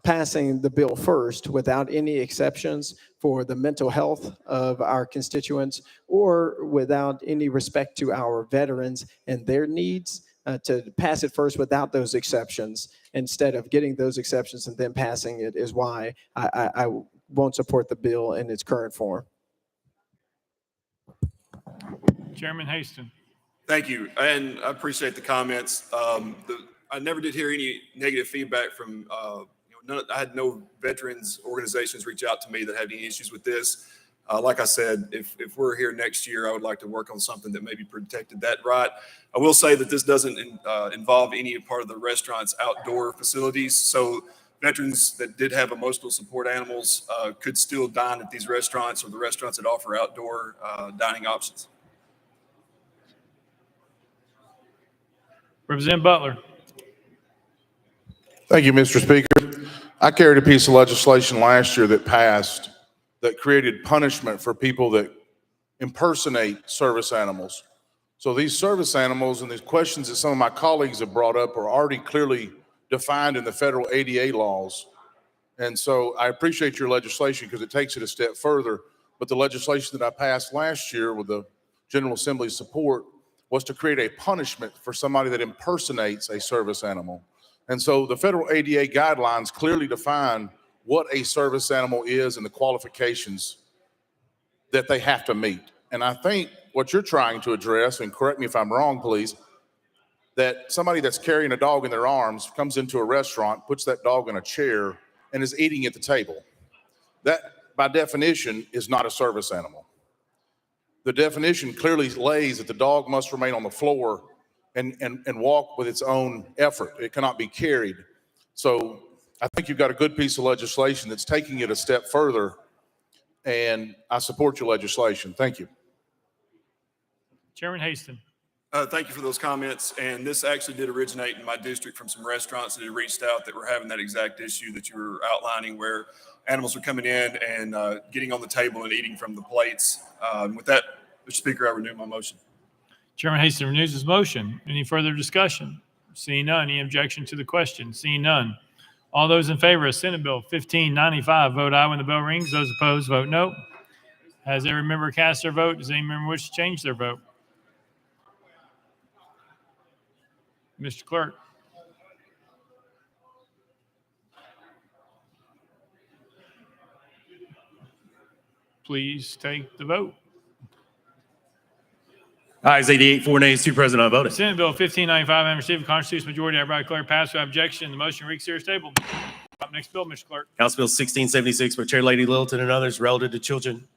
passing the bill first without any exceptions for the mental health of our constituents or without any respect to our veterans and their needs, to pass it first without those exceptions instead of getting those exceptions and then passing it is why I won't support the bill in its current form. Chairman Haston. Thank you, and I appreciate the comments. I never did hear any negative feedback from I had no veterans organizations reach out to me that had any issues with this. Like I said, if we're here next year, I would like to work on something that maybe protected that right. I will say that this doesn't involve any part of the restaurant's outdoor facilities. So veterans that did have emotional support animals could still dine at these restaurants or the restaurants that offer outdoor dining options. Representative Butler. Thank you, Mr. Speaker. I carried a piece of legislation last year that passed that created punishment for people that impersonate service animals. So these service animals and these questions that some of my colleagues have brought up are already clearly defined in the federal ADA laws. And so I appreciate your legislation because it takes it a step further. But the legislation that I passed last year with the General Assembly's support was to create a punishment for somebody that impersonates a service animal. And so the federal ADA guidelines clearly define what a service animal is and the qualifications that they have to meet. And I think what you're trying to address, and correct me if I'm wrong, please, that somebody that's carrying a dog in their arms comes into a restaurant, puts that dog in a chair, and is eating at the table. That, by definition, is not a service animal. The definition clearly lays that the dog must remain on the floor and walk with its own effort. It cannot be carried. So I think you've got a good piece of legislation that's taking it a step further, and I support your legislation. Thank you. Chairman Haston. Thank you for those comments. And this actually did originate in my district from some restaurants that had reached out that were having that exact issue that you were outlining, where animals were coming in and getting on the table and eating from the plates. With that Mr. Speaker, I renew my motion. Chairman Hastings renews his motion. Any further discussion? Seeing none. Any objection to the question? Seeing none. All those in favor of Senate Bill 1595, vote aye when the bell rings. Those opposed, vote no. Has every member cast their vote? Does any member wish to change their vote? Mr. Clerk. Please take the vote. Ayes 88, 4 nays, 2 present, unvoted. Senate Bill 1595 having received a constitutional majority, I hereby declare passed without objection. The motion reeks here is tabled. Up next bill, Mr. Clerk. House Bill 1676 by Chair Lady Littleton and others relative to children.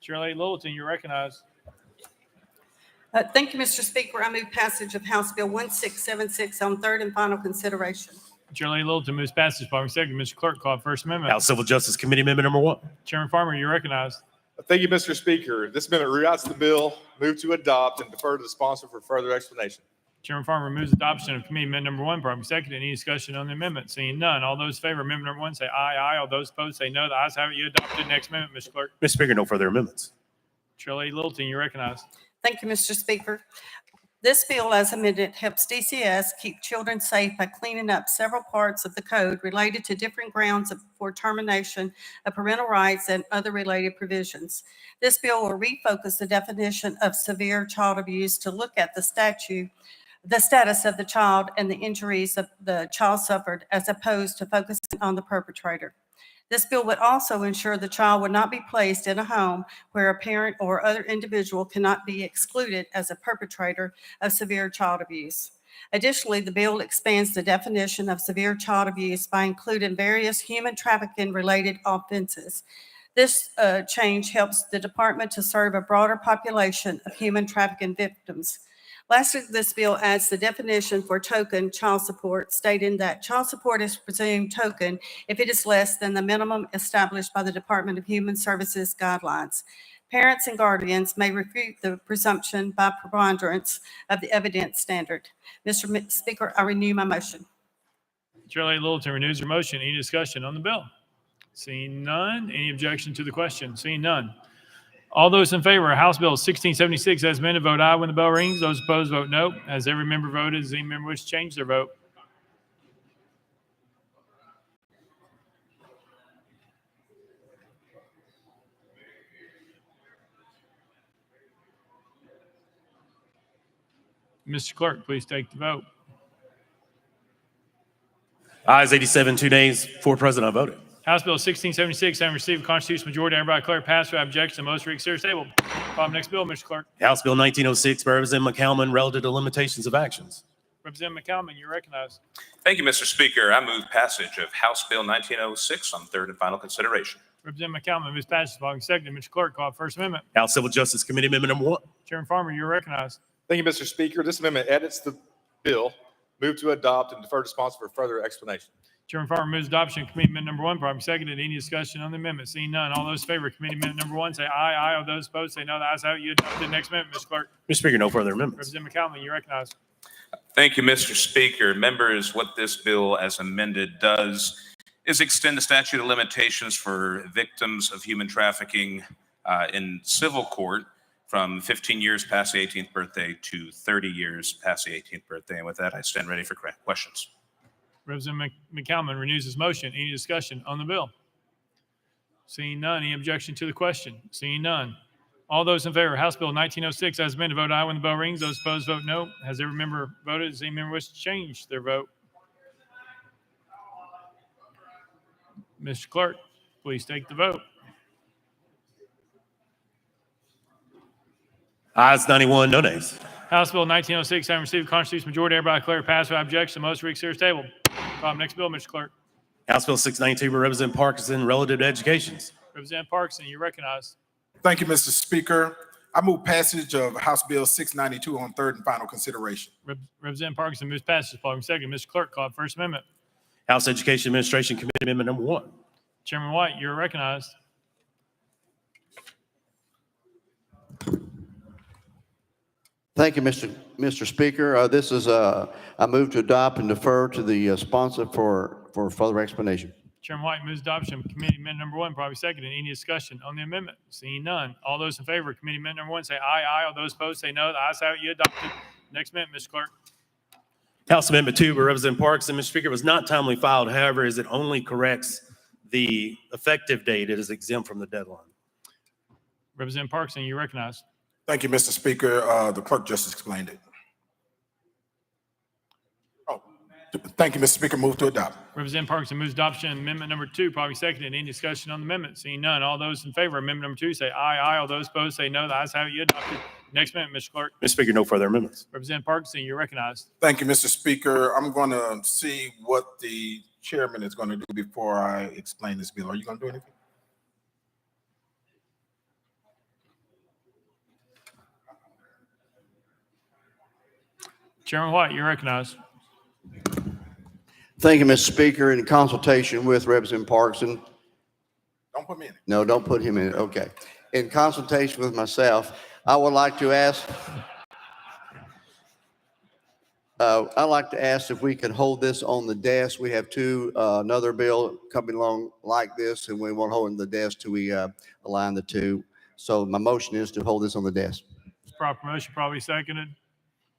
Chair Lady Littleton, you're recognized. Thank you, Mr. Speaker. I move passage of House Bill 1676 on third and final consideration. Chair Lady Littleton moves passage following second. Mr. Clerk, call First Amendment. House Civil Justice Committee Amendment number 1. Chairman Farmer, you're recognized. Thank you, Mr. Speaker. This amendment reroutes the bill, move to adopt, and defer to the sponsor for further explanation. Chairman Farmer moves adoption of Committee Amendment number 1. Properly second. Any discussion on the amendment? Seeing none. All those in favor of Amendment number 1 say aye, aye. All those opposed say no. The ayes have it. You adopted. Next amendment, Mr. Clerk. Mr. Speaker, no further amendments. Chair Lady Littleton, you're recognized. Thank you, Mr. Speaker. This bill, as amended, helps DCS keep children safe by cleaning up several parts of the code related to different grounds for termination of parental rights and other related provisions. This bill will refocus the definition of severe child abuse to look at the status of the child and the injuries that the child suffered, as opposed to focusing on the perpetrator. This bill would also ensure the child would not be placed in a home where a parent or other individual cannot be excluded as a perpetrator of severe child abuse. Additionally, the bill expands the definition of severe child abuse by including various human trafficking related offenses. This change helps the department to serve a broader population of human trafficking victims. Lastly, this bill adds the definition for token child support, stating that child support is presumed token if it is less than the minimum established by the Department of Human Services guidelines. Parents and guardians may refute the presumption by preponderance of the evidence standard. Mr. Speaker, I renew my motion. Chair Lady Littleton renews her motion. Any discussion on the bill? Seeing none. Any objection to the question? Seeing none. All those in favor of House Bill 1676 as amended, vote aye when the bell rings. Those opposed, vote no. Has every member voted? Does any member wish to change their vote? Mr. Clerk, please take the vote. Ayes 87, 2 nays, 4 present, unvoted. House Bill 1676 having received a constitutional majority, I hereby declare passed without objection. The motion reeks here is tabled. Next bill, Mr. Clerk. House Bill 1906 by Representative McCalman relative to limitations of actions. Representative McCalman, you're recognized. Thank you, Mr. Speaker. I move passage of House Bill 1906 on third and final consideration. Representative McCalman moves passage following second. Mr. Clerk, call First Amendment. House Civil Justice Committee Amendment number 1. Chairman Farmer, you're recognized. Thank you, Mr. Speaker. This amendment edits the bill, move to adopt, and defer to sponsor for further explanation. Chairman Farmer moves adoption of Committee Amendment number 1. Properly seconded. Any discussion on the amendment? Seeing none. All those in favor of Committee Amendment number 1 say aye, aye. All those opposed say no. The ayes have it. You adopted. Next amendment, Mr. Clerk. Mr. Speaker, no further amendments. Representative McCalman, you're recognized. Thank you, Mr. Speaker. Members, what this bill as amended does is extend the statute of limitations for victims of human trafficking in civil court from 15 years past the 18th birthday to 30 years past the 18th birthday. And with that, I stand ready for questions. Representative McCalman renews his motion. Any discussion on the bill? Seeing none. Any objection to the question? Seeing none. All those in favor of House Bill 1906 as amended, vote aye when the bell rings. Those opposed, vote no. Has every member voted? Does any member wish to change their vote? Mr. Clerk, please take the vote. Ayes 91, no nays. House Bill 1906 having received a constitutional majority, I hereby declare passed without objection. The motion reeks here is tabled. Next bill, Mr. Clerk. House Bill 692 by Representative Parkinson relative to education. Representative Parkinson, you're recognized. Thank you, Mr. Speaker. I move passage of House Bill 692 on third and final consideration. Representative Parkinson moves passage following second. Mr. Clerk, call First Amendment. House Education Administration Committee Amendment number 1. Chairman White, you're recognized. Thank you, Mr. Speaker. This is I move to adopt and defer to the sponsor for further explanation. Chairman White moves adoption of committee amendment number 1, probably seconded. Any discussion on the amendment? Seeing none. All those in favor of committee amendment number 1 say aye, aye. All those opposed say no. The ayes have it. You adopted. Next amendment, Mr. Clerk. House Amendment 2 by Representative Parks, and Mr. Speaker, was not timely filed. However, as it only corrects the effective date, it is exempt from the deadline. Representative Parkinson, you recognized. Thank you, Mr. Speaker. The clerk just explained it. Oh, thank you, Mr. Speaker. Move to adopt. Representative Parkinson moves adoption of amendment number 2, probably seconded. Any discussion on the amendment? Seeing none. All those in favor of amendment number 2 say aye, aye. All those opposed say no. The ayes have it. You adopted. Next amendment, Mr. Clerk. Mr. Speaker, no further amendments. Representative Parkinson, you're recognized. Thank you, Mr. Speaker. I'm going to see what the chairman is going to do before I explain this bill. Are you going to do anything? Chairman White, you're recognized. Thank you, Mr. Speaker. In consultation with Representative Parkinson. Don't put me in it. No, don't put him in it. Okay. In consultation with myself, I would like to ask, I'd like to ask if we can hold this on the desk. We have another bill coming along like this, and we won't hold it on the desk till we align the two. So my motion is to hold this on the desk. Proper motion, probably seconded.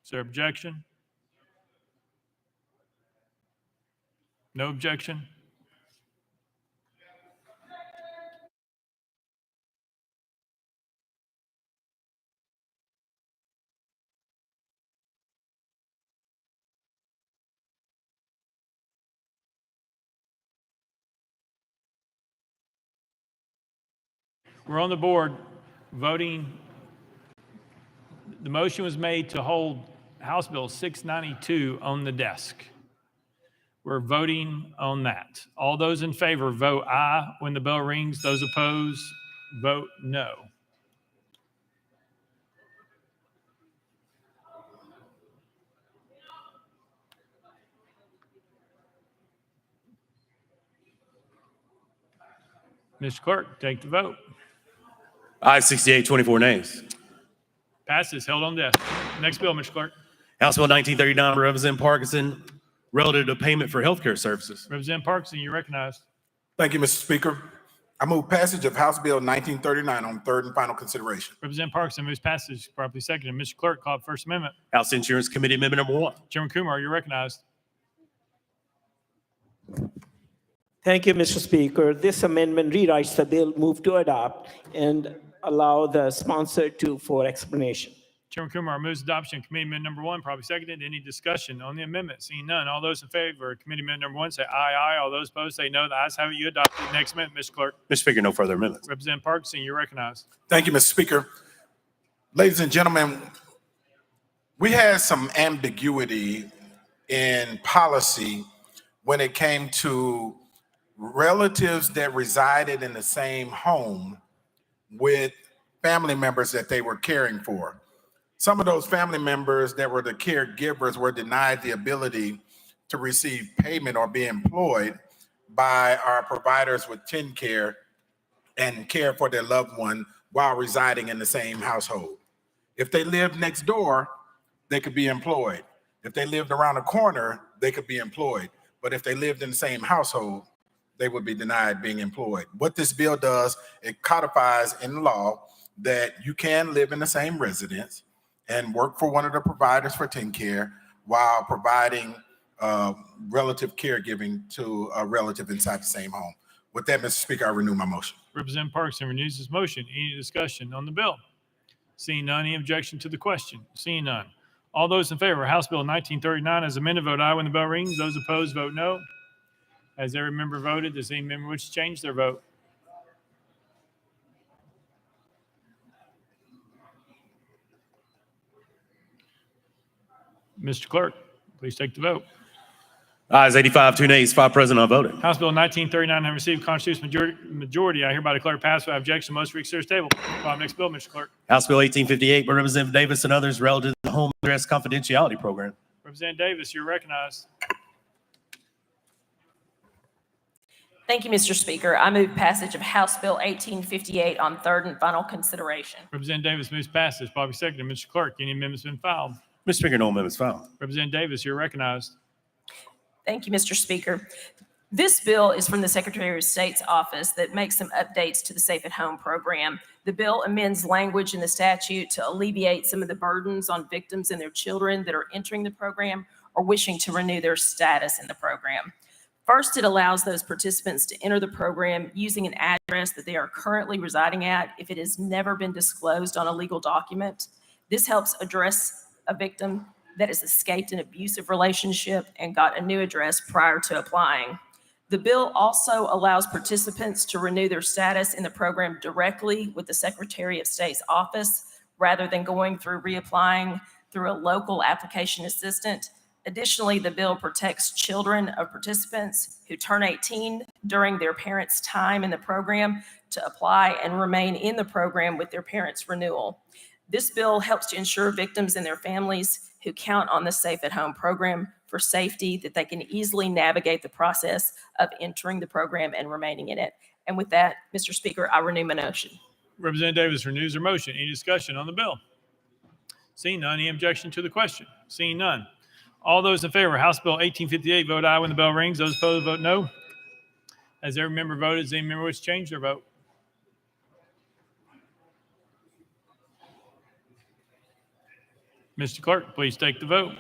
Is there objection? No objection? We're on the board voting. The motion was made to hold House Bill 692 on the desk. We're voting on that. All those in favor vote aye when the bell rings. Those opposed vote no. Mr. Clerk, take the vote. Ayes 68, 24 nays. Passes, held on desk. Next bill, Mr. Clerk. House Bill 1939 by Representative Parkinson, relative to payment for healthcare services. Representative Parkinson, you're recognized. Thank you, Mr. Speaker. I move passage of House Bill 1939 on third and final consideration. Representative Parkinson moves passage, properly seconded. Mr. Clerk, call up First Amendment. House Insurance Committee Amendment number 1. Chairman Kumar, you're recognized. Thank you, Mr. Speaker. This amendment rewrites the bill, move to adopt, and allow the sponsor for explanation. Chairman Kumar moves adoption of committee amendment number 1, probably seconded. Any discussion on the amendment? Seeing none. All those in favor of committee amendment number 1 say aye, aye. All those opposed say no. The ayes have it. You adopted. Next amendment, Mr. Clerk. Mr. Speaker, no further amendments. Representative Parkinson, you're recognized. Thank you, Mr. Speaker. Ladies and gentlemen, we had some ambiguity in policy when it came to relatives that resided in the same home with family members that they were caring for. Some of those family members that were the caregivers were denied the ability to receive payment or be employed by our providers with TennCare and care for their loved one while residing in the same household. If they lived next door, they could be employed. If they lived around the corner, they could be employed. But if they lived in the same household, they would be denied being employed. What this bill does, it codifies in law that you can live in the same residence and work for one of the providers for TennCare while providing relative caregiving to a relative inside the same home. With that, Mr. Speaker, I renew my motion. Representative Parkinson renews his motion. Any discussion on the bill? Seeing none, any objection to the question? Seeing none. All those in favor of House Bill 1939 as amended, vote aye when the bell rings. Those opposed, vote no. Has every member voted? Does any member wish to change their vote? Mr. Clerk, please take the vote. Ayes 85, 2 nays, 5 present, unvoted. House Bill 1939 has received constitutional majority. I hereby declare passed without objection. Most reconsider table. Call the next bill, Mr. Clerk. House Bill 1858 by Representative Davis and others, relative to the Home Address Confidentiality Program. Representative Davis, you're recognized. Thank you, Mr. Speaker. I move passage of House Bill 1858 on third and final consideration. Representative Davis moves passage. Bobby seconded. Mr. Clerk, any amendments been filed? Mr. Speaker, no amendments filed. Representative Davis, you're recognized. Thank you, Mr. Speaker. This bill is from the Secretary of State's office that makes some updates to the Safe at Home program. The bill amends language in the statute to alleviate some of the burdens on victims and their children that are entering the program or wishing to renew their status in the program. First, it allows those participants to enter the program using an address that they are currently residing at if it has never been disclosed on a legal document. This helps address a victim that has escaped an abusive relationship and got a new address prior to applying. The bill also allows participants to renew their status in the program directly with the Secretary of State's office rather than going through reapplying through a local application assistant. Additionally, the bill protects children of participants who turn 18 during their parents' time in the program to apply and remain in the program with their parents' renewal. This bill helps to ensure victims and their families who count on the Safe at Home program for safety that they can easily navigate the process of entering the program and remaining in it. And with that, Mr. Speaker, I renew my motion. Representative Davis renews her motion. Any discussion on the bill? Seeing none, any objection to the question? Seeing none. All those in favor of House Bill 1858, vote aye when the bell rings. Those opposed, vote no. Has every member voted? Does any member wish to change their vote? Mr. Clerk, please take the vote.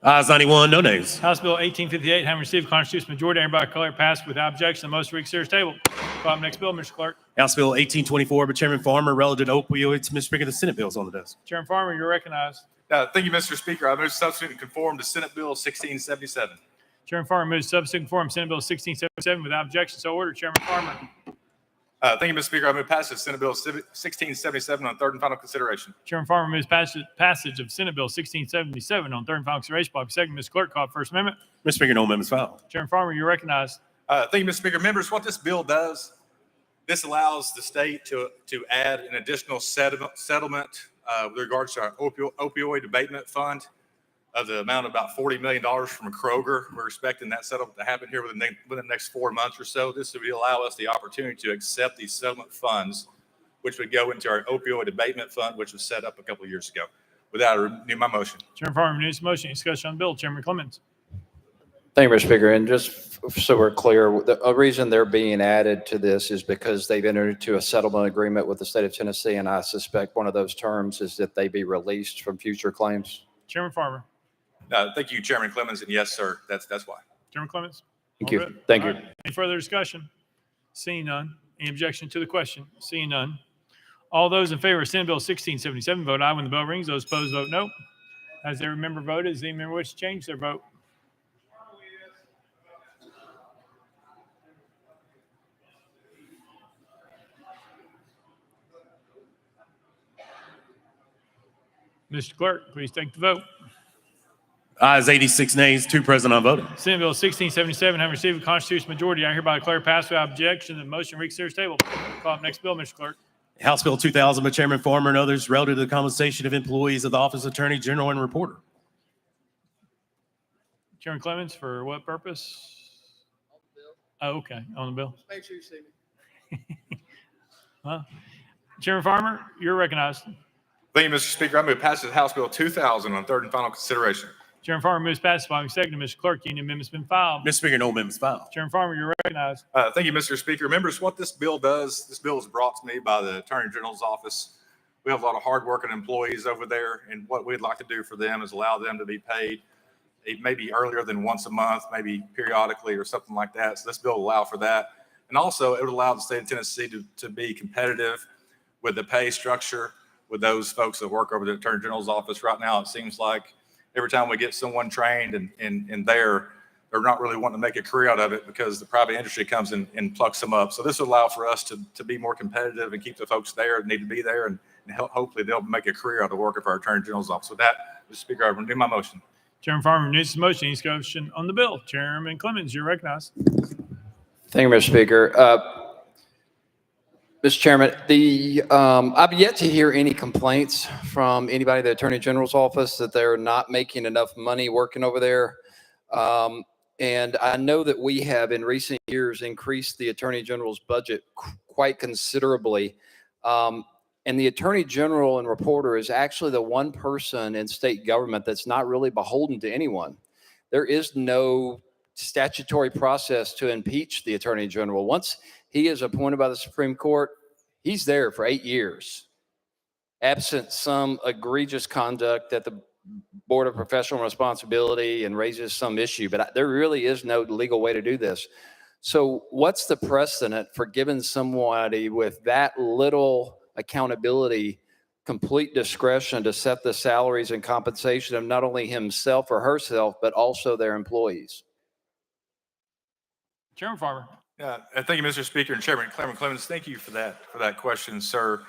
Ayes 91, no nays. House Bill 1858, having received a constitutional majority, everybody declare it passed without objection. The motion reconsidered is tabled. Call up next bill, Mr. Clerk. House Bill 1824 by Chairman Farmer relative to opioids. Mr. Speaker, the Senate bill is on the desk. Chairman Farmer, you're recognized. Thank you, Mr. Speaker. I move to substitute and conform to Senate Bill 1677. Chairman Farmer moves to substitute and conform Senate Bill 1677 without objection. So ordered. Chairman Farmer. Thank you, Mr. Speaker. I move passage of Senate Bill 1677 on third and final consideration. Chairman Farmer moves passage of Senate Bill 1677 on third and final consideration. By second, Mr. Clerk, call First Amendment. Mr. Speaker, no amendments filed. Chairman Farmer, you're recognized. Thank you, Mr. Speaker. Members, what this bill does, this allows the state to add an additional settlement with regards to our opioid abatement fund of the amount of about $40 million from Kroger. We're expecting that settlement to happen here within the next 4 months or so. This would allow us the opportunity to accept these settlement funds, which would go into our opioid abatement fund, which was set up a couple of years ago. With that, I renew my motion. Chairman Farmer renews the motion. Discussion on the bill. Chairman Clemens. Thank you, Mr. Speaker. And just so we're clear, the reason they're being added to this is because they've entered into a settlement agreement with the state of Tennessee, and I suspect one of those terms is that they be released from future claims. Chairman Farmer. Thank you, Chairman Clemens, and yes, sir, that's why. Chairman Clemens. Thank All you. good. Thank All you. right. Any further discussion? Seeing none. Any objection to the question? Seeing none. All those in favor of Senate Bill 1677, vote aye when the bell rings. Those opposed, vote no. Has every member voted? Does any member wish to change their vote? Mr. Clerk, please take the vote. Ayes 86, nays, 2 present, unvoted. Senate Bill 1677, having received a constitutional majority, I hereby declare passed without objection. The motion reconsidered is tabled. Call up next bill, Mr. Clerk. House Bill 2000 by Chairman Farmer and others relative to the compensation of employees of the Office of Attorney General and Reporter. Chairman Clemens, for what purpose? Oh, okay, on the bill. Make sure you see me. Huh? Chairman Farmer, you're recognized. Thank you, Mr. Speaker. I move passage of House Bill 2000 on third and final consideration. Chairman Farmer moves passage by second. Mr. Clerk, any amendments been filed? Mr. Speaker, no amendments filed. Chairman Farmer, you're recognized. Thank you, Mr. Speaker. Members, what this bill does, this bill is brought to me by the Attorney General's office. We have a lot of hardworking employees over there, and what we'd like to do for them is allow them to be paid maybe earlier than once a month, maybe periodically or something like that. So this bill will allow for that. And also, it would allow the state of Tennessee to be competitive with the pay structure with those folks that work over the Attorney General's office. Right now, it seems like every time we get someone trained and they're not really wanting to make a career out of it because the private industry comes in and plucks them up. So this will allow for us to be more competitive and keep the folks there that need to be there, and hopefully they'll make a career out of the work of our Attorney General's office. With that, Mr. Speaker, I renew my motion. Chairman Farmer renews the motion. Any discussion on the bill? Chairman Clemens, you're recognized. Thank you, Mr. Speaker. Mr. Chairman, I've yet to hear any complaints from anybody at the Attorney General's office that they're not making enough money working over there. And I know that we have in recent years increased the Attorney General's budget quite considerably. And the Attorney General and Reporter is actually the one person in state government that's not really beholden to anyone. There is no statutory process to impeach the Attorney General. Once he is appointed by the Supreme Court, he's there for 8 years, absent some egregious conduct at the Board of Professional Responsibility and raises some issue. But there really is no legal way to do this. So what's the precedent for giving somebody with that little accountability complete discretion to set the salaries and compensation of not only himself or herself, but also their employees? Chairman Farmer. Yeah, thank you, Mr. Speaker, and Chairman Clemens. Thank you for that question, sir.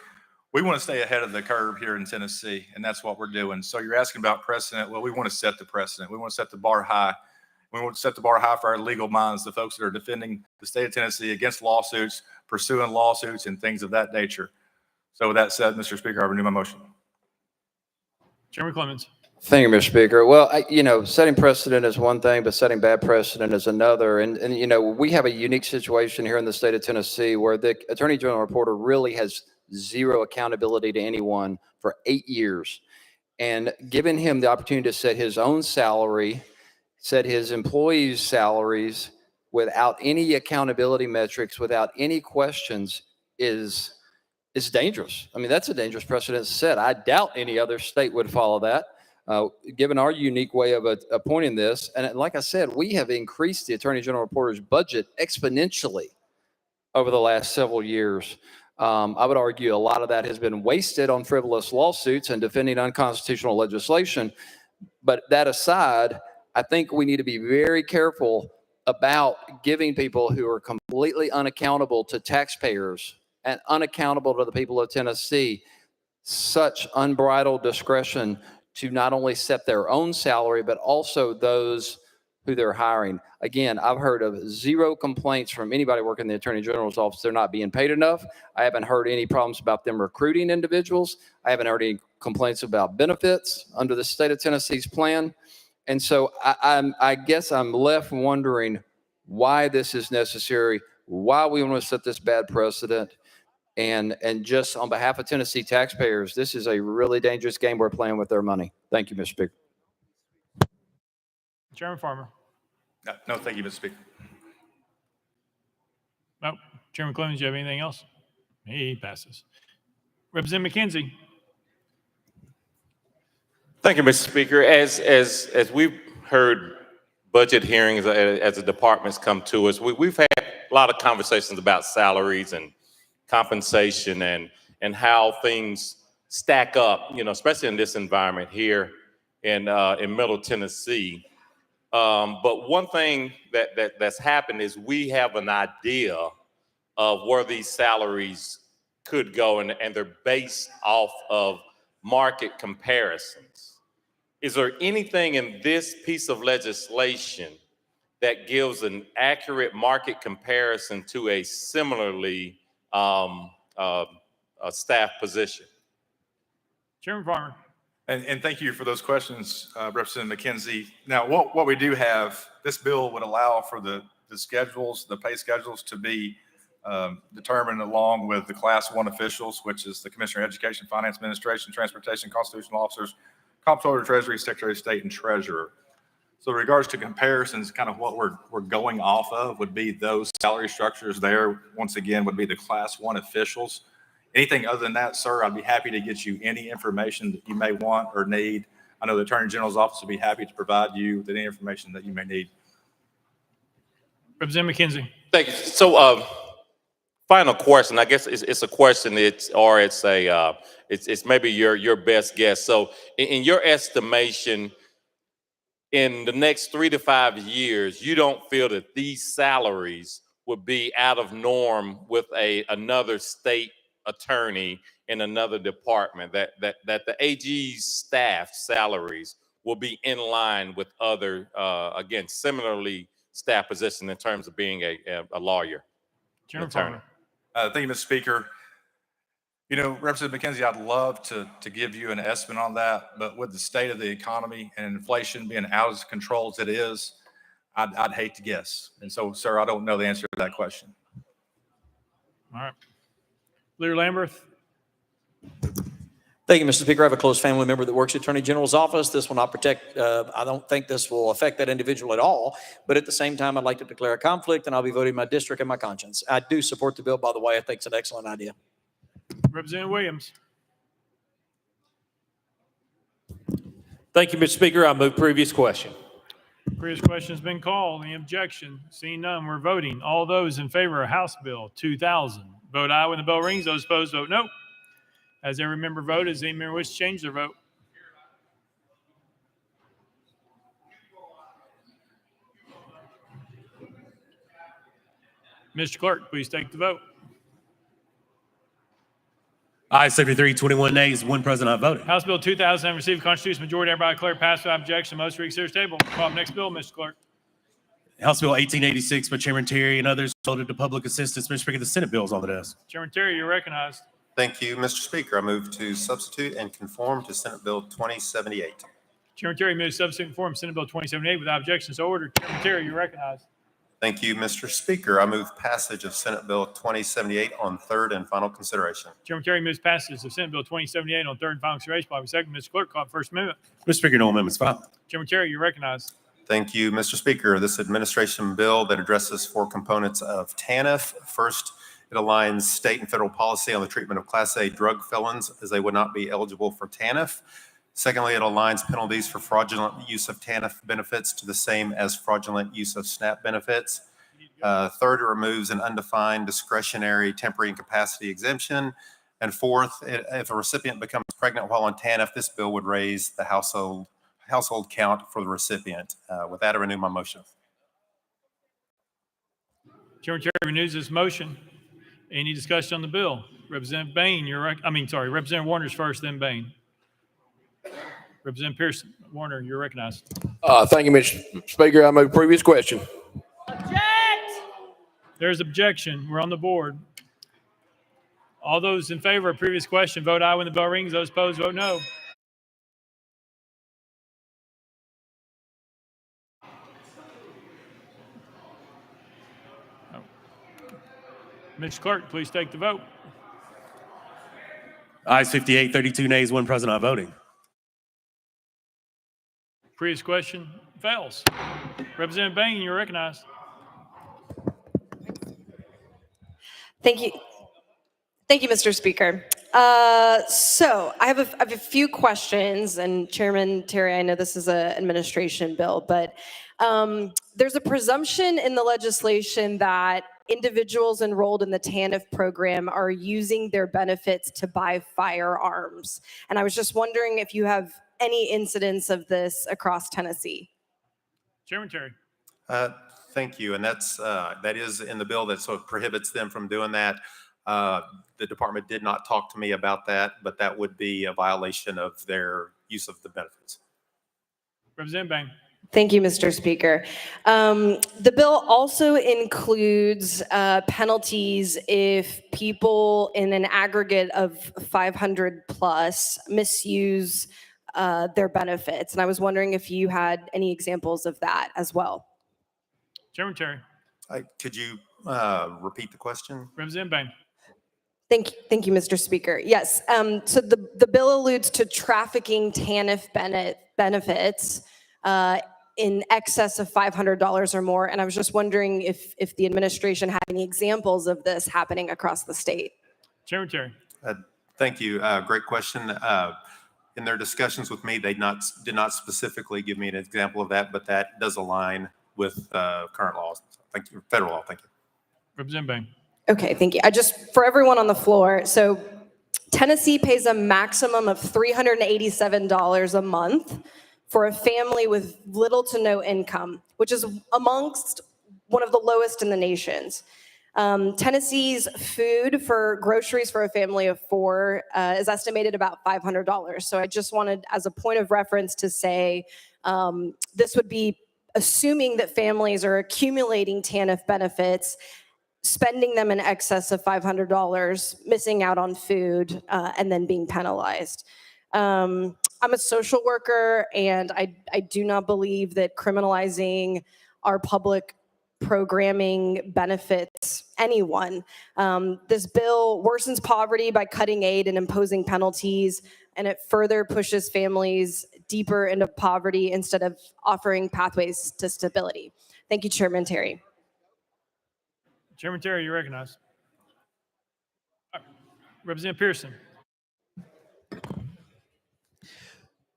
We want to stay ahead of the curve here in Tennessee, and that's what we're doing. So you're asking about precedent. Well, we want to set the precedent. We want to set the bar high. We want to set the bar high for our legal minds, the folks that are defending the state of Tennessee against lawsuits, pursuing lawsuits, and things of that nature. So with that said, Mr. Speaker, I renew my motion. Chairman Clemens. Thank you, Mr. Speaker. Well, setting precedent is one thing, but setting bad precedent is another. And we have a unique situation here in the state of Tennessee where the Attorney General reporter really has zero accountability to anyone for 8 years. And giving him the opportunity to set his own salary, set his employees' salaries without any accountability metrics, without any questions is dangerous. I mean, that's a dangerous precedent to set. I doubt any other state would follow that. Given our unique way of appointing this. And like I said, we have increased the Attorney General reporter's budget exponentially over the last several years. I would argue a lot of that has been wasted on frivolous lawsuits and defending unconstitutional legislation. But that aside, I think we need to be very careful about giving people who are completely unaccountable to taxpayers and unaccountable to the people of Tennessee such unbridled discretion to not only set their own salary, but also those who they're hiring. Again, I've heard of zero complaints from anybody working in the Attorney General's office. They're not being paid enough. I haven't heard any problems about them recruiting individuals. I haven't heard any complaints about benefits under the state of Tennessee's plan. And so I guess I'm left wondering why this is necessary, why we want to set this bad precedent. And just on behalf of Tennessee taxpayers, this is a really dangerous game we're playing with their money. Thank you, Mr. Speaker. Chairman Farmer. No, thank you, Mr. Speaker. No. Chairman Clemens, you have anything else? He passes. Representative McKenzie. Thank you, Mr. Speaker. As we've heard budget hearings as the departments come to us, we've had a lot of conversations about salaries and compensation and how things stack up, especially in this environment here in Middle Tennessee. But one thing that's happened is we have an idea of where these salaries could go, and they're based off of market comparisons. Is there anything in this piece of legislation that gives an accurate market comparison to a similarly a staff position? Chairman Farmer. And thank you for those questions, Representative McKenzie. Now, what we do have, this bill would allow for the schedules, the pay schedules to be determined along with the Class 1 officials, which is the Commissioner of Education, Finance Administration, Transportation, Constitutional Officers, Comptroller, Treasury, Secretary of State, and Treasurer. So in regards to comparisons, kind of what we're going off of would be those salary structures there. Once again, would be the Class 1 officials. Anything other than that, sir, I'd be happy to get you any information that you may want or need. I know the Attorney General's office would be happy to provide you with any information that you may need. Representative McKenzie. Thank you. So, final question. I guess it's a question. It's maybe your best guess. So, in your estimation, in the next 3 to 5 years, you don't feel that these salaries would be out of norm with another state attorney in another department, that the AG's staff salaries will be in line with other, again, similarly staff positions in terms of being a lawyer? Chairman Farmer. Thank you, Mr. Speaker. Representative McKenzie, I'd love to give you an estimate on that, but with the state of the economy and inflation being out of control as it is, I'd hate to guess. And so, sir, I don't know the answer to that question. All right. Leader Lamberth. Thank you, Mr. Speaker. I have a close family member that works at Attorney General's office. This will not protect, I don't think this will affect that individual at all. But at the same time, I'd like to declare a conflict, and I'll be voting my district and my conscience. I do support the bill, by the way. I think it's an excellent idea. Representative Williams. Thank you, Mr. Speaker. I move previous question. Previous question's been called. Any objection? Seeing none, we're voting. All those in favor of House Bill 2000, vote aye when the bell rings. Those opposed, vote no. As every member voted, does any member wish to change their vote? Mr. Clerk, please take the vote. Ayes 73, 21 nays, one present not voting. House Bill 2000 having received a constitutional majority, hereby declare passed without objection. Most reconsider table. Call up next bill, Mr. Clerk. House Bill 1886 by Chairman Terry and others voted to public assistance. Mr. Speaker, the Senate bill is on the desk. Chairman Terry, you're recognized. Thank you, Mr. Speaker. I move to substitute and conform to Senate Bill 2078. Chairman Terry moves substitute and conform Senate Bill 2078 without objection. So ordered. Chairman Terry, you're recognized. Thank you, Mr. Speaker. I move passage of Senate Bill 2078 on third and final consideration. Chairman Terry moves passage of Senate Bill 2078 on third and final consideration. Probably second. Mr. Clerk, call First Amendment. Mr. Speaker, no amendments filed. Chairman Terry, you're recognized. Thank you, Mr. Speaker. This administration bill that addresses four components of TANF. First, it aligns state and federal policy on the treatment of Class A drug felons as they would not be eligible for TANF. Secondly, it aligns penalties for fraudulent use of TANF benefits to the same as fraudulent use of SNAP benefits. Third, it removes an undefined discretionary temporary incapacity exemption. And fourth, if a recipient becomes pregnant while on TANF, this bill would raise the household count for the recipient. With that, I renew my motion. Chairman Terry renews this motion. Any discussion on the bill? Representative Bain, Representative Warner's first, then Bain. Representative Pearson, Warner, you're recognized. Thank you, Mr. Speaker. I move previous question. There's objection. We're on the board. All those in favor of previous question, vote aye when the bell rings. Those opposed, vote no. Mr. Clerk, please take the vote. Ayes 58, 32 nays, one present not voting. Previous question fails. Representative Bain, you're recognized. Thank you. Thank you, Mr. Speaker. So I have a few questions, and Chairman Terry, I know this is an administration bill, but there's a presumption in the legislation that individuals enrolled in the TANF program are using their benefits to buy firearms. And I was just wondering if you have any incidents of this across Tennessee. Chairman Terry. Thank you. And that is in the bill that sort of prohibits them from doing that. The department did not talk to me about that, but that would be a violation of their use of the benefits. Representative Bain. Thank you, Mr. Speaker. The bill also includes penalties if people in an aggregate of 500 plus misuse their benefits. And I was wondering if you had any examples of that as well. Chairman Terry. Could you repeat the question? Representative Bain. Thank you, Mr. Speaker. Yes. So the bill alludes to trafficking TANF benefits in excess of $500 or more. And I was just wondering if the administration had any examples of this happening across the state. Chairman Terry. Thank you. Great question. In their discussions with me, they did not specifically give me an example of that, but that does align with current laws. Thank you. Federal law. Thank you. Representative Bain. Okay, thank you. For everyone on the floor, so Tennessee pays a maximum of $387 a month for a family with little to no income, which is amongst one of the lowest in the nations. Tennessee's food for groceries for a family of four is estimated about $500. So I just wanted, as a point of reference, to say this would be assuming that families are accumulating TANF benefits, spending them in excess of $500, missing out on food, and then being penalized. I'm a social worker, and I do not believe that criminalizing our public programming benefits anyone. This bill worsens poverty by cutting aid and imposing penalties, and it further pushes families deeper into poverty instead of offering pathways to stability. Thank you, Chairman Terry. Chairman Terry, you recognize. Representative Pearson.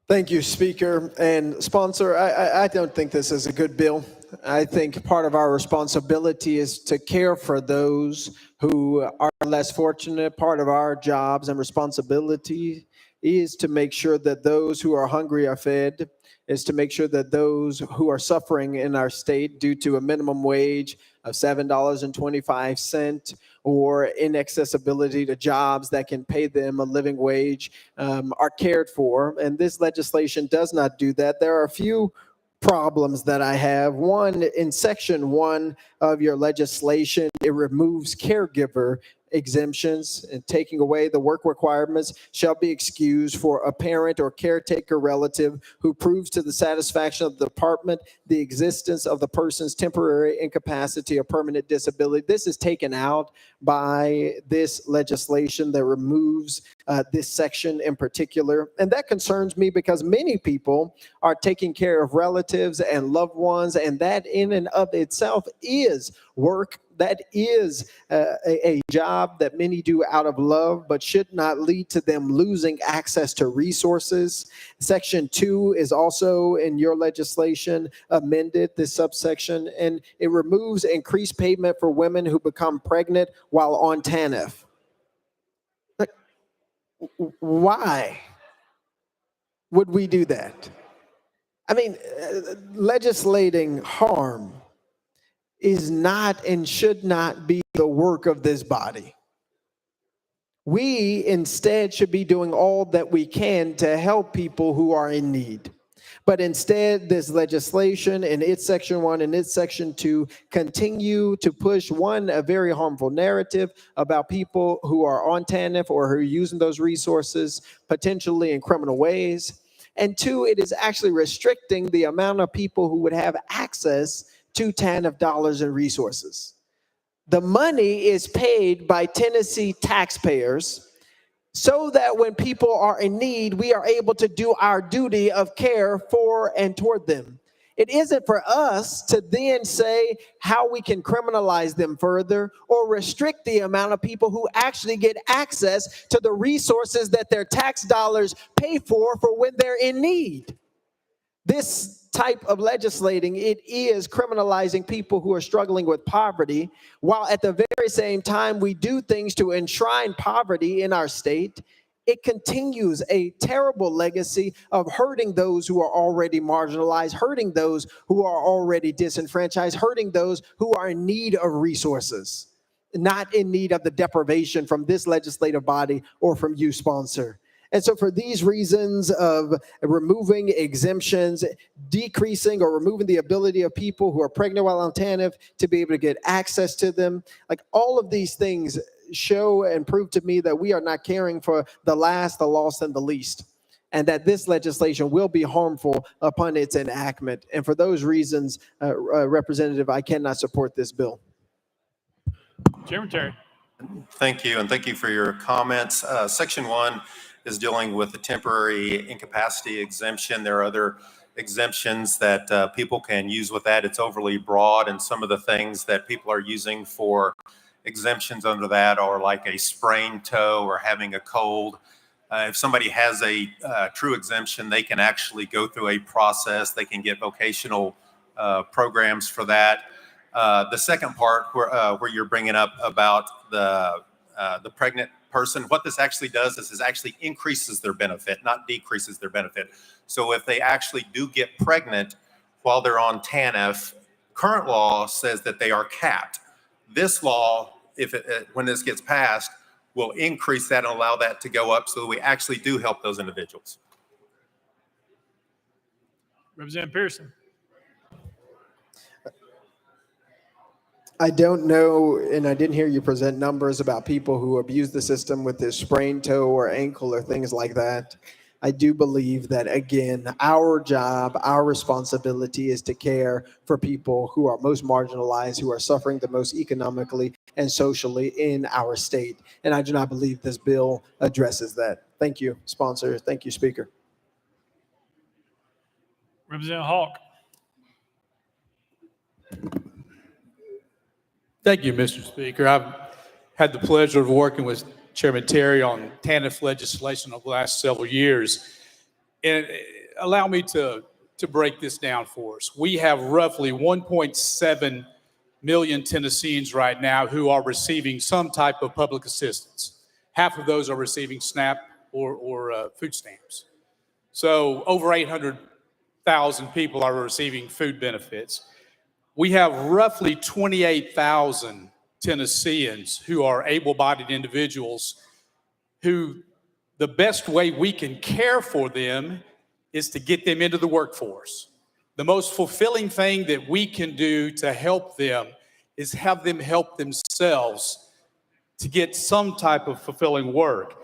Thank you, Speaker and sponsor. I don't think this is a good bill. I think part of our responsibility is to care for those who are less fortunate. Part of our jobs and responsibility is to make sure that those who are hungry are fed, is to make sure that those who are suffering in our state due to a minimum wage of $7.25 or inaccessibility to jobs that can pay them a living wage are cared for. And this legislation does not do that. There are a few problems that I have. One, in section 1 of your legislation, it removes caregiver exemptions and taking away the work requirements shall be excused for a parent or caretaker relative who proves to the satisfaction of the department the existence of the person's temporary incapacity or permanent disability. This is taken out by this legislation that removes this section in particular. And that concerns me because many people are taking care of relatives and loved ones, and that in and of itself is work. That is a job that many do out of love, but should not lead to them losing access to resources. Section 2 is also in your legislation amended, this subsection, and it removes increased payment for women who become pregnant while on TANF. Like, why would we do that? I mean, legislating harm is not and should not be the work of this body. We instead should be doing all that we can to help people who are in need. But instead, this legislation in its section 1 and its section 2 continue to push, one, a very harmful narrative about people who are on TANF or who are using those resources potentially in criminal ways. And two, it is actually restricting the amount of people who would have access to TANF dollars and resources. The money is paid by Tennessee taxpayers so that when people are in need, we are able to do our duty of care for and toward them. It isn't for us to then say how we can criminalize them further or restrict the amount of people who actually get access to the resources that their tax dollars pay for when they're in need. This type of legislating, it is criminalizing people who are struggling with poverty, while at the very same time we do things to enshrine poverty in our state. It continues a terrible legacy of hurting those who are already marginalized, hurting those who are already disenfranchised, hurting those who are in need of resources, not in need of the deprivation from this legislative body or from you, sponsor. And so for these reasons of removing exemptions, decreasing or removing the ability of people who are pregnant while on TANF to be able to get access to them, like all of these things show and prove to me that we are not caring for the last, the lost, and the least, and that this legislation will be harmful upon its enactment. And for those reasons, Representative, I cannot support this bill. Chairman Terry. Thank you, and thank you for your comments. Section 1 is dealing with the temporary incapacity exemption. There are other exemptions that people can use with that. It's overly broad, and some of the things that people are using for exemptions under that are like a sprained toe or having a cold. If somebody has a true exemption, they can actually go through a process. They can get vocational programs for that. The second part where you're bringing up about the pregnant person, what this actually does is it actually increases their benefit, not decreases their benefit. So if they actually do get pregnant while they're on TANF, current law says that they are capped. This law, when this gets passed, will increase that and allow that to go up so that we actually do help those individuals. Representative Pearson. I don't know, and I didn't hear you present numbers about people who abuse the system with this sprained toe or ankle or things like that. I do believe that, again, our job, our responsibility is to care for people who are most marginalized, who are suffering the most economically and socially in our state. And I do not believe this bill addresses that. Thank you, sponsor. Thank you, Speaker. Representative Hawk. Thank you, Mr. Speaker. I've had the pleasure of working with Chairman Terry on TANF legislation over the last several years. And allow me to break this down for us. We have roughly 1.7 million Tennesseans right now who are receiving some type of public assistance. Half of those are receiving SNAP or food stamps. So over 800,000 people are receiving food benefits. We have roughly 28,000 Tennesseans who are able-bodied individuals who the best way we can care for them is to get them into the workforce. The most fulfilling thing that we can do to help them is have them help themselves to get some type of fulfilling work.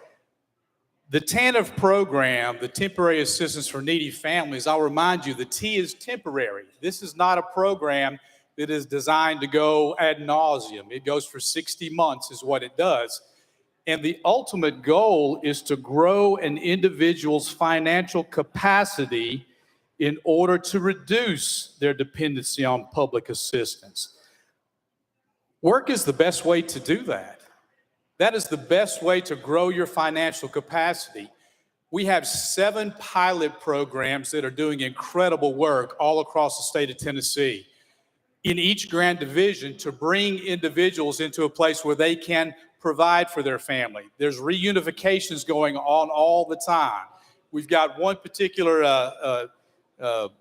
The TANF program, the Temporary Assistance for Needy Families, I'll remind you, the T is temporary. This is not a program that is designed to go ad nauseum. It goes for 60 months is what it does. And the ultimate goal is to grow an individual's financial capacity in order to reduce their dependency on public assistance. Work is the best way to do that. That is the best way to grow your financial capacity. We have 7 pilot programs that are doing incredible work all across the state of Tennessee in each Grand Division to bring individuals into a place where they can provide for their family. There's reunifications going on all the time. We've got one particular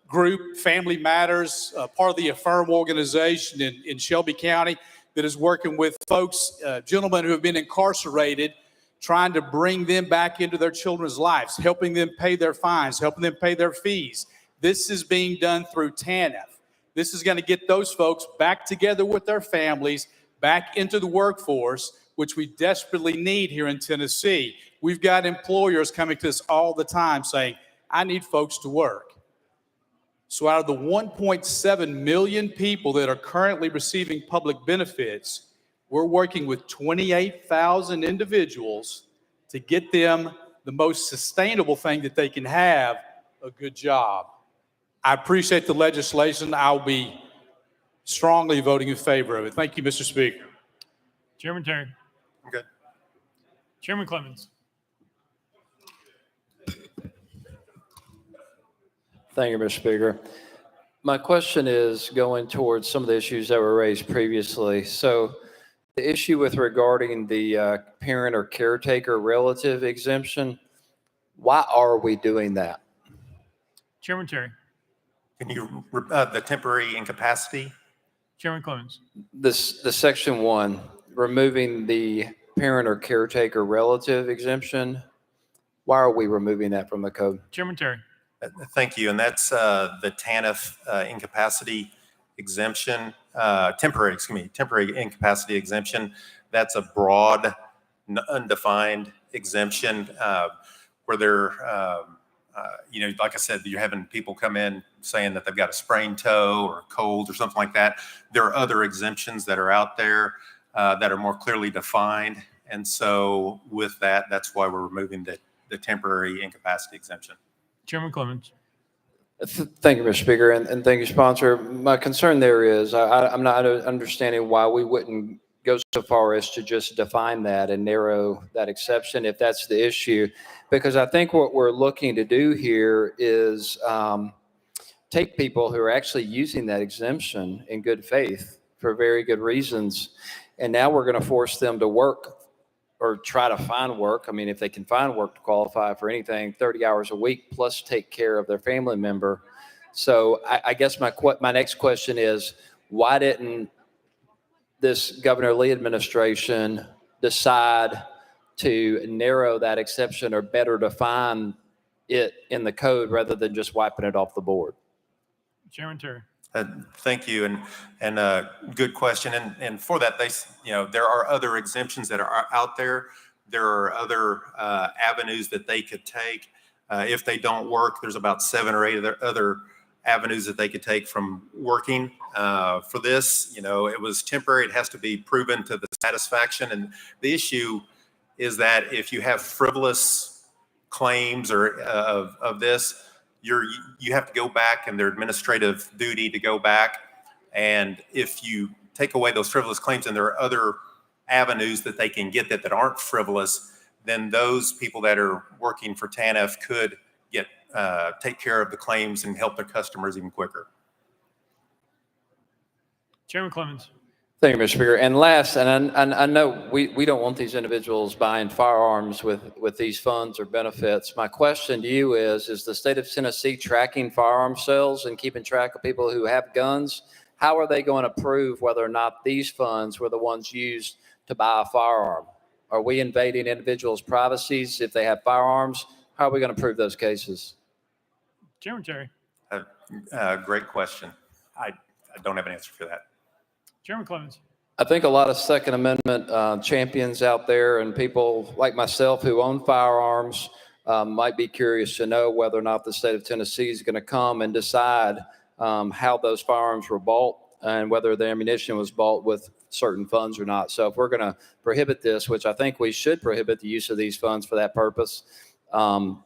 group, Family Matters, part of the Affirm organization in Shelby County, that is working with folks, gentlemen who have been incarcerated, trying to bring them back into their children's lives, helping them pay their fines, helping them pay their fees. This is being done through TANF. This is going to get those folks back together with their families, back into the workforce, which we desperately need here in Tennessee. We've got employers coming to us all the time saying, I need folks to work. So out of the 1.7 million people that are currently receiving public benefits, we're working with 28,000 individuals to get them the most sustainable thing that they can have, a good job. I appreciate the legislation. I'll be strongly voting in favor of it. Thank you, Mr. Speaker. Chairman Terry. Okay. Chairman Clemens. Thank you, Mr. Speaker. My question is going towards some of the issues that were raised previously. So the issue with regarding the parent or caretaker relative exemption, why are we doing that? Chairman Terry. Can you, the temporary incapacity? Chairman Clemens. The section 1, removing the parent or caretaker relative exemption, why are we removing that from the code? Chairman Terry. Thank you. And that's the TANF incapacity exemption, temporary incapacity exemption. That's a broad, undefined exemption where they're, like I said, you're having people come in saying that they've got a sprained toe or a cold or something like that. There are other exemptions that are out there that are more clearly defined. And so with that, that's why we're removing the temporary incapacity exemption. Chairman Clemens. Thank you, Mr. Speaker, and thank you, sponsor. My concern there is I'm not understanding why we wouldn't go so far as to just define that and narrow that exception if that's the issue, because I think what we're looking to do here is take people who are actually using that exemption in good faith for very good reasons, and now we're going to force them to work or try to find work. I mean, if they can find work to qualify for anything, 30 hours a week plus take care of their family member. So I guess my next question is, why didn't this Governor Lee administration decide to narrow that exception or better define it in the code rather than just wiping it off the board? Chairman Terry. Thank you, and good question. And for that, there are other exemptions that are out there. There are other avenues that they could take. If they don't work, there's about 7 or 8 other avenues that they could take from working. For this, it was temporary. It has to be proven to the satisfaction. And the issue is that if you have frivolous claims or of this, you have to go back, and their administrative duty to go back. And if you take away those frivolous claims and there are other avenues that they can get that aren't frivolous, then those people that are working for TANF could take care of the claims and help their customers even quicker. Chairman Clemens. Thank you, Mr. Speaker. And last, and I know we don't want these individuals buying firearms with these funds or benefits. My question to you is the state of Tennessee tracking firearm sales and keeping track of people who have guns? How are they going to prove whether or not these funds were the ones used to buy a firearm? Are we invading individuals' privacies if they have firearms? How are we going to prove those cases? Chairman Terry. Great question. I don't have an answer for that. Chairman Clemens. I think a lot of Second Amendment champions out there and people like myself who own firearms might be curious to know whether or not the state of Tennessee is going to come and decide how those firearms were bought and whether the ammunition was bought with certain funds or not. So if we're going to prohibit this, which I think we should prohibit the use of these funds for that purpose, I'm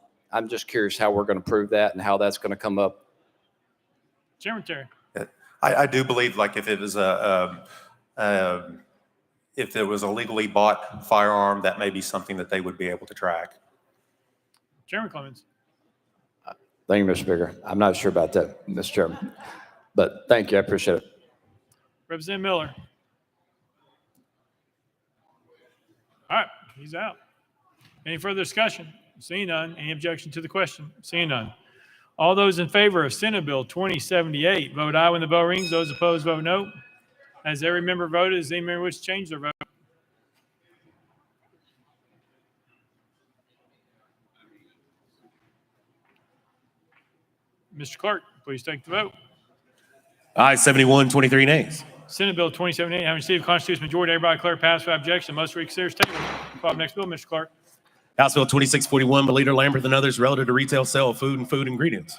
just curious how we're going to prove that and how that's going to come up. Chairman Terry. I do believe, like, if it was if there was a legally bought firearm, that may be something that they would be able to track. Chairman Clemens. Thank you, Mr. Speaker. I'm not sure about that, Mr. Chairman, but thank you. I appreciate it. Representative Miller. All right, he's out. Any further discussion? Seeing none. Any objection to the question? Seeing none. All those in favor of Senate Bill 2078, vote aye when the bell rings. Those opposed, vote no. As every member voted, does any member wish to change their vote? Mr. Clerk, please take the vote. Aye, 71, 23 nays. Senate Bill 2078, having received a constitutional majority, everybody declare passed without objection. Must reconsider table. Call the next bill, Mr. Clerk. House Bill 2641 by Leader Lamberth and others relative to retail sale of food and food ingredients.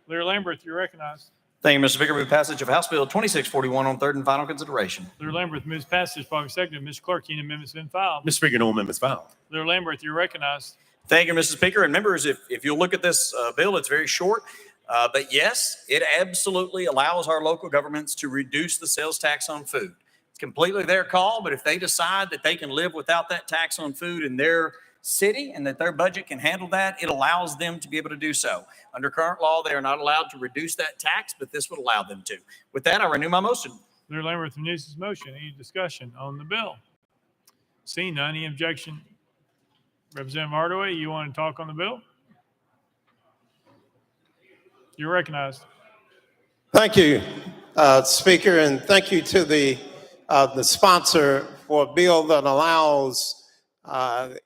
Leader Lamberth, you're recognized. Thank you, Mr. Speaker. Move passage of House Bill 2641 on third and final consideration. Leader Lamberth moves passage, following second. Mr. Clerk, any amendments been filed? Mr. Speaker, no amendments filed. Leader Lamberth, you're recognized. Thank you, Mr. Speaker. And members, if you look at this bill, it's very short. But yes, it absolutely allows our local governments to reduce the sales tax on food. It's completely their call, but if they decide that they can live without that tax on food in their city and that their budget can handle that, it allows them to be able to do so. Under current law, they are not allowed to reduce that tax, but this would allow them to. With that, I renew my motion. Leader Lamberth renews his motion. Any discussion on the bill? Seeing none, any objection? Representative Hardaway, you want to talk on the bill? You're recognized. Thank you, Speaker, and thank you to the sponsor for a bill that allows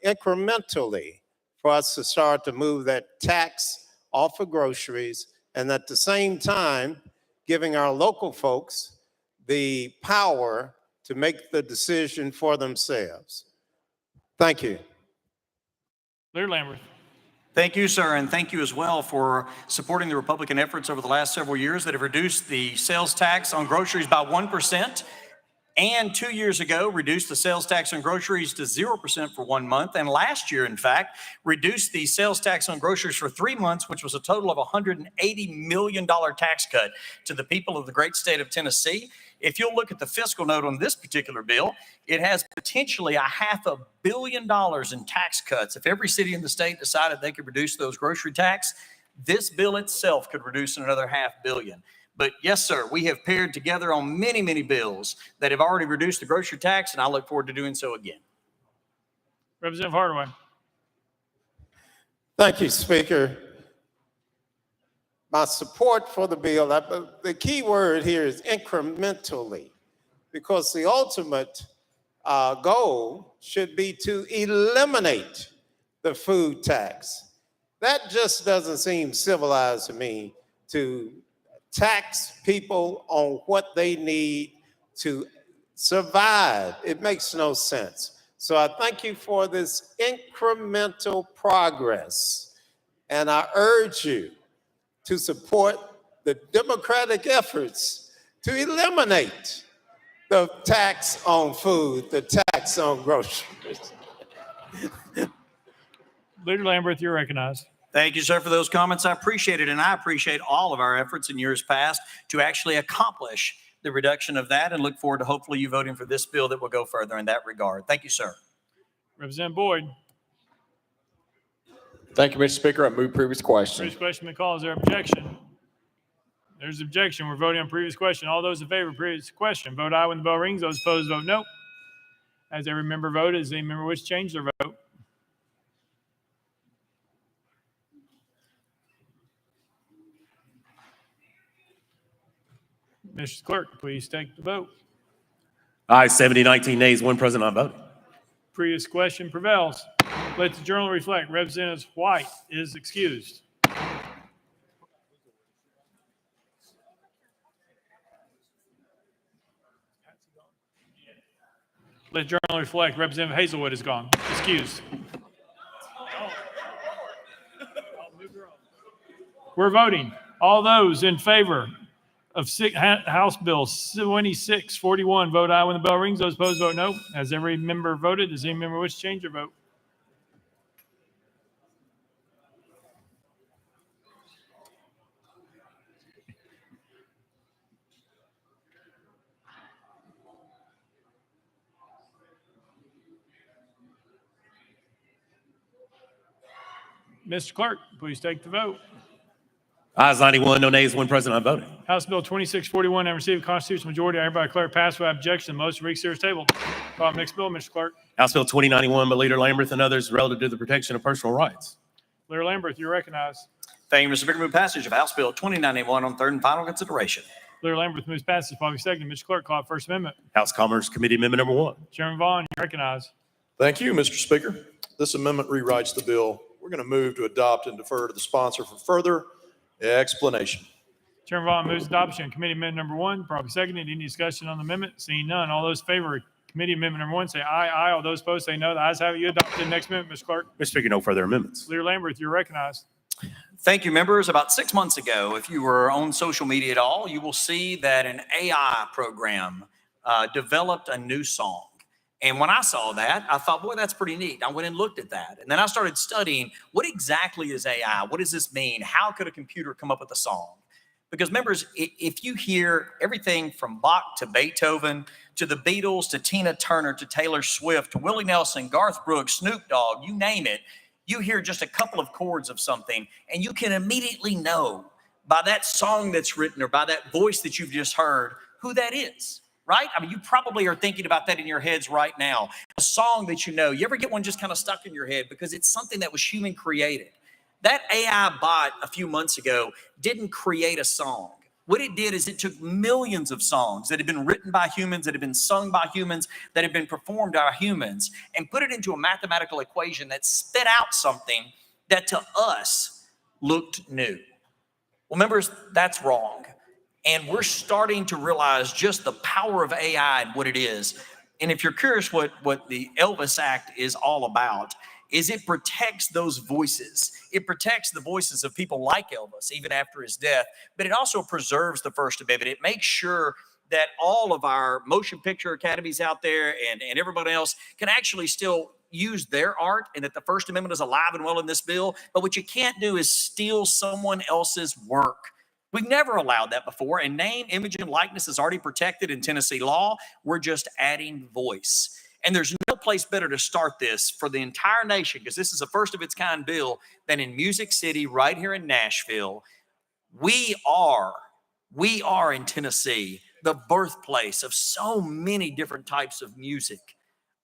incrementally for us to start to move that tax off of groceries, and at the same time giving our local folks the power to make the decision for themselves. Thank you. Leader Lamberth. Thank you, sir, and thank you as well for supporting the Republican efforts over the last several years that have reduced the sales tax on groceries by 1%, and 2 years ago reduced the sales tax on groceries to 0% for 1 month, and last year, in fact, reduced the sales tax on groceries for 3 months, which was a total of $180 million tax cut to the people of the great state of Tennessee. If you'll look at the fiscal note on this particular bill, it has potentially $500 million in tax cuts. If every city in the state decided they could reduce those grocery tax, this bill itself could reduce another $500 million. But yes, sir, we have paired together on many, many bills that have already reduced the grocery tax, and I look forward to doing so again. Representative Hardaway. Thank you, Speaker. My support for the bill, the key word here is incrementally, because the ultimate goal should be to eliminate the food tax. That just doesn't seem civilized to me, to tax people on what they need to survive. It makes no sense. So I thank you for this incremental progress. And I urge you to support the Democratic efforts to eliminate the tax on food, the tax on groceries. Leader Lamberth, you're recognized. Thank you, sir, for those comments. I appreciate it, and I appreciate all of our efforts in years past to actually accomplish the reduction of that, and look forward to hopefully you voting for this bill that will go further in that regard. Thank you, sir. Representative Boyd. Thank you, Mr. Speaker. I move previous question. Previous question been called. Is there objection? There's objection. We're voting on previous question. All those in favor of previous question, vote aye when the bell rings. Those opposed, vote no. As every member voted, does any member wish to change their vote? Mr. Clerk, please take the vote. Aye, 70, 19 nays, one present, not voting. Previous question prevails. Let the journal reflect. Representative White is excused. Let the journal reflect. Representative Hazelwood is gone. Excused. We're voting. All those in favor of House Bill 2641, vote aye when the bell rings. Those opposed, vote no. Has every member voted? Does any member wish to change their vote? Mr. Clerk, please take the vote. Ayes 91, no nays, one present, not voting. House Bill 2641 and received a constitutional majority. I hereby declare passed without objection. The motion to reconsider is tabled. Call up next bill, Mr. Clerk. House Bill 2091 by Leader Lamberth and others relative to the protection of personal rights. Leader Lamberth, you're recognized. Thank you, Mr. Speaker. Move passage of House Bill 2091 on third and final consideration. Leader Lamberth moves passage. Probably second. Mr. Clerk, call up First Amendment. House Commerce Committee Amendment number 1. Chairman Vaughn, you're recognized. Thank you, Mr. Speaker. This amendment rewrites the bill. We're going to move to adopt and defer to the sponsor for further explanation. Chairman Vaughn moves adoption. Committee Amendment number 1. Probably seconded. Any discussion on the amendment? Seeing none. All those in favor of Committee Amendment number 1 say aye. Aye. All those opposed say no. The ayes have it. You adopted the next amendment, Mr. Clerk. Mr. Speaker, no further amendments. Leader Lamberth, you're recognized. Thank you, members. About 6 months ago, if you were on social media at all, you will see that an AI program developed a new song. And when I saw that, I thought, boy, that's pretty neat. I went and looked at that. And then I started studying, what exactly is AI? What does this mean? How could a computer come up with a song? Because members, if you hear everything from Bach to Beethoven, to the Beatles, to Tina Turner, to Taylor Swift, to Willie Nelson, Garth Brooks, Snoop Dogg, you name it, you hear just a couple of chords of something, and you can immediately know by that song that's written or by that voice that you've just heard who that is. Right? I mean, you probably are thinking about that in your heads right now. A song that you know. You ever get one just kind of stuck in your head because it's something that was human created? That AI bot a few months ago didn't create a song. What it did is it took millions of songs that had been written by humans, that had been sung by humans, that had been performed by humans, and put it into a mathematical equation that spit out something that to us looked new. Well, members, that's wrong. And we're starting to realize just the power of AI and what it is. And if you're curious what the Elvis Act is all about, is it protects those voices. It protects the voices of people like Elvis, even after his death, but it also preserves the First Amendment. It makes sure that all of our motion picture academies out there and everybody else can actually still use their art, and that the First Amendment is alive and well in this bill. But what you can't do is steal someone else's work. We've never allowed that before, and name, image, and likeness is already protected in Tennessee law. We're just adding voice. And there's no place better to start this for the entire nation, because this is a first of its kind bill, than in Music City right here in Nashville. We are in Tennessee, the birthplace of so many different types of music.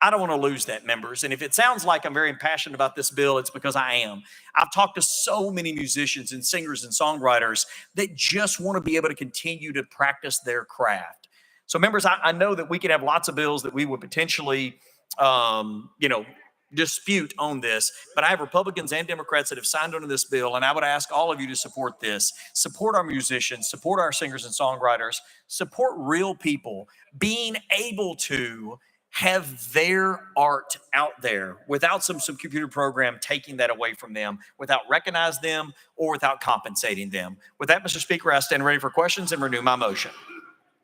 I don't want to lose that, members. And if it sounds like I'm very impassioned about this bill, it's because I am. I've talked to so many musicians and singers and songwriters that just want to be able to continue to practice their craft. So, members, I know that we could have lots of bills that we would potentially, dispute on this, but I have Republicans and Democrats that have signed on to this bill, and I would ask all of you to support this. Support our musicians, support our singers and songwriters, support real people being able to have their art out there without some computer program taking that away from them, without recognizing them or without compensating them. With that, Mr. Speaker, I stand ready for questions and renew my motion.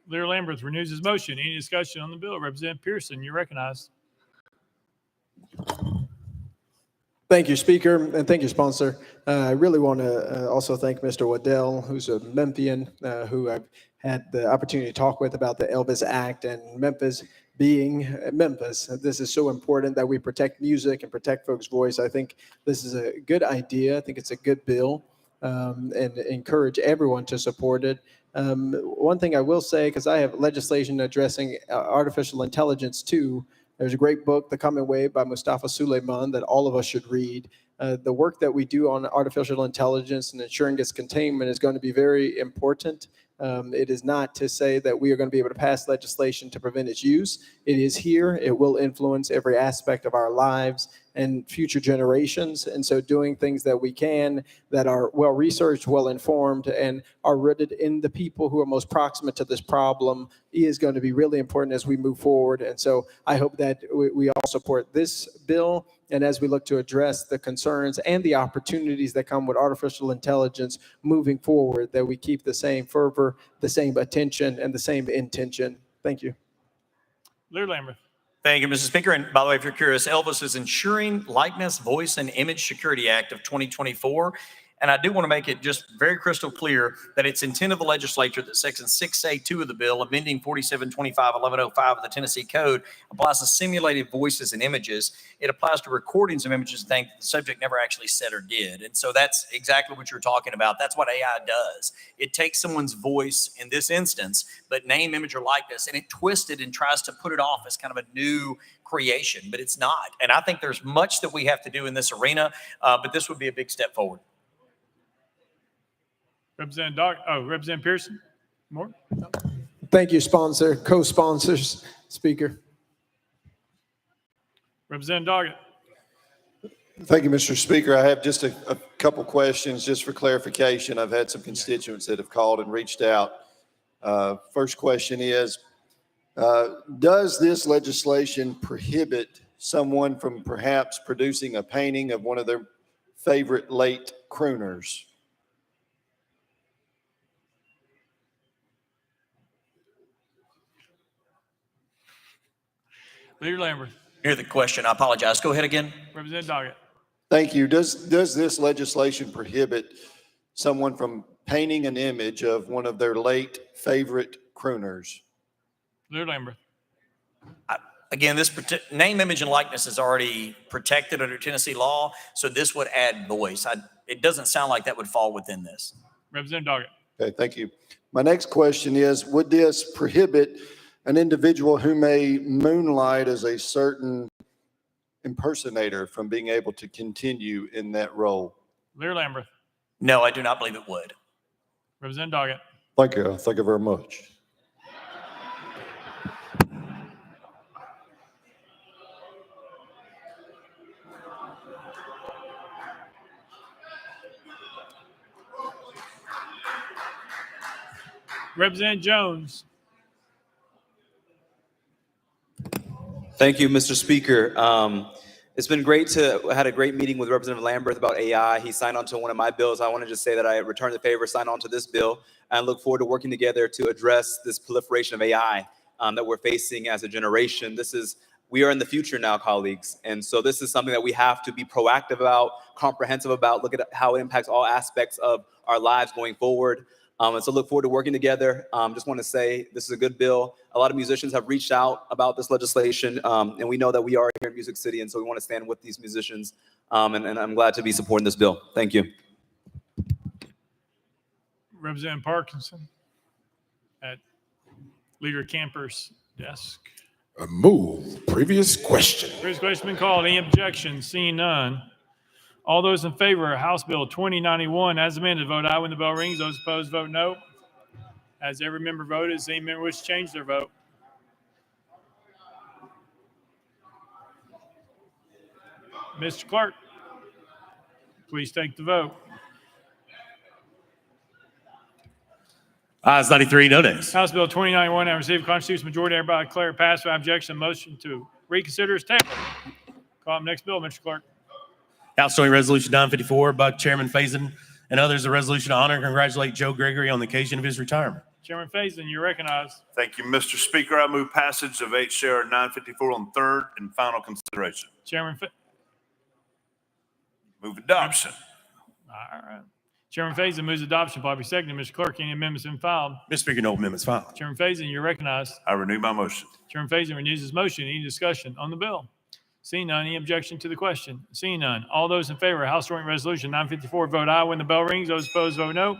Leader Lamberth renews his motion. Any discussion on the bill? Representative Pearson, you're recognized. Thank you, Speaker, and thank you, sponsor. I really want to also thank Mr. Waddell, who's a Memphian, who I've had the opportunity to talk with about the Elvis Act and Memphis being Memphis. This is so important that we protect music and protect folks' voice. I think this is a good idea. I think it's a good bill, and encourage everyone to support it. One thing I will say, because I have legislation addressing artificial intelligence too. There's a great book, The Coming Wave by Mustafa Suleyman, that all of us should read. The work that we do on artificial intelligence and ensuring its containment is going to be very important. It is not to say that we are going to be able to pass legislation to prevent its use. It is here. It will influence every aspect of our lives and future generations. And so doing things that we can that are well-researched, well-informed, and are rooted in the people who are most proximate to this problem is going to be really important as we move forward. And so I hope that we all support this bill. And as we look to address the concerns and the opportunities that come with artificial intelligence moving forward, that we keep the same fervor, the same attention, and the same intention. Thank you. Leader Lamberth. Thank you, Mr. Speaker. And by the way, if you're curious, Elvis's Ensuring Likeness, Voice, and Image Security Act of 2024. And I do want to make it just very crystal clear that it's intent of the legislature that Section 6A2 of the bill, amending 4725-1105 of the Tennessee Code, applies to simulated voices and images. It applies to recordings of images and things the subject never actually said or did. And so that's exactly what you're talking about. That's what AI does. It takes someone's voice, in this instance, but name, image, or likeness, and it twists it and tries to put it off as kind of a new creation, but it's not. And I think there's much that we have to do in this arena, but this would be a big step forward. Representative Pearson. More? Thank you, sponsor, co-sponsors, Speaker. Representative Doggett. Thank you, Mr. Speaker. I have just a couple questions just for clarification. I've had some constituents that have called and reached out. First question is, does this legislation prohibit someone from perhaps producing a painting of one of their favorite late crooners? Leader Lamberth. Hear the question. I apologize. Go ahead again. Representative Doggett. Thank you. Does this legislation prohibit someone from painting an image of one of their late favorite crooners? Leader Lamberth. Again, this name, image, and likeness is already protected under Tennessee law, so this would add voice. It doesn't sound like that would fall within this. Representative Doggett. Okay, thank you. My next question is, would this prohibit an individual who may moonlight as a certain impersonator from being able to continue in that role? Leader Lamberth. No, I do not believe it would. Representative Doggett. Thank you. Thank you very much. Representative Jones. Thank you, Mr. Speaker. It's been great to had a great meeting with Representative Lamberth about AI. He signed on to one of my bills. I want to just say that I return the favor, sign on to this bill, and look forward to working together to address this proliferation of AI that we're facing as a generation. We are in the future now, colleagues. And so this is something that we have to be proactive about, comprehensive about, look at how it impacts all aspects of our lives going forward. And so look forward to working together. Just want to say this is a good bill. A lot of musicians have reached out about this legislation, and we know that we are here in Music City, and so we want to stand with these musicians, and I'm glad to be supporting this bill. Thank you. Representative Parkinson at Leader Camper's desk. Move. Previous question. Previous question been called. Any objections? Seeing none. All those in favor of House Bill 2091 as amended, vote aye when the bell rings. Those opposed, vote no. As every member voted, does any member wish to change their vote? Mr. Clerk, please take the vote. Ayes 93, no nays. House Bill 2091 has received a constitutional majority. I hereby declare it passed without objection. Motion to reconsider is tabled. Call up next bill, Mr. Clerk. House Joint Resolution 954 by Chairman Faison and others, a resolution to honor and congratulate Joe Gregory on the occasion of his retirement. Chairman Faison, you're recognized. Thank you, Mr. Speaker. I move passage of H.R. 954 on third and final consideration. Move adoption. All right. Chairman Faison moves adoption. Probably seconded. Mr. Clerk, any amendments been filed? Mr. Speaker, no amendments filed. Chairman Faison, you're recognized. I renew my motion. Chairman Faison renews his motion. Any discussion on the bill? Seeing none, any objection to the question? Seeing none, all those in favor of House Joint Resolution 954 vote aye when the bell rings. Those opposed vote no.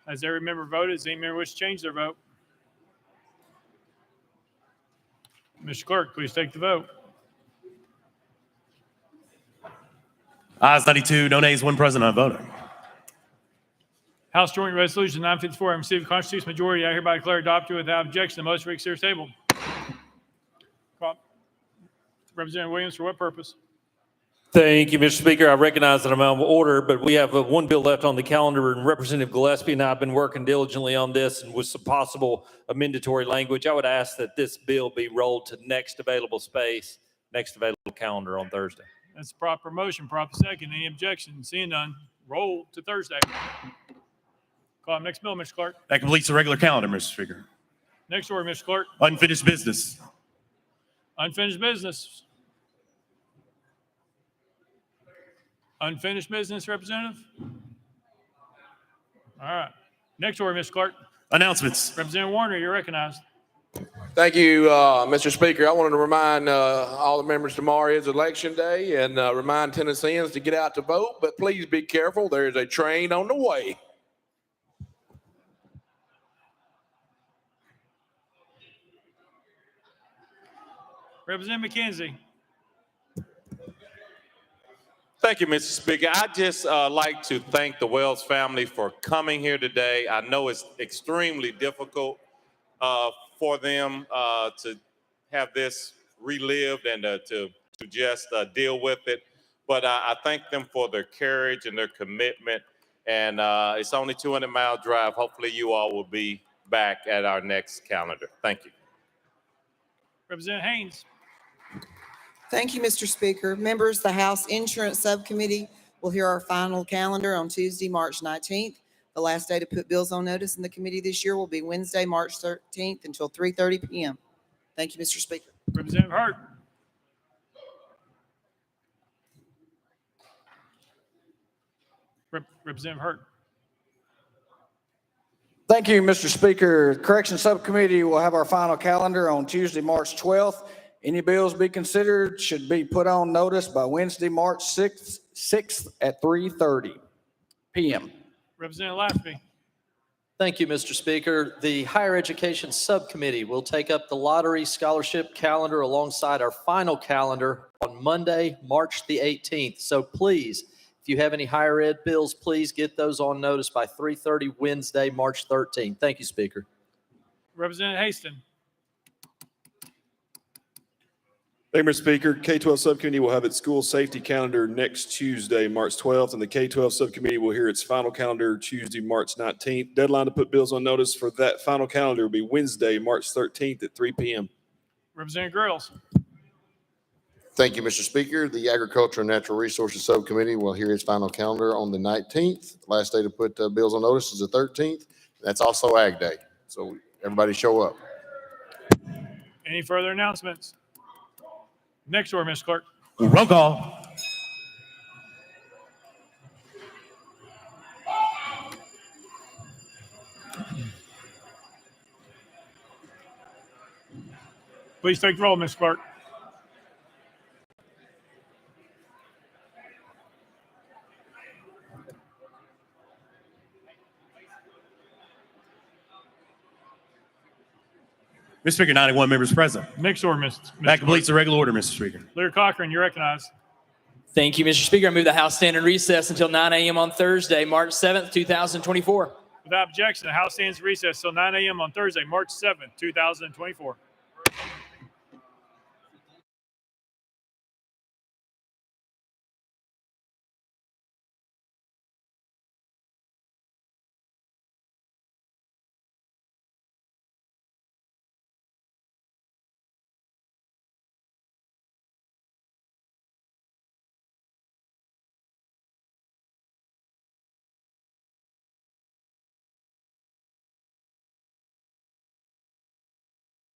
Has every member voted? Does any member wish to change their vote? Mr. Clerk, please take the vote. Ayes 92, no nays, one present, not voting. House Joint Resolution 954 has received a constitutional majority. I hereby declare adopted without objection. The motion reconsider is tabled. Representative Williams, for what purpose? Thank you, Mr. Speaker. I recognize that I'm out of order, but we have one bill left on the calendar, and Representative Gillespie and I have been working diligently on this and with some possible amendatory language. I would ask that this bill be rolled to next available space, next available calendar on Thursday. That's a proper motion, proper second. Any objection? Seeing none, roll to Thursday. Call up next bill, Mr. Clerk. That completes the regular calendar, Mr. Speaker. Next order, Mr. Clerk. Unfinished business. Unfinished business. Unfinished business, Representative? All right. Next order, Mr. Clerk. Announcements. Representative Warner, you're recognized. Thank you, Mr. Speaker. I wanted to remind all the members tomorrow is Election Day and remind Tennesseans to get out to vote, but please be careful. There is a train on the way. Representative McKenzie. Thank you, Mr. Speaker. I'd just like to thank the Wells family for coming here today. I know it's extremely difficult for them to have this relived and to just deal with it. But I thank them for their courage and their commitment. And it's only 200-mile drive. Hopefully you all will be back at our next calendar. Thank you. Representative Haynes. Thank you, Mr. Speaker. Members, the House Insurance Subcommittee will hear our final calendar on Tuesday, March 19th. The last day to put bills on notice in the committee this year will be Wednesday, March 13th until 3:30 p.m. Thank you, Mr. Speaker. Representative Hart. Representative Hurt. Thank you, Mr. Speaker. Corrections Subcommittee will have our final calendar on Tuesday, March 12th. Any bills be considered should be put on notice by Wednesday, March 6th at 3:30 p.m. Representative Lafferty. Thank you, Mr. Speaker. The Higher Education Subcommittee will take up the lottery scholarship calendar alongside our final calendar on Monday, March the 18th. So please, if you have any higher ed bills, please get those on notice by 3:30 Wednesday, March 13th. Thank you, Speaker. Representative Haston. Thank you, Mr. Speaker. K-12 Subcommittee will have its school safety calendar next Tuesday, March 12th, and the K-12 Subcommittee will hear its final calendar Tuesday, March 19th. Deadline to put bills on notice for that final calendar will be Wednesday, March 13th at 3 p.m. Representative Grills. Thank you, Mr. Speaker. The Agriculture and Natural Resources Subcommittee will hear its final calendar on the 19th. Last day to put bills on notice is the 13th. That's also Ag Day, so everybody show up. Any further announcements? Next order, Mr. Clerk. Roll call. Please take the roll, Mr. Clerk. Mr. Speaker, 91 members present. Next order, Mr. That completes the regular order, Mr. Speaker. Leader Cochran, you're recognized. Thank you, Mr. Speaker. I move the House stand in recess until 9 a.m. on Thursday, March 7th, 2024. Without objection, the House stands in recess till 9 a.m. on Thursday, March 7th, 2024.